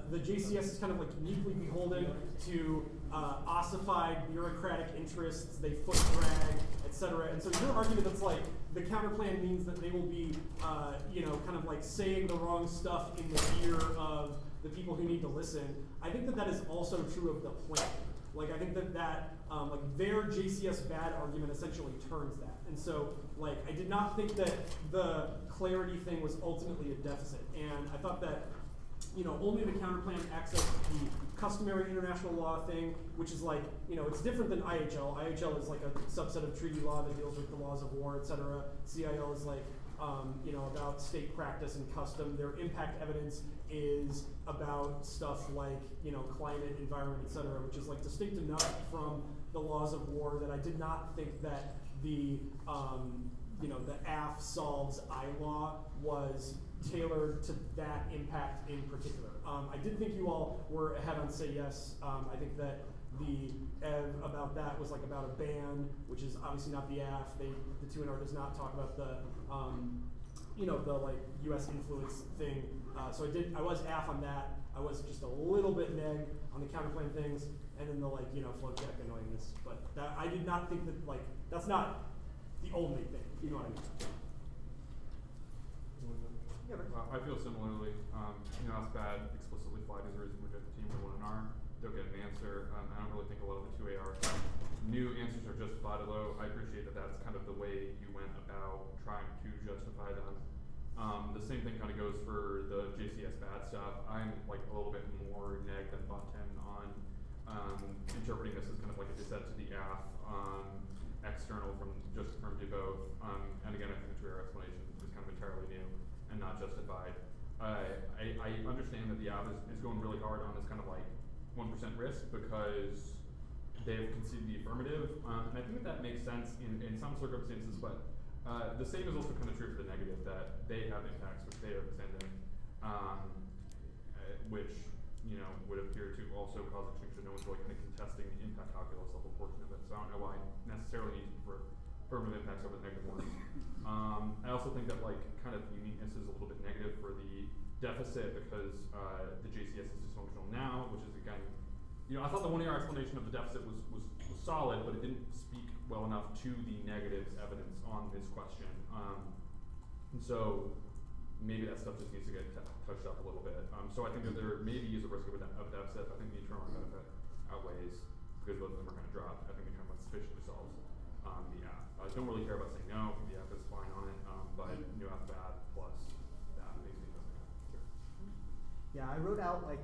the JCS is kind of like uniquely beholden to ossified bureaucratic interests. They foot drag, etc. And so your argument that's like the counterplan means that they will be, kind of like saying the wrong stuff in the ear of the people who need to listen. I think that that is also true of the plan. Like I think that like their JCS bad argument essentially turns that. And so like I did not think that the clarity thing was ultimately a deficit. And I thought that only the counterplan accessed the customary international law thing, which is like, it's different than IHL. IHL is like a subset of treaty law that deals with the laws of war, etc. CIL is like, about state practice and custom. Their impact evidence is about stuff like, climate, environment, etc., which is like distinct enough from the laws of war that I did not think that the, the AF solves I law was tailored to that impact in particular. I did think you all were ahead on say yes. I think that the EV about that was like about a ban, which is obviously not the AF. The 2NR does not talk about the, the like U.S. influence thing. So I was AF on that. I was just a little bit neg on the counterplan things, and then the like, float check annoyingness. But that I did not think that like that's not the only thing. You know what I mean? I feel similarly. That's bad. Explicitly flagged as a reason to reject the team for 1NR. Don't get an answer. I don't really think a lot of the 2AR new answers are justified, although I appreciate that that's kind of the way you went about trying to justify them. The same thing kind of goes for the JCS bad stuff. I'm like a little bit more neg than bot 10 on interpreting this as kind of like a dissent to the AF, external from just from do both. And again, I think the 2AR explanation is kind of entirely new and not justified. I understand that the AF is going really hard on this kind of like 1% risk because they've conceded the affirmative, and I think that makes sense in some circumstances, but the same is also kind of true for the negative, that they have impacts which they are presenting, which would appear to also cause extinction. No one's really kind of contesting the impact calculus level portion of it, so I don't know why necessarily need for affirmative impacts over the negative ones. I also think that like kind of uniqueness is a little bit negative for the deficit because the JCS is dysfunctional now, which is again, I thought the 1AR explanation of the deficit was solid, but it didn't speak well enough to the negatives evidence on this question. And so maybe that stuff just needs to get touched up a little bit. So I think that there maybe is a risk of a deficit. I think the internal benefit outweighs because both of them are kind of dropped. I think it kind of sufficiently solves the app. I don't really care about saying no. The app is fine on it, but new app bad plus that makes me think. Sure. Yeah, I wrote out like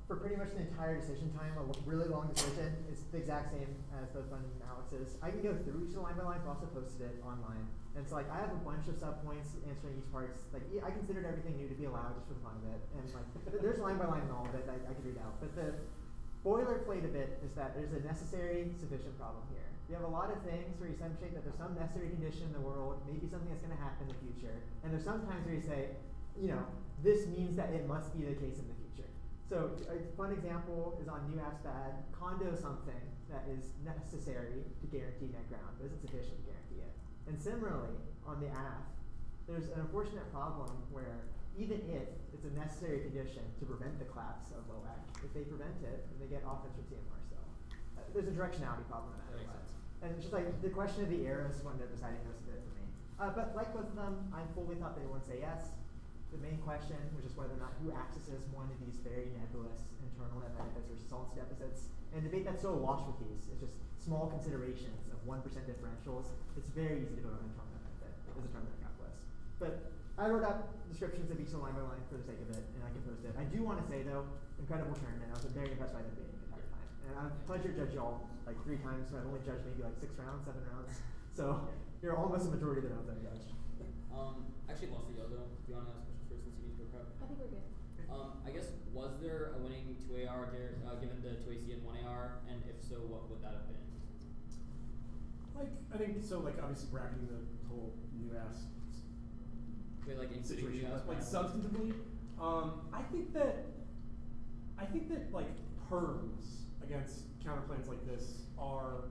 for pretty much the entire decision time, a really long decision. It's the exact same as the fund analysis. I can go through each line by line, but also posted it online. And so like I have a bunch of subpoints answering each part. Like I considered everything new to be allowed just for the fun of it. And like there's line by line in all of it that I could read out. But the boilerplate of it is that there's a necessary sufficient problem here. You have a lot of things where you demonstrate that there's some necessary condition in the world, maybe something that's going to happen in the future. And there's some times where you say, this means that it must be the case in the future. So a fun example is on new apps bad, condo something that is necessary to guarantee net ground, but isn't sufficient to guarantee it. And similarly, on the app, there's an unfortunate problem where even if it's a necessary condition to prevent the collapse of LOAC, if they prevent it, then they get offense from TMR still. There's a directionality problem in that. That makes sense. And it's just like the question of the errors when they're deciding most of it for me. But like both of them, I fully thought they would say yes. The main question, which is whether or not who accesses one of these very nebulous internal net benefits or solvency deficits, and a debate that's so awash with these. It's just small considerations of 1% differentials. It's very easy to vote on internal net benefit as a term in calculus. But I wrote up descriptions of each line by line for the sake of it, and I can post it. I do want to say though, incredible turn, and I was very impressed by the debating the entire time. And I've pleasure judge y'all like 3 times, so I've only judged maybe like 6 rounds, 7 rounds. So you're almost a majority of the rounds I've judged. Actually lost the Yogo. Do you want to ask questions first since you need to go prep? I think we're good. I guess, was there a winning 2AR given the 2AC and 1AR? And if so, what would that have been? I think so. Like obviously bracketing the whole new ass Wait, like in situation, US but like plans? substantively, I think that I think that like perms against counterplans like this are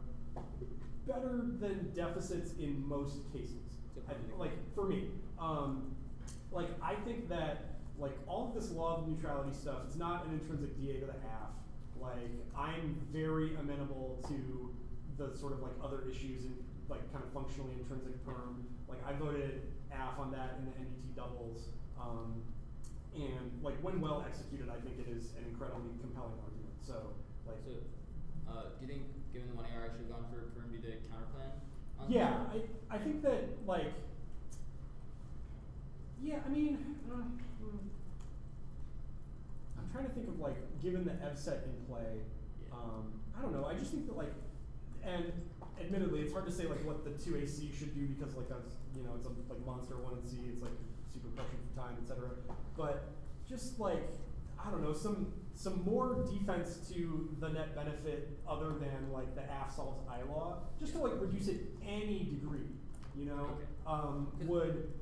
better than deficits in most cases. Like for me, like I think that like all of this law of neutrality stuff, it's not an intrinsic DA to the AF. Like I'm very amenable to the sort of like other issues in like kind of functionally intrinsic perm. Like I voted AF on that in the NDT doubles. And like when well executed, I think it is an incredibly compelling argument. So like, So, do you think, given the 1AR, I should have gone for perm due to counterplan? yeah, I think that like, yeah, I mean, I'm trying to think of like, given the EV set in play, I don't know. I just think that like, and admittedly, it's hard to say like what the 2AC should do because like that's, you know, it's a like monster 1C. It's like super pressure for time, etc. But just like, I don't know, some more defense to the net benefit other than like the AF solves I law, just to like reduce it any degree, you know, would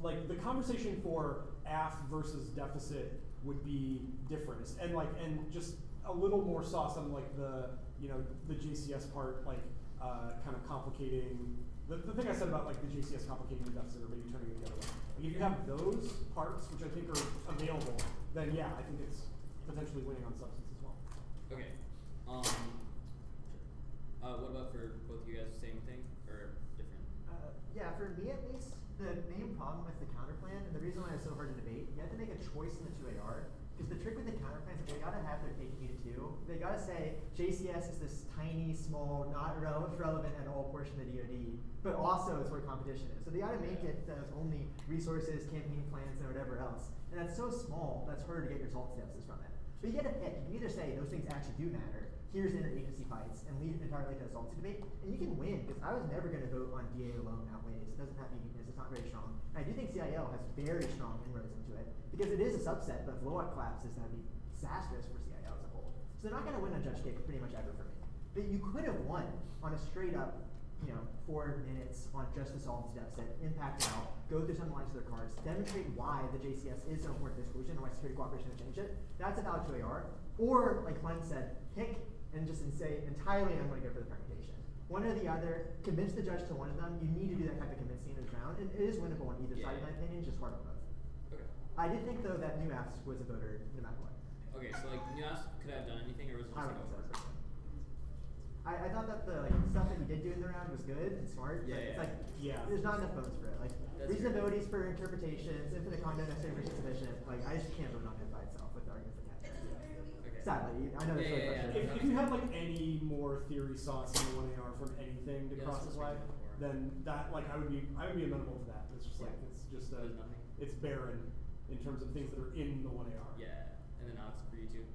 like the conversation for AF versus deficit would be different, and like just a little more sauce on like the, you know, the JCS part, like kind of complicating the thing I said about like the JCS complicating the deficit or maybe turning it the other way. Like if you have those parts, which I think are available, then yeah, I think it's potentially winning on substance as well. Okay. What about for both of you guys? Same thing or different? Yeah, for me at least, the main problem with the counterplan, and the reason why it's so hard to debate, you have to make a choice in the 2AR. Because the trick with the counterplans is they gotta have their cake and eat it too. They gotta say JCS is this tiny, small, not relevant at all portion of the DoD, but also it's where competition is. So they gotta make it that it's only resources, campaign plans, and whatever else. And that's so small, that's harder to get results deficits from it. But you get a pick. You can either say those things actually do matter, here's interagency fights, and leave it entirely to the results debate, and you can win, because I was never gonna vote on DA alone outweighs. It doesn't have uniqueness, it's not very strong. And I do think CIL has very strong inroads into it, because it is a subset, but blowout collapses that would be disastrous for CIL as a whole. So they're not going to win on judge kick pretty much ever for me. But you could have won on a straight up, you know, 4 minutes on just the solvency deficit, impact it out, go through some lines of their cards, demonstrate why the JCS is so important to this solution and why security cooperation will change it. That's a valid 2AR. Or, like Glenn said, pick and just say entirely I'm going to go for the permutation. One or the other, convince the judge to one of them. You need to do that type of convincing in this round, and it is winnable on either side, in my opinion, just hard on both. Okay. I did think though that New Apps was a voter no matter what. Okay, so like Nuas could I have done anything, or was it just I like would over? say so. I thought that the like stuff that he did do in the round was good and smart. Yeah, but it's yeah. like Yeah. there's not enough votes for it. Like That's reasonabilities for interpretations, infinite content necessary for sufficient. Like I just can't vote on it by itself with the arguments that Kat said. Okay. Sadly, I know that's really frustrating. If you had like any more theory sauce in the 1AR from anything to Yeah, cross that's his what's life, before. then that like I would be amenable to that. It's just like Yeah. it's just There's nothing. it's barren in terms of things that are in the 1AR. Yeah, and then Alex, for you too.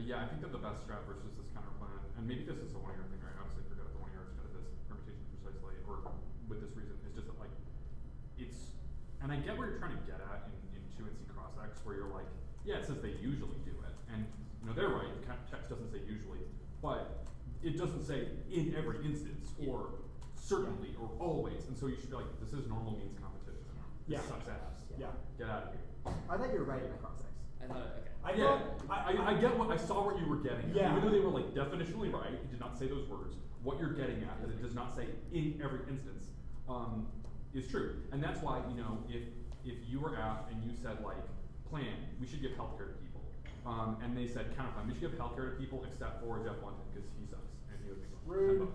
Yeah, I think that the best strat versus this counterplan, and maybe this is a 1AR thing, right? Obviously, forget if the 1AR is kind of this permutation precisely, or with this reason, it's just that like, it's, and I get where you're trying to get at in 2NC cross-X, where you're like, yeah, it says they usually do it, and you know, they're right, the text doesn't say usually, but it doesn't say in every instance, or certainly, or always, and so you should be like, this is normal means competition. This Yeah. sucks ass. Yeah. Get out of here. I thought you were right in the cross-X. I thought, okay. I Yeah, thought I get what I saw what you were getting at. Yeah. Even though they were like definitionally right, it did not say those words. What you're getting at, that it does not say in every instance, is true. And that's why, you know, if you were asked and you said like, plan, we should give healthcare to people, and they said counterplan, we should give healthcare to people except for Jeff London because he sucks and he would make Rude.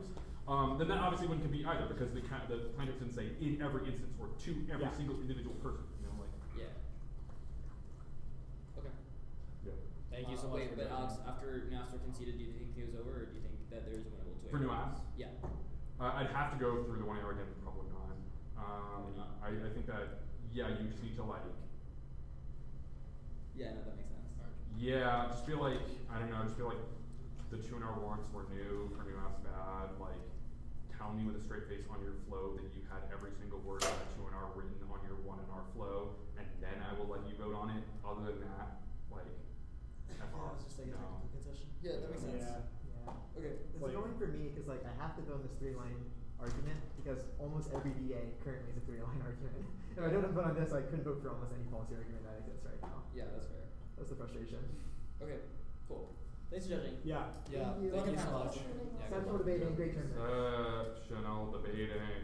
$10. Then that obviously wouldn't compete either because the plaintiff didn't say in every instance or to every Yeah. single individual person. You know, like. Yeah. Okay. Yeah. Thank you so much. Wait, but Alex, after Nasser conceded, do you think it was over, or do you think that there's a winnable 2AR? For new apps? Yeah. I'd have to go through the 1AR again, probably not. Probably not. I think that, yeah, you just need to like, Yeah, no, that makes sense. yeah, just feel like, I don't know, just feel like the 2NR warrants were new, for new apps bad, like, tell me with a straight face on your flow that you had every single word of the 2NR written on your 1NR flow, and then I will let you vote on it. Other than that, like, Yeah, it's just like a no. technical concession. Yeah, that makes sense. Yeah. Okay. It's Like- annoying for me because like I have to vote on this 3-line argument because almost every DA currently is a 3-line argument. If I don't vote on this, I couldn't vote for almost any policy argument that exists right now. Yeah, that's fair. That's the frustration. Okay, cool. Thanks for judging. Yeah. Yeah. Thank you. Thank you Thank so you. much. Yeah, good Sensible luck. debating, great tournament. Exceptional debating.